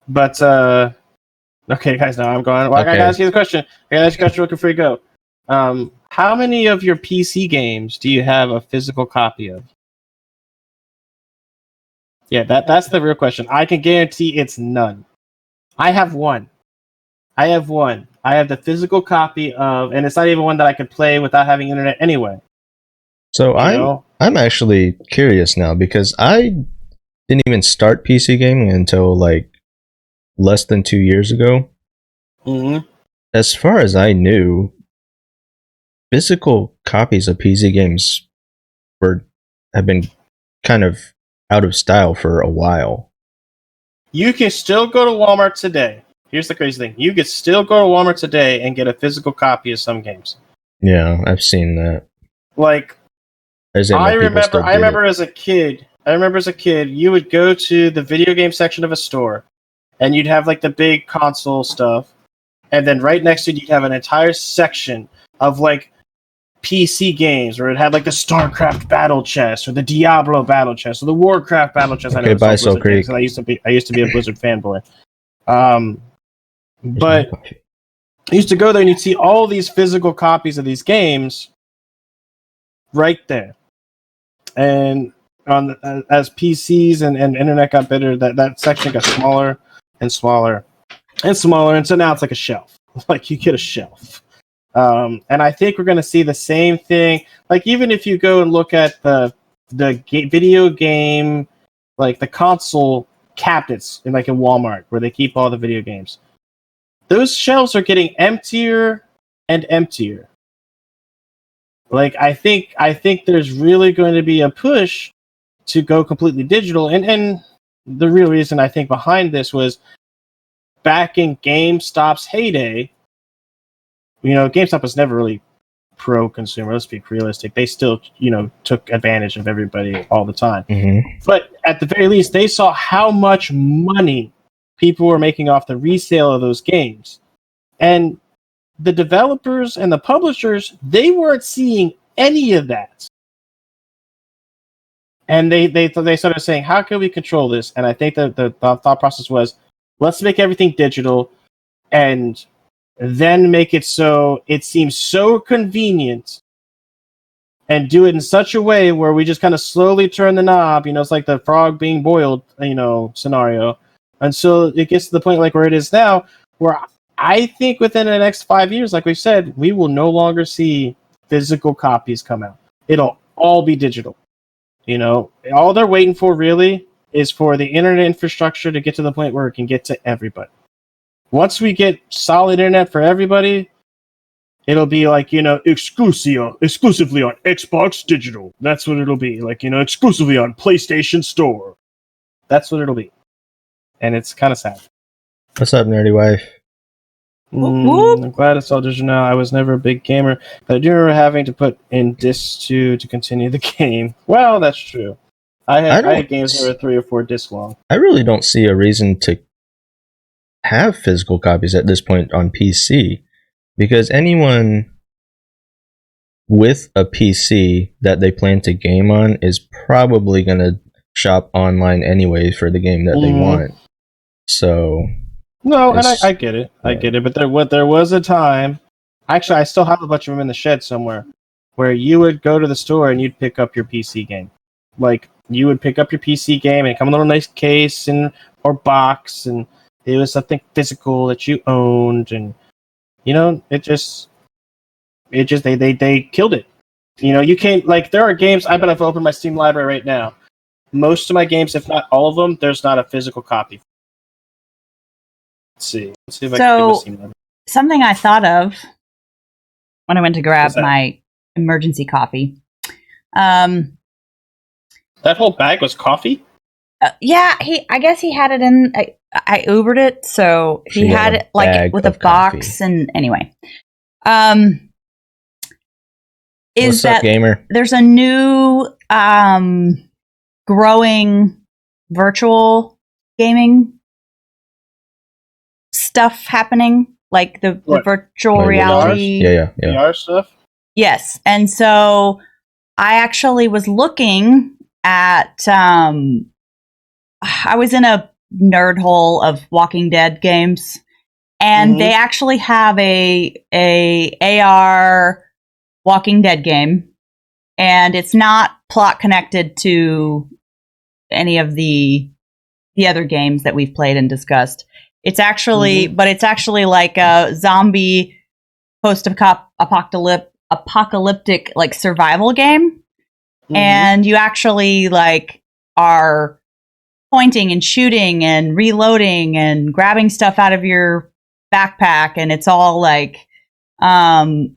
but okay, guys, now I'm going. Well, okay. I gotta ask you the question. I gotta ask you a question before you go. How many of your PC games do you have a physical copy of? Yeah, that's the real question. I can guarantee it's none. I have one. I have the physical copy of, and it's not even one that I could play without having internet anyway. So I'm actually curious now because I didn't even start PC gaming until less than 2 years ago. Mm-hmm. As far as I knew, physical copies of PC games have been kind of out of style for a while. You can still go to Walmart today. Here's the crazy thing. You could still go to Walmart today and get a physical copy of some games. Yeah, I've seen that. I remember as a kid, you would go to the video game section of a store and you'd have the big console stuff. And then right next to it, you'd have an entire section of PC games where it had the StarCraft battle chest or the Diablo battle chest or the Warcraft battle chest. Okay, bye, Soul Creek. I used to be a Blizzard fanboy. But I used to go there and you'd see all these physical copies of these games right there. And as PCs and internet got better, that section got smaller and smaller and smaller, and so now it's like a shelf. You get a shelf. And I think we're going to see the same thing. Even if you go and look at the video game, the console cabinets in Walmart where they keep all the video games, those shelves are getting emptier and emptier. I think there's really going to be a push to go completely digital, and the real reason I think behind this was back in GameStop's heyday. GameStop was never really pro-consumer. Let's be realistic. They still, took advantage of everybody all the time. Mm-hmm. But at the very least, they saw how much money people were making off the resale of those games. And the developers and the publishers, they weren't seeing any of that. And they started saying, how can we control this? And I think that the thought process was, let's make everything digital and then make it so it seems so convenient and do it in such a way where we just kind of slowly turn the knob, it's like the frog being boiled, scenario, until it gets to the point like where it is now, where I think within the next 5 years, like we said, we will no longer see physical copies come out. It'll all be digital. All they're waiting for really is for the internet infrastructure to get to the point where it can get to everybody. Once we get solid internet for everybody, it'll be like, exclusively on Xbox Digital. That's what it'll be. Like, exclusively on PlayStation Store. That's what it'll be. And it's kind of sad. What's up, nerdy wife? I'm glad it's all digital now. I was never a big gamer, but I do remember having to put in discs to continue the game. Well, that's true. I had games that were 3 or 4 discs long. I really don't see a reason to have physical copies at this point on PC, because anyone with a PC that they plan to game on is probably going to shop online anyway for the game that they want. So no, and I get it. I get it. But there was a time, actually I still have a bunch of them in the shed somewhere, where you would go to the store and you'd pick up your PC game. Like, you would pick up your PC game and it come in a little nice case or box, and it was something physical that you owned, and they killed it. You can't, like, there are games, I bet if I open my Steam library right now, most of my games, if not all of them, there's not a physical copy. Let's see if I can get my Steam library. Something I thought of when I went to grab my emergency coffee. That whole bag was coffee? Yeah, I guess he had it in. I Ubered it, so he had it like with a box. Coffee. And anyway, What's up, gamer? There's a new growing virtual gaming stuff happening, like the virtual reality, VR stuff. Yes, and so I actually was looking at. I was in a nerd hole of Walking Dead games, and they actually have a AR Walking Dead game, and it's not plot connected to any of the other games that we've played and discussed. It's actually, but it's actually like a zombie post-apocalyptic like survival game, and you actually like are pointing and shooting and reloading and grabbing stuff out of your backpack, and it's all like and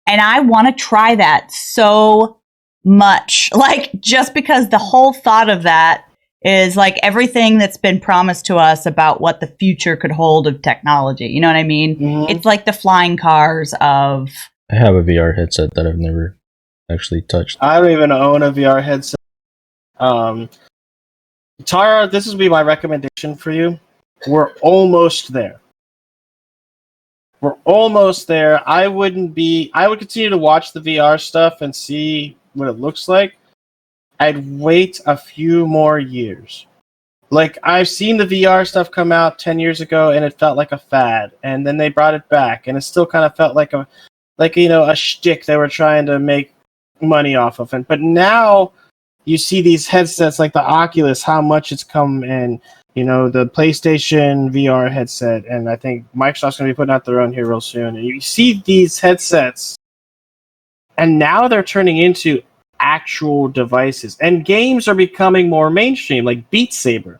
I want to try that so much, like, just because the whole thought of that is like everything that's been promised to us about what the future could hold of technology. You know what I mean? It's like the flying cars of... I have a VR headset that I've never actually touched. I don't even own a VR headset. Tara, this would be my recommendation for you. We're almost there. We're almost there. I would continue to watch the VR stuff and see what it looks like. I'd wait a few more years. Like, I've seen the VR stuff come out 10 years ago, and it felt like a fad. And then they brought it back, and it still kind of felt like a shtick they were trying to make money off of. But now you see these headsets like the Oculus, how much it's come in. The PlayStation VR headset, and I think Microsoft's going to be putting out their own here real soon. And you see these headsets, and now they're turning into actual devices. And games are becoming more mainstream, like Beat Saber.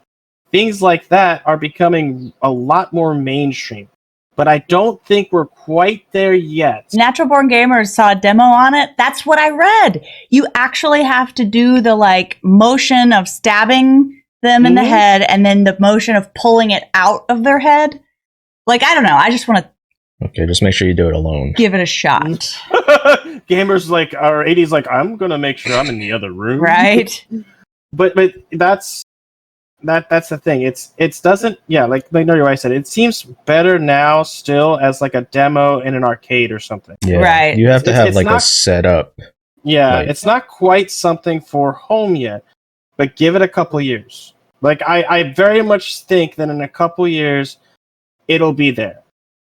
Things like that are becoming a lot more mainstream. But I don't think we're quite there yet. Natural Born Gamers saw a demo on it. That's what I read. You actually have to do the motion of stabbing them in the head, and then the motion of pulling it out of their head. I don't know. I just want to. Okay, just make sure you do it alone. Give it a shot. Gamers our 80s, I'm gonna make sure I'm in the other room. Right. But that's that's the thing. It doesn't. Yeah, like Nori I said, it seems better now still as like a demo in an arcade or something. Yeah, Right. you have to have It's like a not- setup. Yeah, Like- it's not quite something for home yet, but give it a couple years. Like I very much think that in a couple years, it'll be there.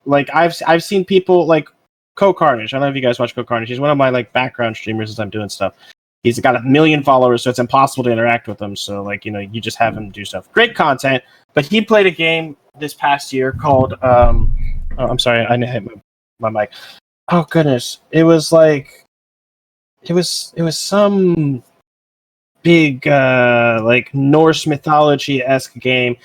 Like I've seen people like Carnage. I don't know if you guys watch Carnage. He's one of my like background streamers as I'm doing stuff. He's got 1 million followers, so it's impossible to interact with him. So like you just have him do stuff. Great content, but he played a game this past year called oh, I'm sorry, I hit my mic. Oh goodness, it was like it was some big like Norse mythology-esque game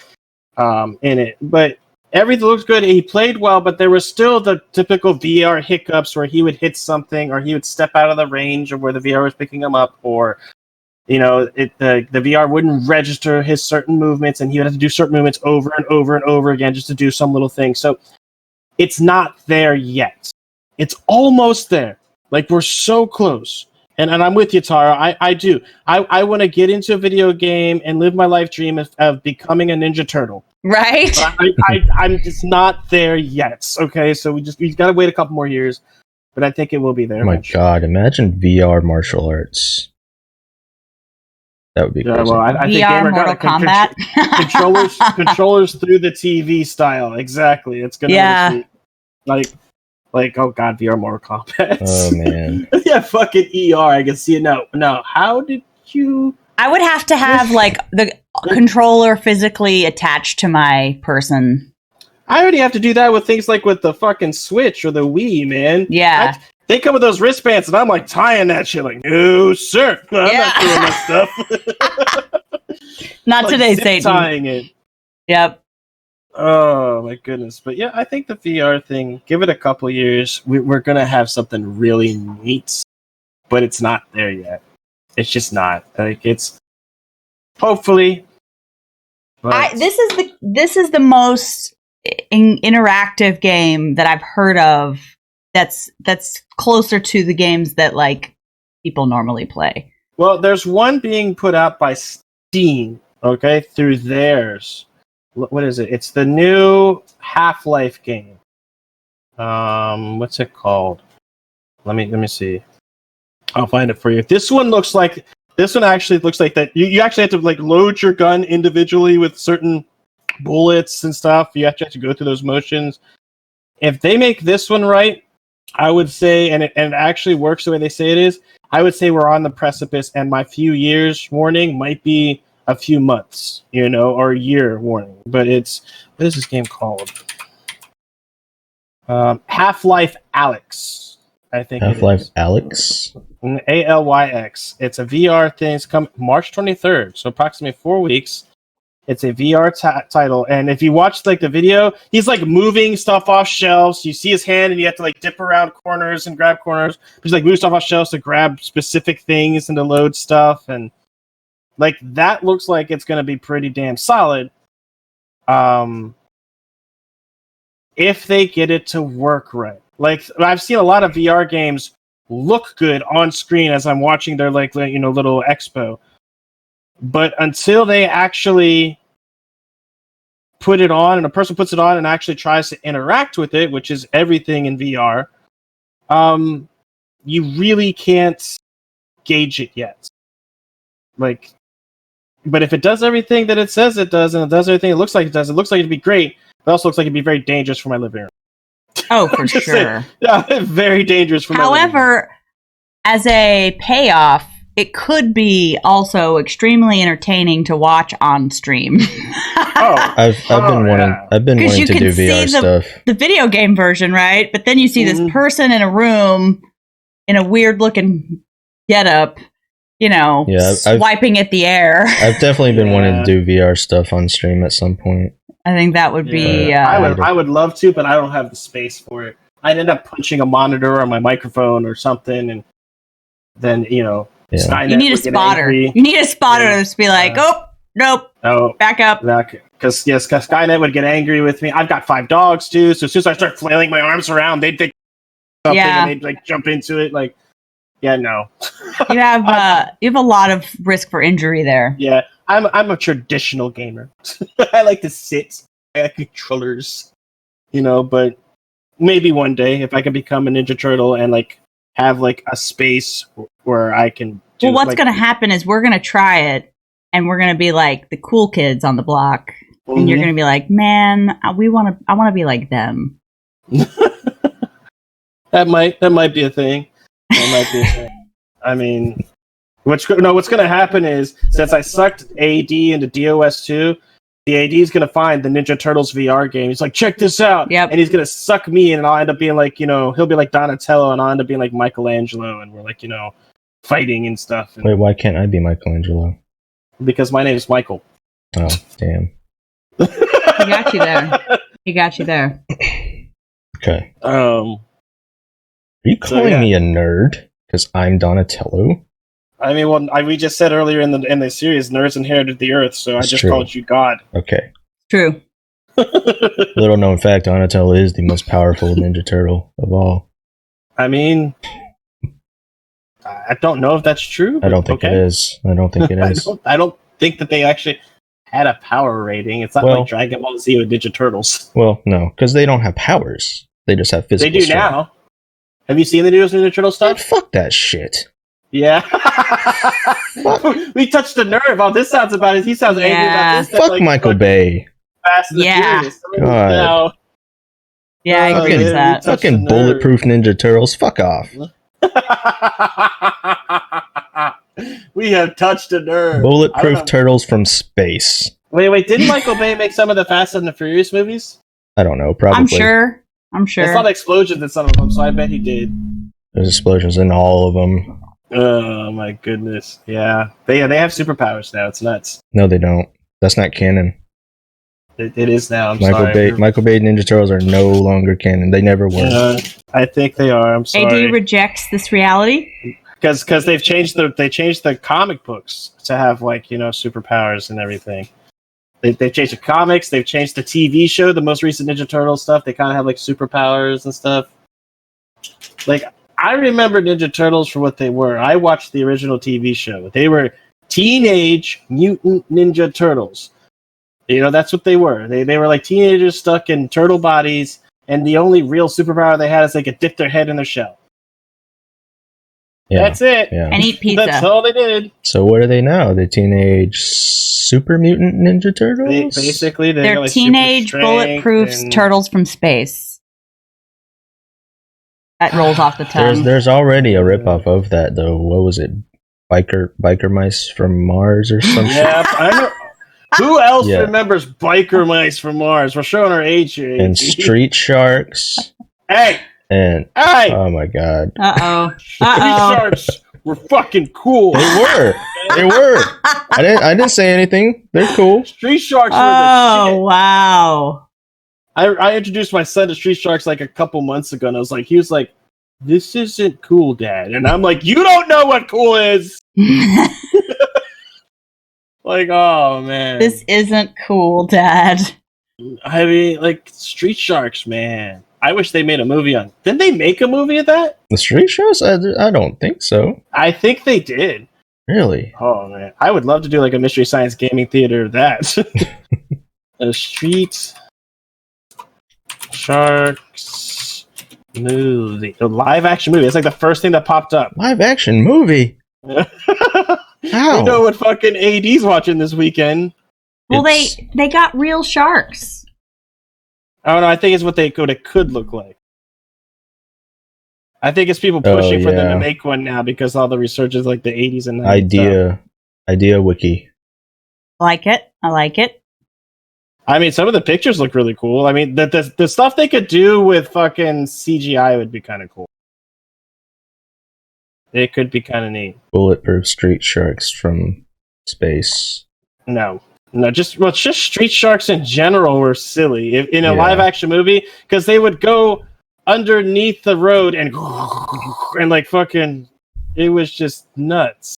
in it, but everything looks good. He played well, but there was still the typical VR hiccups where he would hit something or he would step out of the range of where the VR was picking him up, or the VR wouldn't register his certain movements and he would have to do certain movements over and over and over again just to do some little thing. So it's not there yet. It's almost there. Like, we're so close. And I'm with you, Tara. I do. I want to get into a video game and live my life dream of becoming a Ninja Turtle. Right? But I'm just not there yet. Okay, so we've got to wait a couple more years, but I think it will be there. Oh my eventually. god! Imagine VR martial arts. That would be Yeah, crazy. well, I think VR Gamer Mortal got Kombat. controllers through the TV style. Exactly. It's gonna Yeah. be like oh god, VR Mortal Kombat. Oh man. Yeah, fucking ER. I can see it now. Now, how did you? I would have to have like the controller physically attached to my person. I already have to do that with things like with the fucking Switch or the Wii, man. Yeah. They come with those wristbands, and I'm like tying that shit. Like, no, sir, I'm Yeah. not doing that stuff. Not Like today, zip Satan. tying it. Yep. Oh my goodness! But yeah, I think the VR thing. Give it a couple years. We're gonna have something really neat, but it's not there yet. It's just not. Like, it's hopefully. But This is the most interactive game that I've heard of. That's closer to the games that like people normally play. well, there's one being put out by Steam. Okay, through theirs. What is it? It's the new Half-Life game. What's it called? Let me see. I'll find it for you. This one actually looks like that. You actually have to like load your gun individually with certain bullets and stuff. You have to go through those motions. If they make this one right, I would say, and it actually works the way they say it is, I would say we're on the precipice, and my few years warning might be a few months, or a year warning. But what is this game called? Half-Life Alyx, I think. Half-Life Alyx. Alyx. It's a VR thing. It's coming March 23rd, so approximately 4 weeks. It's a VR title, and if you watch like the video, he's like moving stuff off shelves. You see his hand, and you have to like dip around corners and grab corners. He's like moving stuff off shelves to grab specific things and to load stuff, and like that looks like it's going to be pretty damn solid. If they get it to work right. Like, I've seen a lot of VR games look good on screen as I'm watching their like little expo. But until they actually put it on and a person puts it on and actually tries to interact with it, which is everything in VR, you really can't gauge it yet. Like, but if it does everything that it says it does, and it does everything it looks like it'd be great, but it also looks like it'd be very dangerous for my living room. Oh, for Just sure. saying. Yeah, very dangerous for my living room. However, as a payoff, it could be also extremely entertaining to watch on stream. I've been wanting to do VR stuff. the video game version, right? But then you see this person in a room in a weird looking getup, swiping at the air. I've definitely been wanting to do VR stuff on stream at some point. I think that would be. I would love to, but I don't have the space for it. I'd end up punching a monitor or my microphone or something, and then Skynet you need a would get spotter. angry. You need a spotter to just be like, oh, nope, back up. Because Skynet would get angry with me. I've got 5 dogs too, so as soon as I start flailing my arms around, they'd think something and they'd like jump into it. Like, yeah, no. You have a lot of risk for injury there. Yeah, I'm a traditional gamer. I like to sit. I like controllers, but maybe one day if I can become a Ninja Turtle and like have like a space where I can do. Well, what's going to happen is we're going to try it, and we're going to be like the cool kids on the block, and you're going to be like, "Man, I want to be like them." That might be a thing. That might be a thing. I mean, what's going to happen is since I sucked AD into DOS 2, the AD is going to find the Ninja Turtles VR game. He's like, check this out. Yep. And he's going to suck me in, and I'll end up being like, he'll be like Donatello, and I'll end up being like Michelangelo, and we're like, fighting and stuff. Wait, why can't I be Michelangelo? Because my name is Michael. Oh, damn. He got you there. He got you there. Okay. Um, Are you calling me a nerd because I'm Donatello? I mean, we just said earlier in the series, nerds inherited the earth, so That's I just true. called you God. Okay. True. Little known fact, Donatello is the most powerful Ninja Turtle of all. I mean, I don't know if that's true. I don't think it is. I don't think it is. I don't think that they actually had a power rating. It's not like Dragon Ball Z with Ninja Turtles. Well, no, because they don't have powers. They just have physical They do strength. now. Have you seen the newest Ninja Turtle stuff? Fuck that shit. Yeah. We touched the nerve. Oh, this sounds about it. He sounds angry about this. Fuck Michael Bay. Fast and the Yeah. Furious. God. Yeah, I agree with that. touched Fucking the nerve. bulletproof Ninja Turtles. Fuck off. We have touched a nerve. Bulletproof turtles from space. Wait. Didn't Michael Bay make some of the Fast and the Furious movies? I don't know. Probably. I'm sure. It's not explosions in some of them, so I bet he did. There's explosions in all of them. Oh my goodness! Yeah, they have superpowers now. It's nuts. No, they don't. That's not canon. It is now. I'm Michael sorry. Bay Ninja Turtles are no longer canon. They never were. I think they are. I'm sorry. AD rejects this reality. Because they've changed the comic books to have superpowers and everything. They've changed the comics. They've changed the TV show. The most recent Ninja Turtle stuff. They kind of have superpowers and stuff. I remember Ninja Turtles for what they were. I watched the original TV show. They were teenage mutant Ninja Turtles. That's what they were. They were like teenagers stuck in turtle bodies, and the only real superpower they had is they could dip their head in their shell. Yeah. That's it. Yeah. And eat pizza. That's all they did. So what are they now? The teenage super mutant Ninja Turtles? Basically, They're got, teenage super bulletproof strength and- turtles from space. That rolls off the tongue. There's already a ripoff of that though. What was it? Biker mice from Mars or something? Yeah, I know. Who else remembers biker mice from Mars? We're showing our age here. And Street Sharks. Hey! And Hey! oh my god. Uh-oh. Street Sharks were fucking cool. They were. I didn't say anything. They're cool. Street Sharks were the Oh, shit. wow. I introduced my son to Street Sharks a couple months ago, and he was like, "This isn't cool, Dad." And I'm like, "You don't know what cool is." Oh man, This isn't cool, Dad. I mean, Street Sharks, man. I wish they made a movie on. Didn't they make a movie of that? The Street Shows? I don't think so. I think they did. Really? Oh man, I would love to do a Mystery Science Gaming Theater of that. A Street Sharks movie, a live action movie. It's the first thing that popped up. Live action movie? How? You know what fucking AD's watching this weekend? Well, they got real sharks. I don't know. I think it's what it could look like. I think it's people pushing for them to make one now because all the research is the 80s and 90s. Idea wiki. I like it. I mean, some of the pictures look really cool. I mean, the stuff they could do with fucking CGI would be kind of cool. It could be kind of neat. Bulletproof Street Sharks from space. No, just Street Sharks in general were silly in a live action movie because they would go underneath the road and fucking. It was just nuts.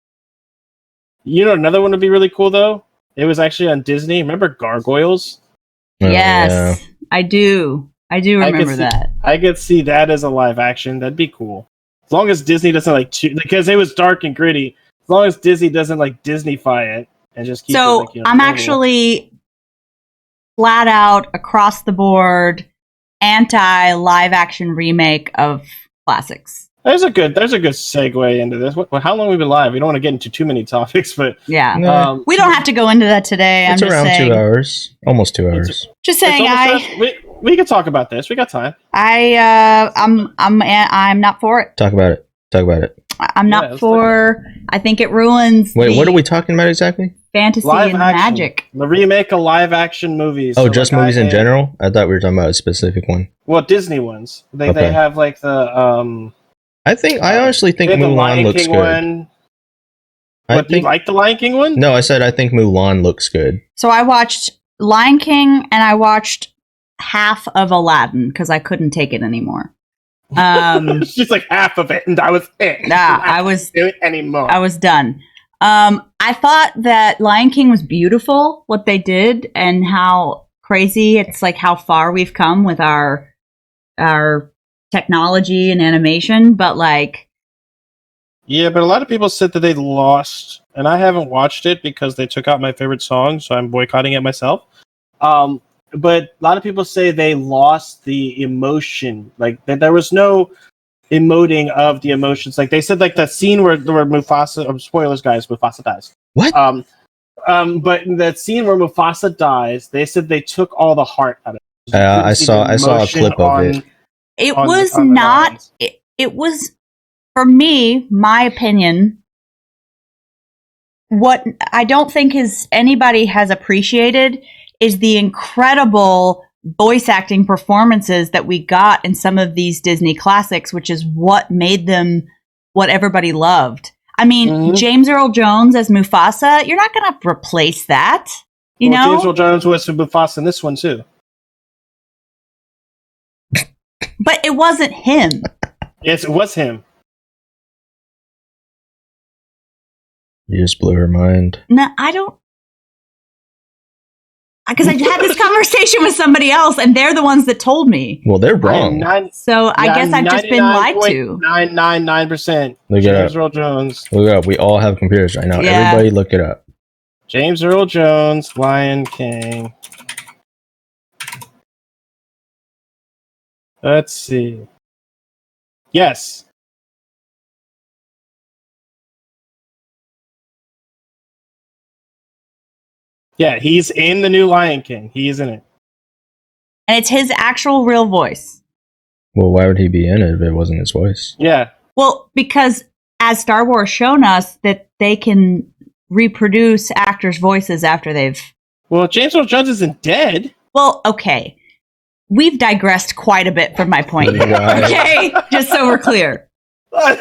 Another one would be really cool though. It was actually on Disney. Remember Gargoyles? Oh, Yes, yeah. I do. I do remember that. I could see that as a live action. That'd be cool. As long as Disney doesn't because it was dark and gritty. As long as Disney doesn't Disneyfy it and just keep So it I'm normal. actually flat out across the board anti live action remake of classics. There's a good segue into this. How long have we been live? We don't want to get into too many topics, but Yeah. Nah, We don't have to go into that today. it's I'm just around saying. 2 hours, almost 2 hours. Just saying, we can talk about this. We got time. I'm not for it. Talk about it. I'm Yeah, not let's for. I think it ruins. Wait, what are we talking about exactly? Fantasy Live and action. magic. The remake of live action movies. Oh, So, just like, movies in general? I thought we were talking about a specific one. Well, Disney ones. They Okay. have like the I honestly think they have the Mulan Lion looks King good. one. I What, do you think like the Lion King one? no, I said I think Mulan looks good. So I watched Lion King and I watched half of Aladdin because I couldn't take it anymore. She's like half of it, and that was it. I was do it anymore. I was done. I thought that Lion King was beautiful, what they did, and how crazy it's like how far we've come with our technology and animation. But like, Yeah, but a lot of people said that they lost, and I haven't watched it because they took out my favorite song, so I'm boycotting it myself. But a lot of people say they lost the emotion, like that there was no emoting of the emotions. Like they said, like that scene where Mufasa. Spoilers, guys. Mufasa dies. What? But in that scene where Mufasa dies, they said they took all the heart out of it. I saw a clip of it. it on was the not. lines. It was, for me, my opinion. What I don't think anybody has appreciated is the incredible voice acting performances that we got in some of these Disney classics, which is what made them what everybody loved. I mean, James Earl Jones as Mufasa, you're not going to replace that. You know? James Earl Jones was Mufasa in this one too. But it wasn't him. Yes, it was him. You just blew her mind. No, I don't. Because I had this conversation with somebody else, and they're the ones that told me. Well, they're wrong. So I guess I've just been lied to. 999%. Look it James up. Earl Jones. Look it up. We all have computers right now. Yeah. Everybody look it up. James Earl Jones, Lion King. Let's see. Yes. Yeah, he's in the new Lion King. He is in it. And it's his actual real voice. Well, why would he be in it if it wasn't his voice? Yeah. Well, because as Star Wars shown us that they can reproduce actors' voices after they've... Well, James Earl Jones isn't dead. Well, okay. We've digressed quite a bit from my point here. Right. Okay? Just so we're clear. But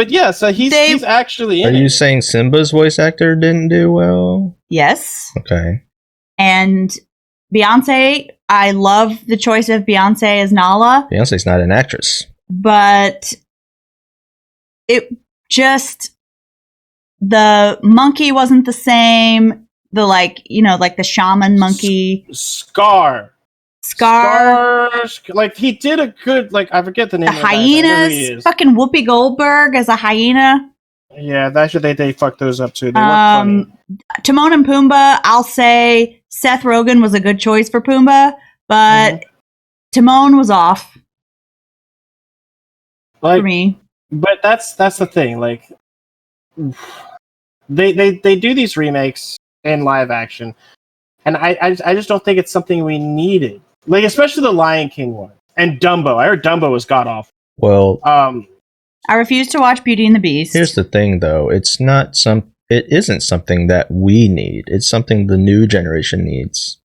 yeah, so he's actually in Are it. you saying Simba's voice actor didn't do well? Yes. Okay. And Beyonce, I love the choice of Beyonce as Nala, Beyonce's not an actress. but it just, the monkey wasn't the same. The like the shaman monkey. Scar. Like he did a good, like I forget the name. The hyenas, fucking Whoopi Goldberg as a hyena. Yeah, actually they fucked those up too. They weren't funny. Timon and Pumbaa, I'll say Seth Rogen was a good choice for Pumbaa, but Timon was off for me. But that's the thing. Like they do these remakes in live action, and I just don't think it's something we needed. Like especially the Lion King one and Dumbo. I heard Dumbo was god awful. Well, I refuse to watch Beauty and the Beast. here's the thing, though. It isn't something that we need. It's something the new generation needs.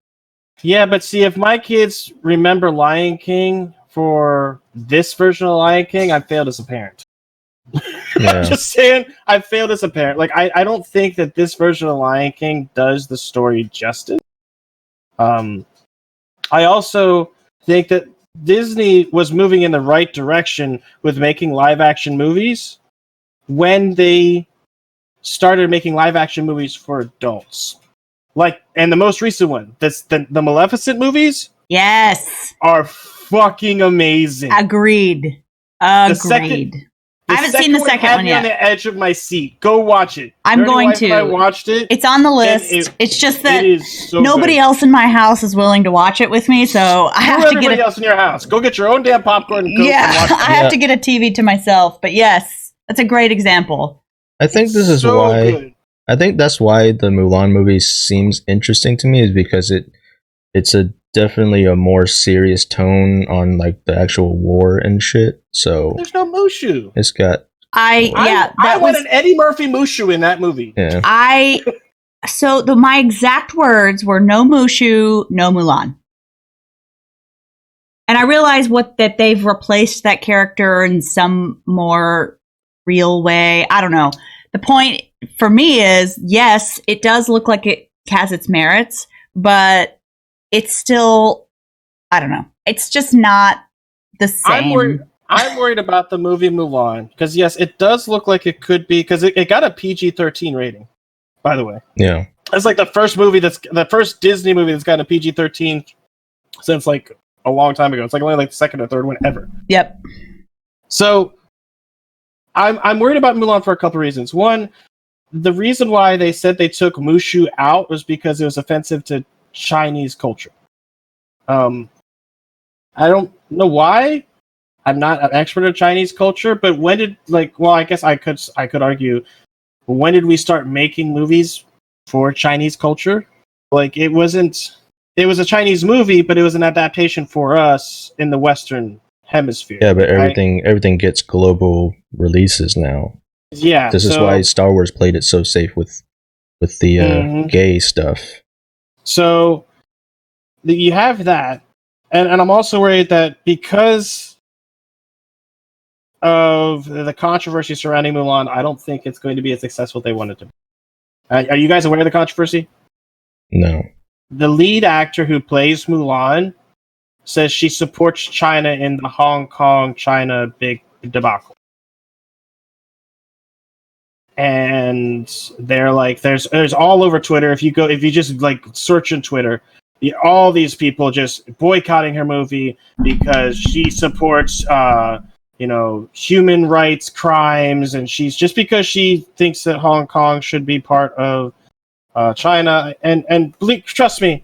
Yeah, but see, if my kids remember Lion King for this version of Lion King, I failed as a parent. Yeah. I'm just saying, I failed as a parent. Like, I don't think that this version of Lion King does the story justice. I also think that Disney was moving in the right direction with making live action movies when they started making live action movies for adults. Like, and the most recent one, the Maleficent movies, Yes. are fucking amazing. Agreed. I haven't seen the second had one me yet. on the edge of my seat. Go watch it. I'm Dirty going Wife and to. I watched it. It's on the list. It's just that it is so nobody good. else in my house is willing to watch it with me, so I have to get everybody else in your house. Go get your own damn popcorn and go and watch it. I have to get a TV to myself. But yes, that's a great example. I think this is so why. good. I think that's why the Mulan movie seems interesting to me, is because it's definitely a more serious tone on like the actual war and shit. So There's no Mushu. it's got I want an Eddie Murphy Mushu in that movie. yeah. My exact words were no Mushu, no Mulan. And I realize that they've replaced that character in some more real way. I don't know. The point for me is, yes, it does look like it has its merits, but it's still, I don't know. It's just not the same. I'm worried about the movie Mulan because yes, it does look like it could be because it got a PG-13 rating. By the way, Yeah. it's like the first Disney movie that's gotten a PG-13 since like a long time ago. It's like only like the second or third one ever. Yep. So I'm worried about Mulan for a couple reasons. One, the reason why they said they took Mushu out was because it was offensive to Chinese culture. I don't know why. I'm not an expert in Chinese culture, but when did I guess I could argue, when did we start making movies for Chinese culture? Like it was a Chinese movie, but it was an adaptation for us in the Western hemisphere. Yeah, but everything gets global releases now. Yeah. This is why Star Wars played it so safe with the gay stuff. So you have that, and I'm also worried that because of the controversy surrounding Mulan, I don't think it's going to be as successful as they want it to be. Are you guys aware of the controversy? No. The lead actor who plays Mulan says she supports China in the Hong Kong China big debacle. And they're like, there's all over Twitter. If you just like search in Twitter, all these people just boycotting her movie because she supports human rights crimes, and she's just because she thinks that Hong Kong should be part of China. And trust me,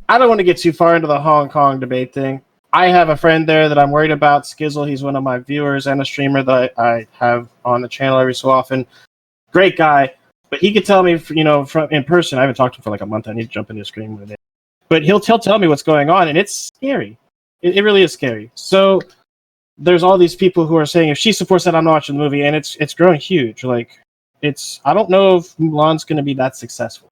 I don't want to get too far into the Hong Kong debate thing. I have a friend there that I'm worried about, Skizzle. He's one of my viewers and a streamer that I have on the channel every so often. Great guy, but he could tell me, from in person. I haven't talked to him for like a month. I need to jump into his screen with it. But he'll tell me what's going on, and it's scary. It really is scary. So there's all these people who are saying if she supports that, I'm not watching the movie, and it's growing huge. Like I don't know if Mulan's going to be that successful,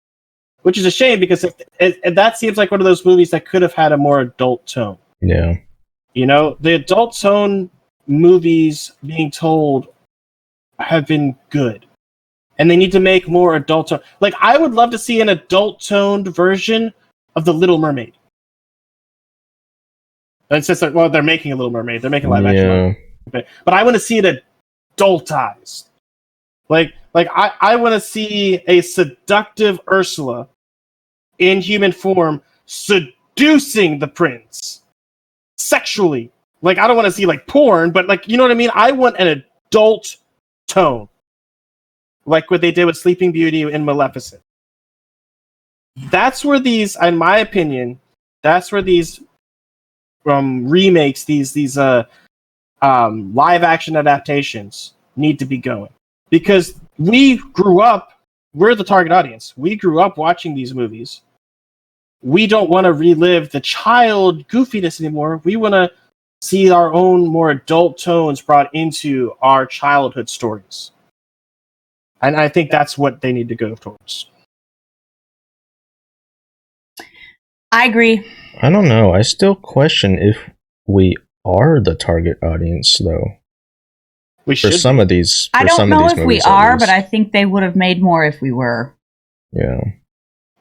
which is a shame because that seems like one of those movies that could have had a more adult tone. Yeah. The adult tone movies being told have been good. And they need to make more adult tone. Like, I would love to see an adult toned version of The Little Mermaid. It's just like, well, they're making a Little Mermaid. They're making live action. But I want to see it adultized. Like I want to see a seductive Ursula in human form seducing the prince sexually. Like, I don't want to see like porn, but like, you know what I mean? I want an adult tone. Like what they did with Sleeping Beauty and Maleficent. That's where these, in my opinion, remakes, these live action adaptations need to be going. Because we're the target audience. We grew up watching these movies. We don't want to relive the child goofiness anymore. We want to see our own more adult tones brought into our childhood stories. And I think that's what they need to go towards. I agree. I don't know. I still question if we are the target audience, though. We should. For some of these. I don't know if we are, but I think they would have made more if we were. Yeah.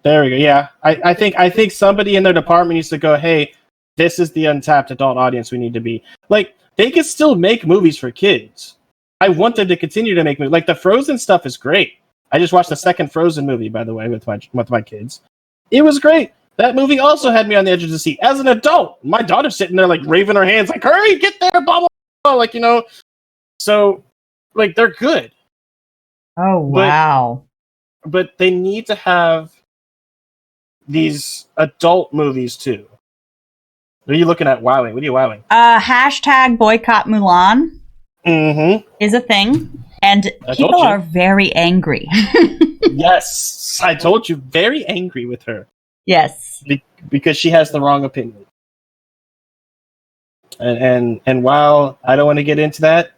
There we go. Yeah, I think somebody in their department needs to go, hey, this is the untapped adult audience we need to be. Like, they can still make movies for kids. I want them to continue to make movies. Like, the Frozen stuff is great. I just watched the second Frozen movie, by the way, with my kids. It was great. That movie also had me on the edge of the seat. As an adult, my daughter's sitting there, like, waving her hands, like, hurry, get there, blah, blah, blah. Like, So like they're good, Oh, wow. but they need to have these adult movies too. What are you looking at? Wowing. What are you wowing? Hashtag boycott Mulan Mm-hmm. is a thing, and I people told you. are very angry. Yes, I told you. Very angry with her Yes. because she has the wrong opinion. And while I don't want to get into that,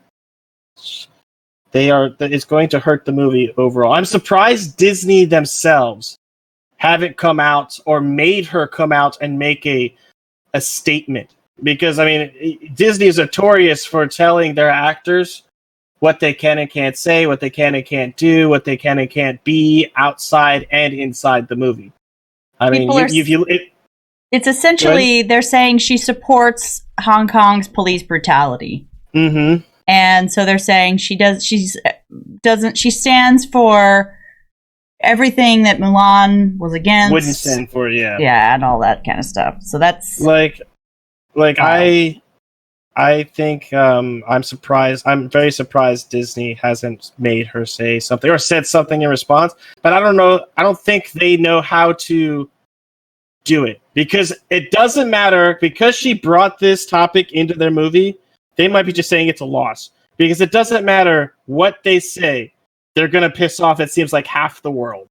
it's going to hurt the movie overall. I'm surprised Disney themselves haven't come out or made her come out and make a statement, because I mean Disney is notorious for telling their actors what they can and can't say, what they can and can't do, what they can and can't be outside and inside the movie. I mean, it's essentially they're saying she supports Hong Kong's police brutality. Mm-hmm. And so they're saying she stands for everything that Mulan was against. Wouldn't stand for, yeah. Yeah, and all that kind of stuff. So that's I think I'm surprised. I'm very surprised Disney hasn't made her say something or said something in response. But I don't know. I don't think they know how to do it, because it doesn't matter, because she brought this topic into their movie. They might be just saying it's a loss, because it doesn't matter what they say. They're going to piss off, it seems like, half the world.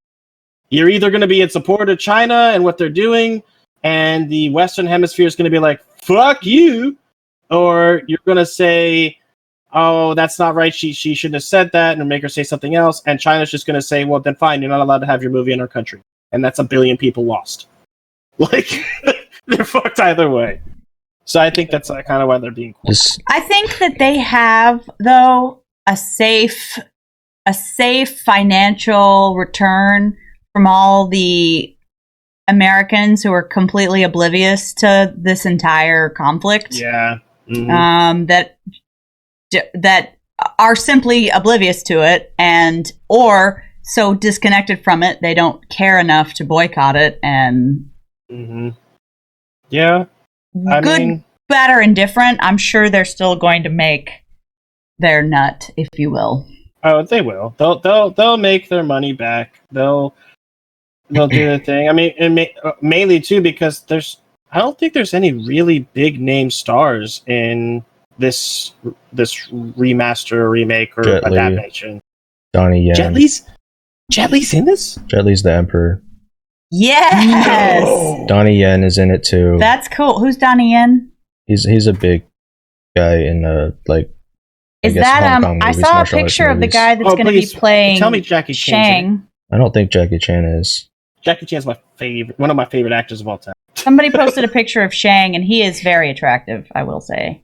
You're either going to be in support of China and what they're doing, and the Western Hemisphere is going to be like, fuck you, or you're going to say, oh, that's not right, she shouldn't have said that, and make her say something else, and China's just going to say, well, then fine, you're not allowed to have your movie in our country. And that's 1 billion people lost. Like, they're fucked either way. So I think that's kind of why they're being cool. I think that they have, though, a safe financial return from all the Americans who are completely oblivious to this entire conflict. Yeah. Mm-hmm. That are simply oblivious to it, and or so disconnected from it they don't care enough to boycott it. And mm-hmm. Yeah. Good, bad, or indifferent, I'm sure they're still going to make their nut, if you will. Oh, they will. They'll make their money back. They'll do their thing. I mean, and mainly too because I don't think there's any really big name stars in this remaster or remake or Jet Li, adaptation. Donnie Yen. Jet Li's in this? Jet Li's the Emperor. Yes. No. Donnie Yen is in it too. That's cool. Who's Donnie Yen? He's a big guy in Is that Hong Kong I movies, saw a martial arts picture of the movies. guy that's going to be playing Tell me Jackie Shang. I don't think Jackie Chan is. Jackie Chan's one of my favorite actors of all time. Somebody posted a picture of Shang, and he is very attractive, I will say.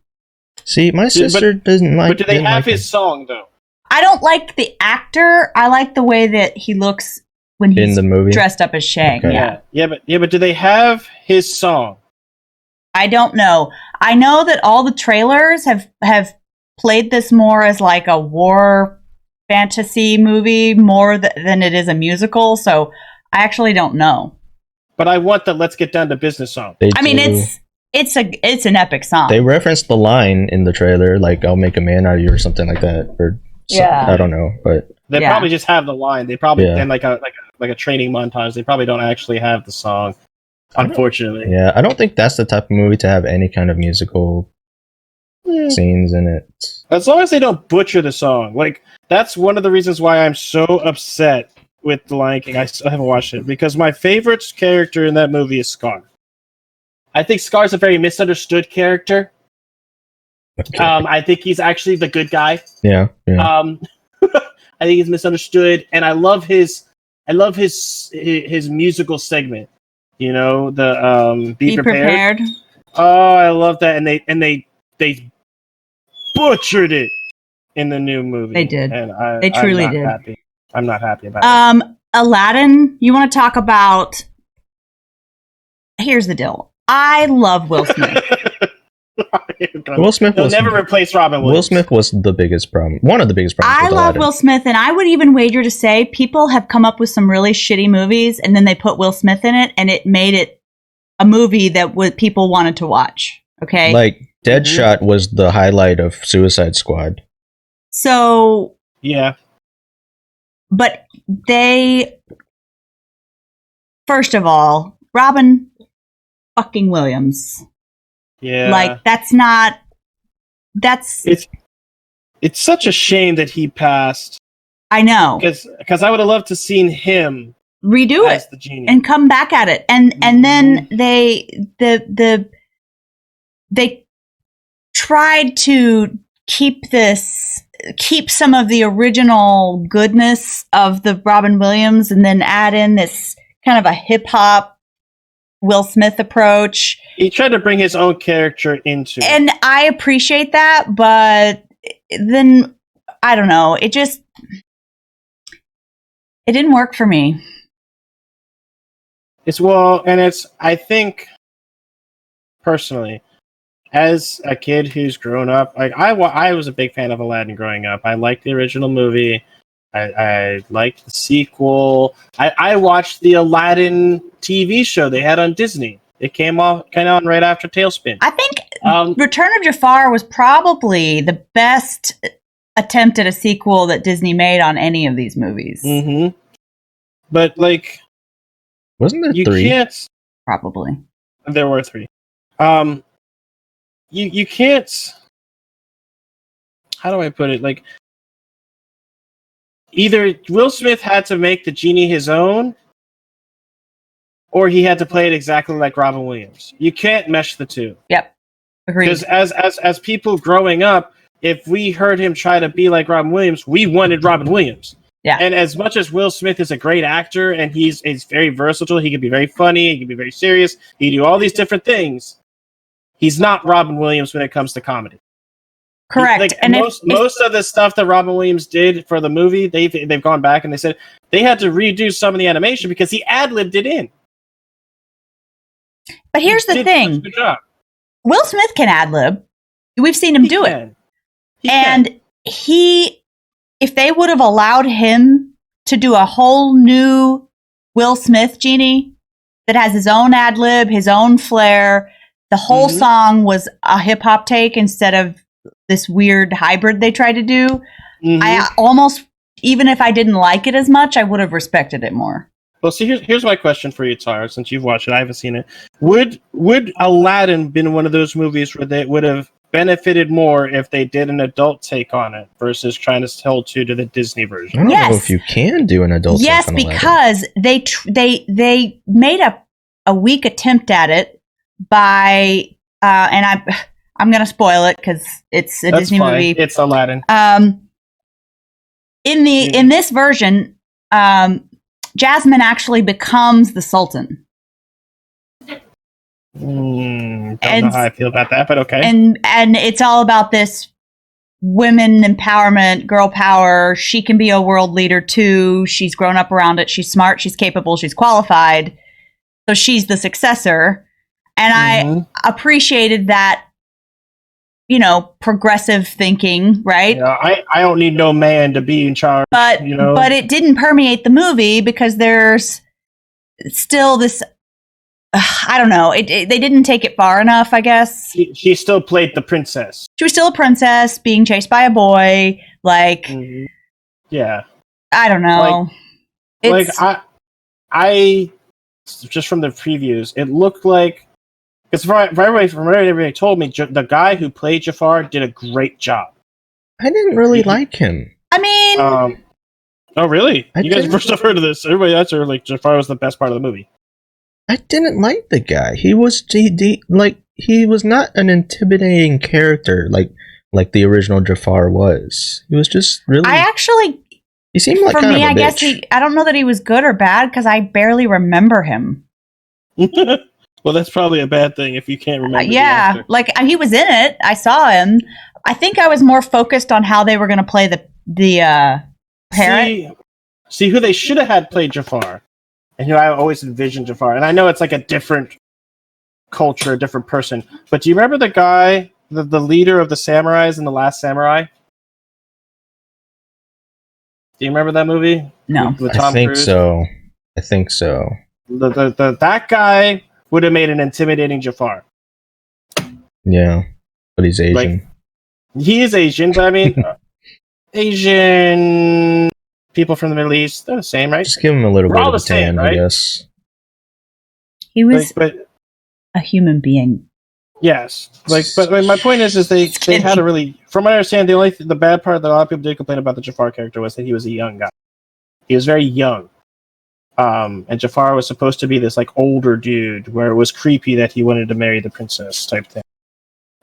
See, my sister doesn't like. But do they have his song though? I don't like the actor. I like the way that he looks when he's in the movie dressed up as Shang. Okay. Yeah. But do they have his song? I don't know. I know that all the trailers have played this more as like a war fantasy movie more than it is a musical. So I actually don't know. But I want the "Let's Get Down to Business" song. I mean, it's an epic song. They referenced the line in the trailer, like "I'll make a man out of you" or something like that. I don't know, but they probably just have the line. They probably then like a training montage. They probably don't actually have the song. Unfortunately. Yeah, I don't think that's the type of movie to have any kind of musical scenes in it. As long as they don't butcher the song. Like, that's one of the reasons why I'm so upset with The Lion King. I still haven't watched it, because my favorite character in that movie is Scar. I think Scar's a very misunderstood character. Okay. I think he's actually the good guy. Yeah. I think he's misunderstood, and I love his musical segment. You know, the be prepared. Oh, I love that, and they butchered it in the new movie. They did. And they truly did. Happy. I'm not happy about it. Aladdin. You want to talk about? Here's the deal. I love Will Smith. Will Smith will never replace Robin Williams. Will Smith was the biggest problem. One of the biggest problems. I love Will Smith, and I would even wager to say people have come up with some really shitty movies, and then they put Will Smith in it, and it made it a movie that people wanted to watch. Okay, like Deadshot was the highlight of Suicide Squad. So, Yeah. but first of all, Robin fucking Williams. Yeah. Like, It's such a shame that he passed. I know. Because I would have loved to seen him redo as it the genie and come back at it. And then they tried to keep some of the original goodness of the Robin Williams and then add in this kind of a hip hop Will Smith approach. He tried to bring his own character into it. And I appreciate that, but then I don't know, it didn't work for me. I think personally, as a kid who's grown up, like I was a big fan of Aladdin growing up. I liked the original movie. I liked the sequel. I watched the Aladdin TV show they had on Disney. It came on right after Tailspin. I think Return of Jafar was probably the best attempt at a sequel that Disney made on any of these movies. Mm-hmm. But like, wasn't there you 3? Can't. Probably. There were 3. You can't. How do I put it? Like, either Will Smith had to make the genie his own, or he had to play it exactly like Robin Williams. You can't mesh the two. Yep, agreed. Because as people growing up, if we heard him try to be like Robin Williams, we wanted Robin Williams. Yeah. And as much as Will Smith is a great actor and he's very versatile, he can be very funny, he can be very serious, he can do all these different things. He's not Robin Williams when it comes to comedy. Correct. Like, and most of the stuff that Robin Williams did for the movie, they've gone back and they said they had to redo some of the animation because he ad-libbed it in. But here's the thing. Good job. Will Smith can ad-lib. We've seen him do it. And if they would have allowed him to do a whole new Will Smith genie that has his own ad-lib, his own flair, the whole song was a hip-hop take instead of this weird hybrid they tried to do, I almost, even if I didn't like it as much, I would have respected it more. Well, see, here's my question for you, Tara, since you've watched it. I haven't seen it. Would Aladdin been one of those movies where they would have benefited more if they did an adult take on it versus trying to tell to the Disney version? I don't know if you can do an adult take on Aladdin. Because they made a weak attempt at it by and I'm going to spoil it because it's a Disney movie. It's Aladdin. In this version, Jasmine actually becomes the Sultan. Don't know how I feel about that, but okay. And it's all about this women empowerment, girl power. She can be a world leader too. She's grown up around it. She's smart. She's capable. She's qualified. So she's the successor. And I appreciated that, progressive thinking, right? Yeah, I don't need no man to be in charge. But it didn't permeate the movie because there's still this. I don't know. They didn't take it far enough, I guess. She still played the princess. She was still a princess being chased by a boy. Like, yeah. I don't know. I just from the previews, it looked like. Because from everybody told me, the guy who played Jafar did a great job. I didn't really like him. I mean... oh, really? You guys first have heard of this. Everybody else are like, Jafar was the best part of the movie. I didn't like the guy. He was he was not an intimidating character like the original Jafar was. He was just really... He seemed like kind of a bitch. guess I don't know that he was good or bad because I barely remember him. Well, that's probably a bad thing if you can't remember. Yeah, like he was in it. I saw him. I think I was more focused on how they were going to play the parrot. See who they should have had play Jafar, and I always envisioned Jafar. And I know it's like a different culture, a different person. But do you remember the guy, the leader of the samurais in The Last Samurai? Do you remember that movie? No, with Tom Cruise? I think so. That guy would have made an intimidating Jafar. Yeah, but he's Asian. He is Asian, but I mean, Asian people from the Middle East, they're the same, right? Just give him a little We're bit all of a the same, tan, I right? guess. He was But a human being. yes, but I mean, my point is they had a really, from what I understand, the bad part that a lot of people did complain about the Jafar character was that he was a young guy. He was very young, and Jafar was supposed to be this like older dude, where it was creepy that he wanted to marry the princess type thing.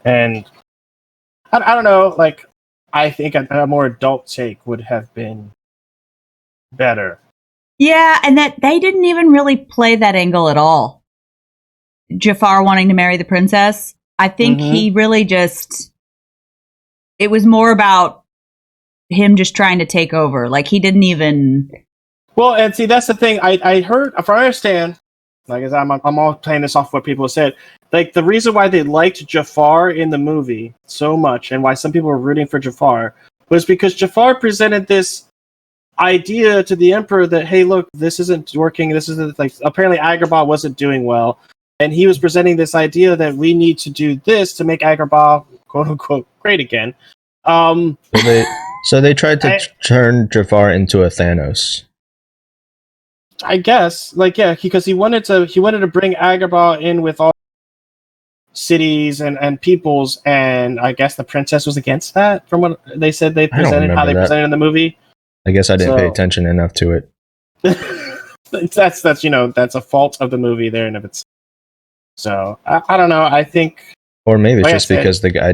And I don't know, like I think a more adult take would have been better. Yeah, and that they didn't even really play that angle at all. Jafar wanting to marry the princess. I think he really just, it was more about him just trying to take over. Like he didn't even. Well, and see, that's the thing. I heard, if I understand, like I'm all playing this off what people said. Like the reason why they liked Jafar in the movie so much, and why some people were rooting for Jafar, was because Jafar presented this idea to the Emperor that, hey, look, this isn't working. This isn't like, apparently Agrabah wasn't doing well, and he was presenting this idea that we need to do this to make Agrabah quote unquote great again. So they tried to turn Jafar into a Thanos. I guess, like, yeah, because he wanted to bring Agrabah in with all cities and peoples, and I guess the princess was against that. From what they said, they presented how they presented in the movie. I guess I didn't pay attention enough to it. that's that's a fault of the movie there and of itself. So I don't know. I think, or maybe it's just because the guy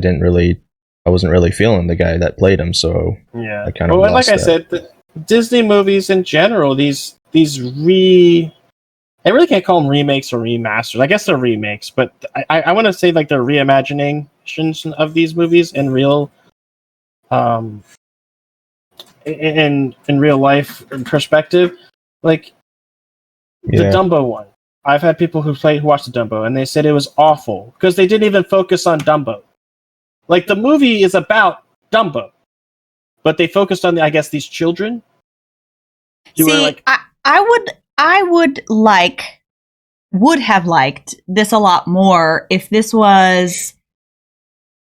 I wasn't really feeling the guy that played him. So yeah, I kind of like I said, the Disney movies in general, these I really can't call them remakes or remasters. I guess they're remakes, but I want to say like they're reimaginations of these movies in real, in real life perspective. Like the Dumbo one. I've had people who watched the Dumbo, and they said it was awful because they didn't even focus on Dumbo. Like the movie is about Dumbo, but they focused on these children. I would have liked this a lot more if this was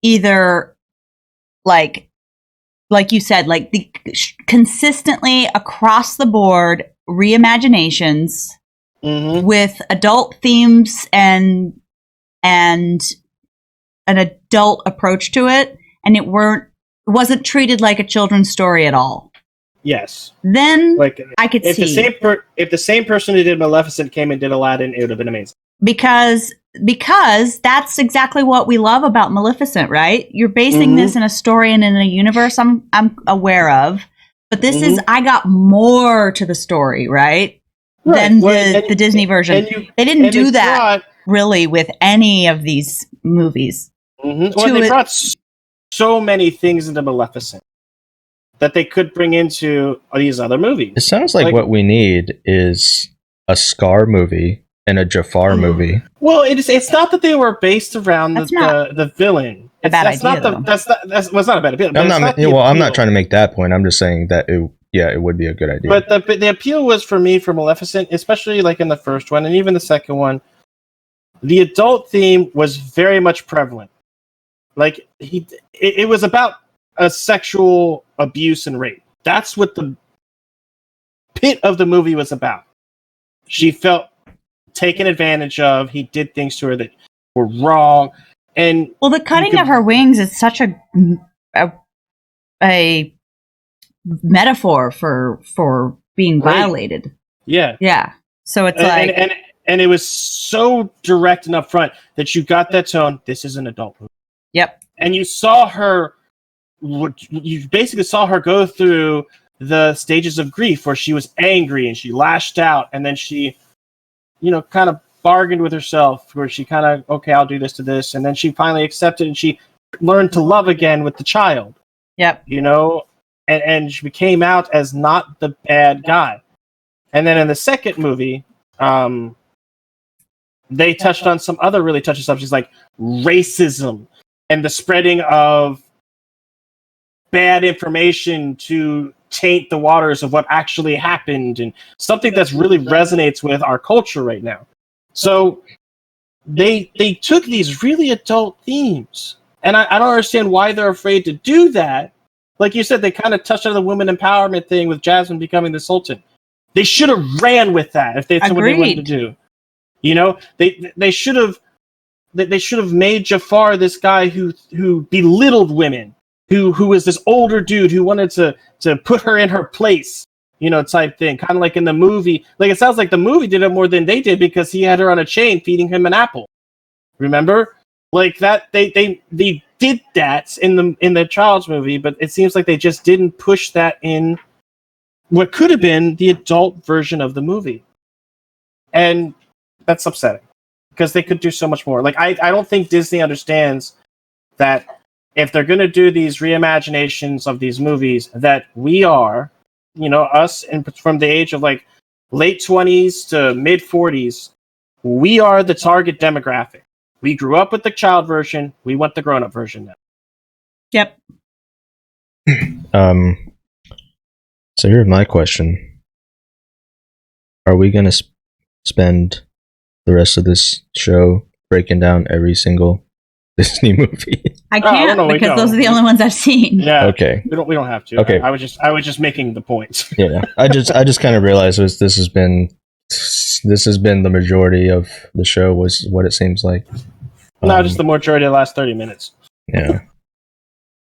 either like you said, like the consistently across the board reimaginations with adult themes and an adult approach to it, and it wasn't treated like a children's story at all. Yes. Then I could see if the same person who did Maleficent came and did Aladdin, it would have been amazing. Because that's exactly what we love about Maleficent, right? You're basing this in a story and in a universe I'm aware of, but this is, I got more to the story, right? Than the Disney version. They didn't do that really with any of these movies. Well, they brought so many things into Maleficent that they could bring into these other movies. It sounds like what we need is a Scar movie and a Jafar movie. Well, it's not that they were based around the villain. That's not a bad idea. I'm not trying to make that point. I'm just saying that it would be a good idea. But the appeal was for me for Maleficent, especially like in the first one and even the second one. The adult theme was very much prevalent. Like it was about a sexual abuse and rape. That's what the pit of the movie was about. She felt taken advantage of. He did things to her that were wrong. And the cutting of her wings is such a metaphor for being violated. Yeah. Yeah. So it's and it was so direct and upfront that you got that tone. This is an adult movie. Yep. And you saw her. You basically saw her go through the stages of grief where she was angry and she lashed out, and then she, kind of bargained with herself where she kind of, okay, I'll do this to this, and then she finally accepted and she learned to love again with the child. Yep. And she came out as not the bad guy. And then in the second movie, they touched on some other really touchy subjects like racism and the spreading of bad information to taint the waters of what actually happened, and something that's really resonates with our culture right now. So they took these really adult themes, and I don't understand why they're afraid to do that like you said, they kind of touched on the women empowerment thing with Jasmine becoming the Sultan. They should have ran with that if that's what they wanted to do. You know, they should have made Jafar this guy who belittled women, who was this older dude who wanted to put her in her place, you know, type thing. Kind of like in the movie. Like, it sounds like the movie did it more than they did because he had her on a chain feeding him an apple. Remember? Like that they did that in the child's movie, but it seems like they just didn't push that in what could have been the adult version of the movie. And that's upsetting because they could do so much more. Like, I don't think Disney understands that if they're going to do these reimaginations of these movies, that we are, you know, us from the age of like late 20s to mid 40s, we are the target demographic. We grew up with the child version. We want the grown-up version now. Yep. So here's my question. Are we going to spend the rest of this show breaking down every single Disney movie? I can't because those are the only ones I've seen. Yeah. Okay. We don't have to. Okay. I was just making the points. Yeah. I just kind of realized this has been the majority of the show, was what it seems like. No, just the majority of the last 30 minutes. Yeah.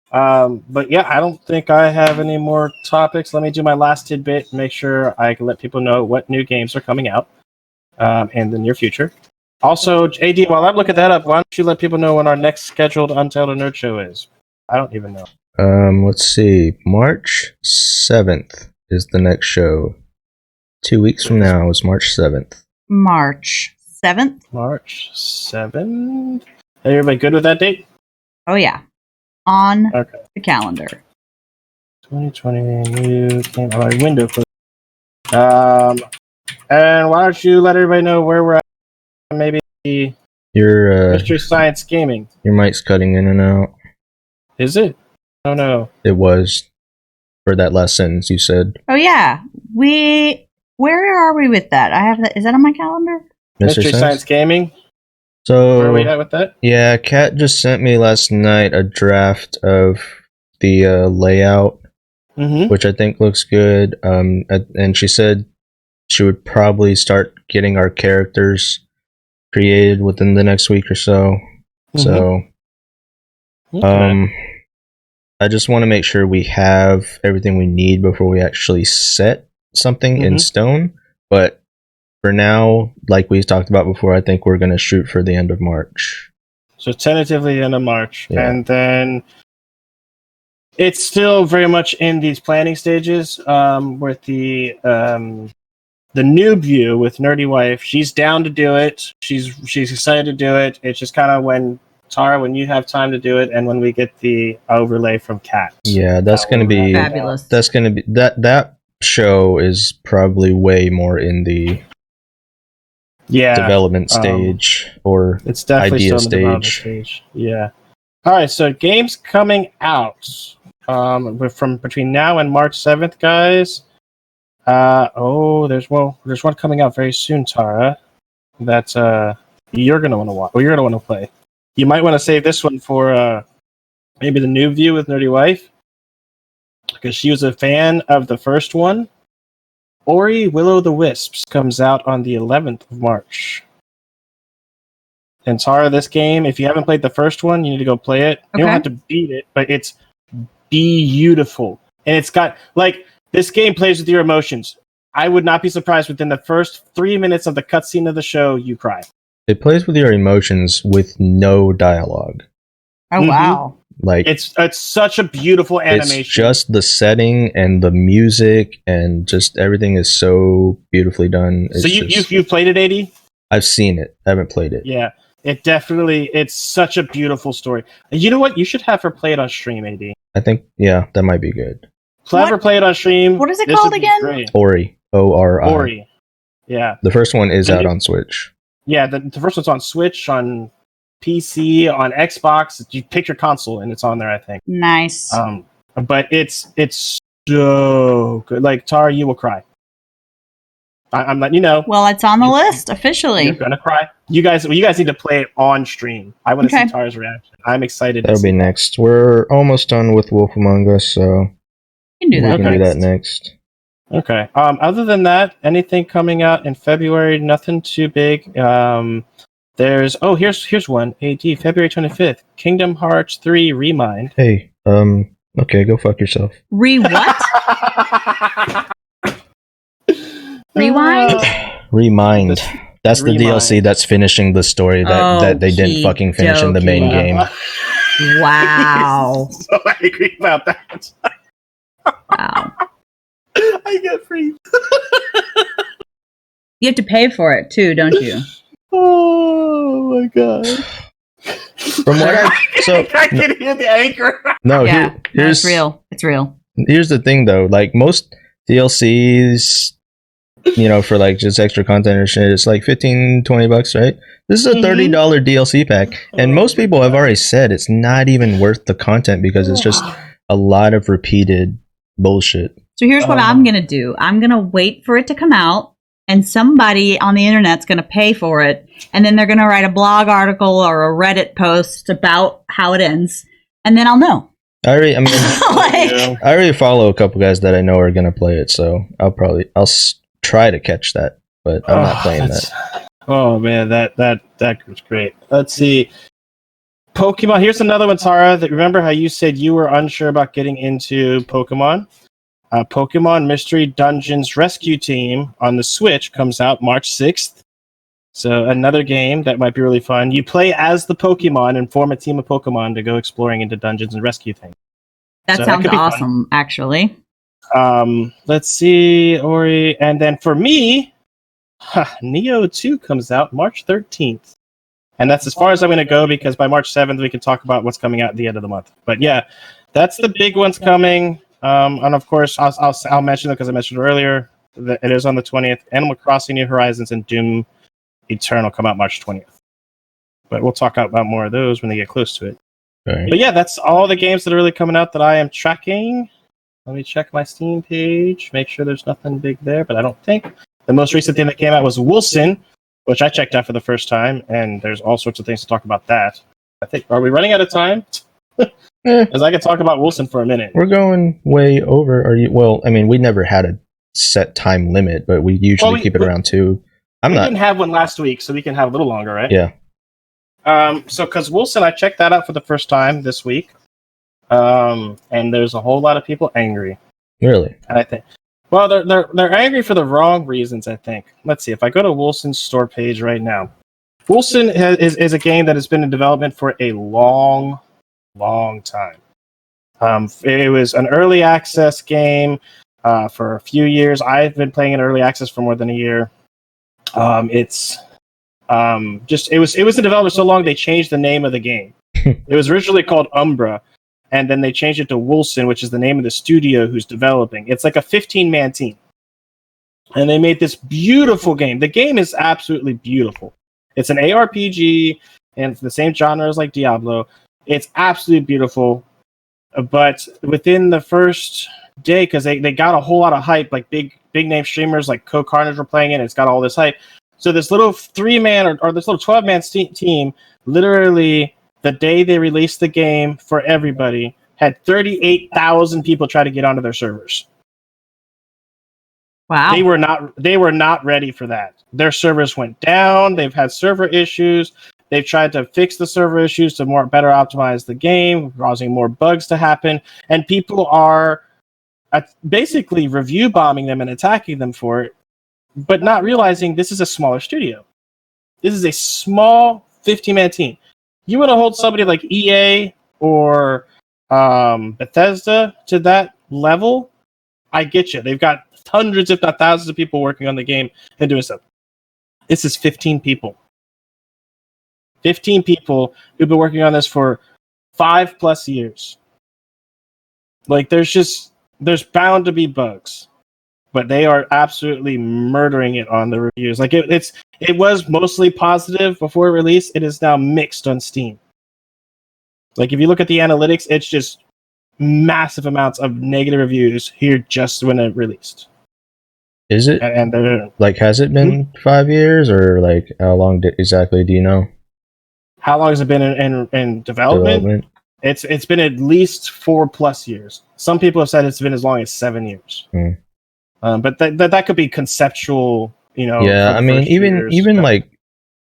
But yeah, I don't think I have any more topics. Let me do my last tidbit and make sure I can let people know what new games are coming out in the near future. Also, AD, while I'm looking that up, why don't you let people know when our next scheduled Untitled Nerd Show is? I don't even know. Let's see. March 7th is the next show. 2 weeks from now is March 7th. March 7th? March 7th? Everybody good with that date? Oh, yeah. On the calendar. 2020 new game window for. And why don't you let everybody know where we're at? Maybe Your Mystery Science Gaming. Your mic's cutting in and out. Is it? Oh no. It was for that last sentence you said. Oh yeah. Where are we with that? I have that. Is that on my calendar? Mystery Science Gaming. So where are we at with that? Yeah, Kat just sent me last night a draft of the layout, which I think looks good. And she said she would probably start getting our characters created within the next week or so. So, I just want to make sure we have everything we need before we actually set something in stone. But for now, like we talked about before, I think we're going to shoot for the end of March. So tentatively end of March. Yeah. And then it's still very much in these planning stages with the noob view with Nerdy Wife. She's down to do it. She's excited to do it. It's just kind of when you have time to do it and when we get the overlay from Kat. Yeah, that's going to be fabulous. That's going to be that show is probably way more in the development stage or it's definitely idea still in the development stage. Yeah. All right, so games coming out from between now and March 7th, guys. There's one coming out very soon, Tara. That you're gonna want to watch. Or you're gonna want to play. You might want to save this one for maybe the new view with Nerdy Wife, because she was a fan of the first one. Ori Will the Wisps comes out on the 11th of March. And Tara, this game, if you haven't played the first one, you need to go play it. You don't have to beat it, but it's beautiful. And it's got, like, this game plays with your emotions. I would not be surprised within the first 3 minutes of the cutscene of the show, you cry. It plays with your emotions with no dialogue. Oh, wow. Like it's such a beautiful animation. It's just the setting and the music and just everything is so beautifully done. So you've played it, AD? I've seen it. I haven't played it. Yeah. It's such a beautiful story. You know what? You should have her play it on stream, AD. I think, yeah, that might be good. Clever play it on stream. What is it called again? Great. Ori. O-R-I. Ori. Yeah. The first one is out on Switch. Yeah, the first one's on Switch, on PC, on Xbox. You pick your console and it's on there, I think. Nice. But it's so good. Like, Tara, you will cry. I'm letting you know. Well, it's on the list officially. You're gonna cry. You guys need to play it on stream. I want to Okay. see Tara's reaction. I'm excited. That'll be next. We're almost done with Wolf Among Us, so You can do we that. can do that next. Okay. Other than that, anything coming out in February? Nothing too big. Here's one. AD February 25th. Kingdom Hearts 3 Remind. Hey, okay, go fuck yourself. What? Rewind? Remind. That's the Remind. DLC that's finishing the story that they didn't fucking finish in the main Okey-dokey. game. Wow. So I agree about that. Wow. I get free. You have to pay for it too, don't you? Oh my god. From what I can hear the anchor. no, Yeah, no, here's it's real. It's real. here's the thing though, like most DLCs, for like just extra content or shit, it's like $15-$20, right? This is a $30 DLC pack, and most people have already said it's not even worth the content because it's just a lot of repeated bullshit. So here's what I'm going to do. I'm going to wait for it to come out, and somebody on the internet's going to pay for it, and then they're going to write a blog article or a Reddit post about how it ends, and then I'll know. I already follow a couple guys that I know are gonna play it, so I'll try to catch that, but I'm not playing that. Oh man, that was great. Let's see. Pokemon. Here's another one, Tara. That remember how you said you were unsure about getting into Pokemon? Pokemon Mystery Dungeons Rescue Team on the Switch comes out March 6th. So another game that might be really fun. You play as the Pokemon and form a team of Pokemon to go exploring into dungeons and rescue things. That sounds awesome, actually. Let's see, Ori. And then for me, Neo 2 comes out March 13th. And that's as far as I'm going to go because by March 7th, we can talk about what's coming out at the end of the month. But yeah, that's the big ones coming. And of course, I'll mention it because I mentioned earlier that it is on the 20th. Animal Crossing New Horizons and Doom Eternal come out March 20th. But we'll talk about more of those when they get close to it. Right. But yeah, that's all the games that are really coming out that I am tracking. Let me check my Steam page, make sure there's nothing big there, but I don't think. The most recent thing that came out was Wilson, which I checked out for the first time, and there's all sorts of things to talk about that. I think, are we running out of time? Because I could talk about Wilson for a minute. We're going way over. Are you? Well, I mean, we never had a set time limit, but we usually keep it around 2. We didn't have one last week, so we can have a little longer, right? Yeah. So, because Wilson, I checked that out for the first time this week, and there's a whole lot of people angry. Really? And I think, well, they're angry for the wrong reasons. I think. Let's see if I go to Wilson's store page right now. Wilson is a game that has been in development for a long time. It was an early access game for a few years. I've been playing in early access for more than a year. It was in development so long they changed the name of the game. It was originally called Umbra, and then they changed it to Wilson, which is the name of the studio who's developing. It's like a 15-man team, and they made this beautiful game. The game is absolutely beautiful. It's an ARPG, and it's the same genre as like Diablo. It's absolutely beautiful, but within the first day, because they got a whole lot of hype, like big name streamers like Co Carnage were playing it. It's got all this hype. So this little 3-man or this little 12-man team, literally the day they released the game for everybody, had 38,000 people try to get onto their servers. Wow. They were not ready for that. Their servers went down. They've had server issues. They've tried to fix the server issues to better optimize the game, causing more bugs to happen. And people are basically review bombing them and attacking them for it, but not realizing this is a smaller studio. This is a small 15-man team. You want to hold somebody like EA or Bethesda to that level, I get you. They've got hundreds, if not thousands of people working on the game and doing stuff. This is 15 people. 15 people who've been working on this for 5+ years. Like, there's bound to be bugs, but they are absolutely murdering it on the reviews. Like, it was mostly positive before release. It is now mixed on Steam. Like, if you look at the analytics, it's just massive amounts of negative reviews here just when it released. Is it and they're, like, has it been 5 years, or like how long exactly do you know? how long has it been in development? It's been at least 4+ years. Some people have said it's been as long as 7 years. But that could be conceptual, Yeah, I mean, even like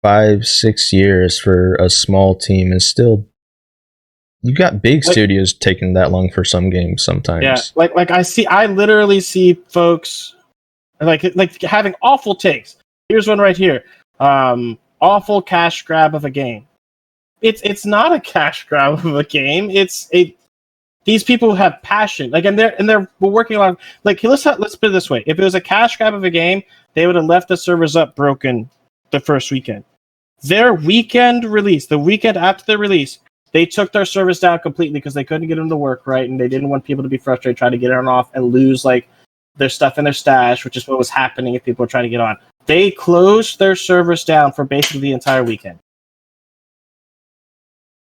5-6 years for a small team is still. You got big studios taking that long for some games sometimes. Yeah, like I literally see folks like having awful takes. Here's one right here. Awful cash grab of a game. It's not a cash grab of a game. These people have passion. Like, and they're working on, like, let's put it this way. If it was a cash grab of a game, they would have left the servers up broken the first weekend. Their weekend release, the weekend after the release, they took their servers down completely because they couldn't get them to work right, and they didn't want people to be frustrated trying to get on off and lose like their stuff in their stash, which is what was happening if people were trying to get on. They closed their servers down for basically the entire weekend.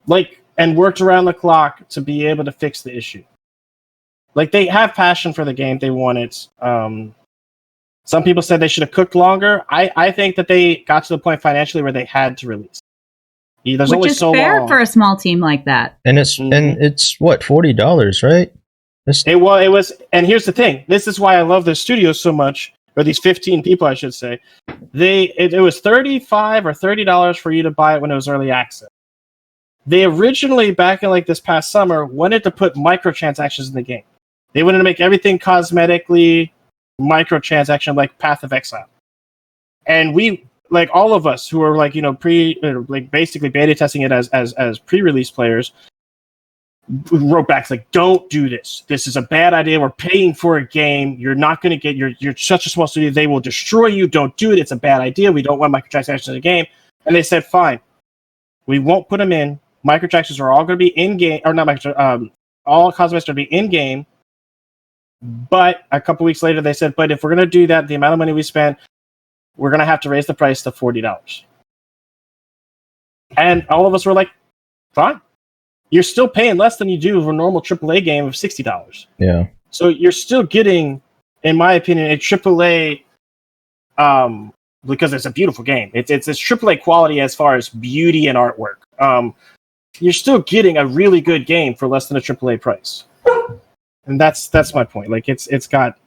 Like, and worked around the clock to be able to fix the issue. Like, they have passion for the game. They want it. Some people said they should have cooked longer. I think that they got to the point financially where they had to release. There's Which only is so fair long. for a small team like that. And it's what, $40, right? It was, and here's the thing. This is why I love the studio so much, or these 15 people, I should say. It was $35 or $30 for you to buy it when it was early access. They originally, back in like this past summer, wanted to put microtransactions in the game. They wanted to make everything cosmetically microtransaction, like Path of Exile. And we, like all of us who are like, basically beta testing it as pre-release players, wrote back like, don't do this. This is a bad idea. We're paying for a game. You're not going to get you're such a small studio. They will destroy you. Don't do it. It's a bad idea. We don't want microtransactions in the game. And they said, fine, we won't put them in. Microtransactions are all going to be in game, or not microtransactions. All cosmetics are going to be in game. But a couple weeks later, they said, but if we're going to do that, the amount of money we spent, we're going to have to raise the price to $40. And all of us were like, fine. You're still paying less than you do for a normal AAA game of $60. Yeah. So you're still getting, in my opinion, a AAA, because it's a beautiful game. It's AAA quality as far as beauty and artwork. You're still getting a really good game for less than a AAA price. And that's my point. Like, it's got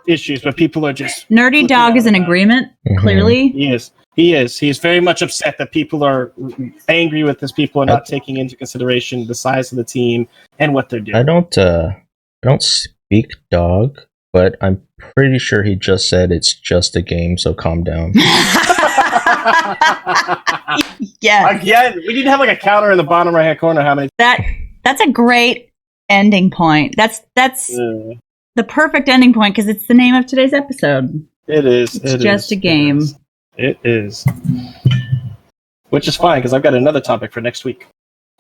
issues, but people are just... Nerdy Dog is in agreement, clearly. He is. He's very much upset that people are angry with his people and not taking into consideration the size of the team and what they're doing. I don't speak dog, but I'm pretty sure he just said it's just a game, so calm down. Yeah. Again, we need to have like a counter in the bottom right-hand corner. How many? That's a great ending point. That's the perfect ending point because it's the name of today's episode. It is. It's just a game. It is. Which is fine because I've got another topic for next week.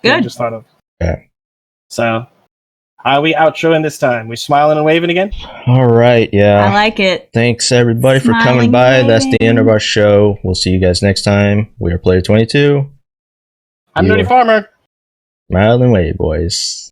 Good. I just thought of. Yeah. So, how are we outroing this time? We smiling and waving again? All right. Yeah. I like it. Thanks everybody for coming Smiling, by. That's the waving. end of our show. We'll see you guys next time. We are Player 22. I'm You Nerdy are- Farmer. Smile and wave, boys.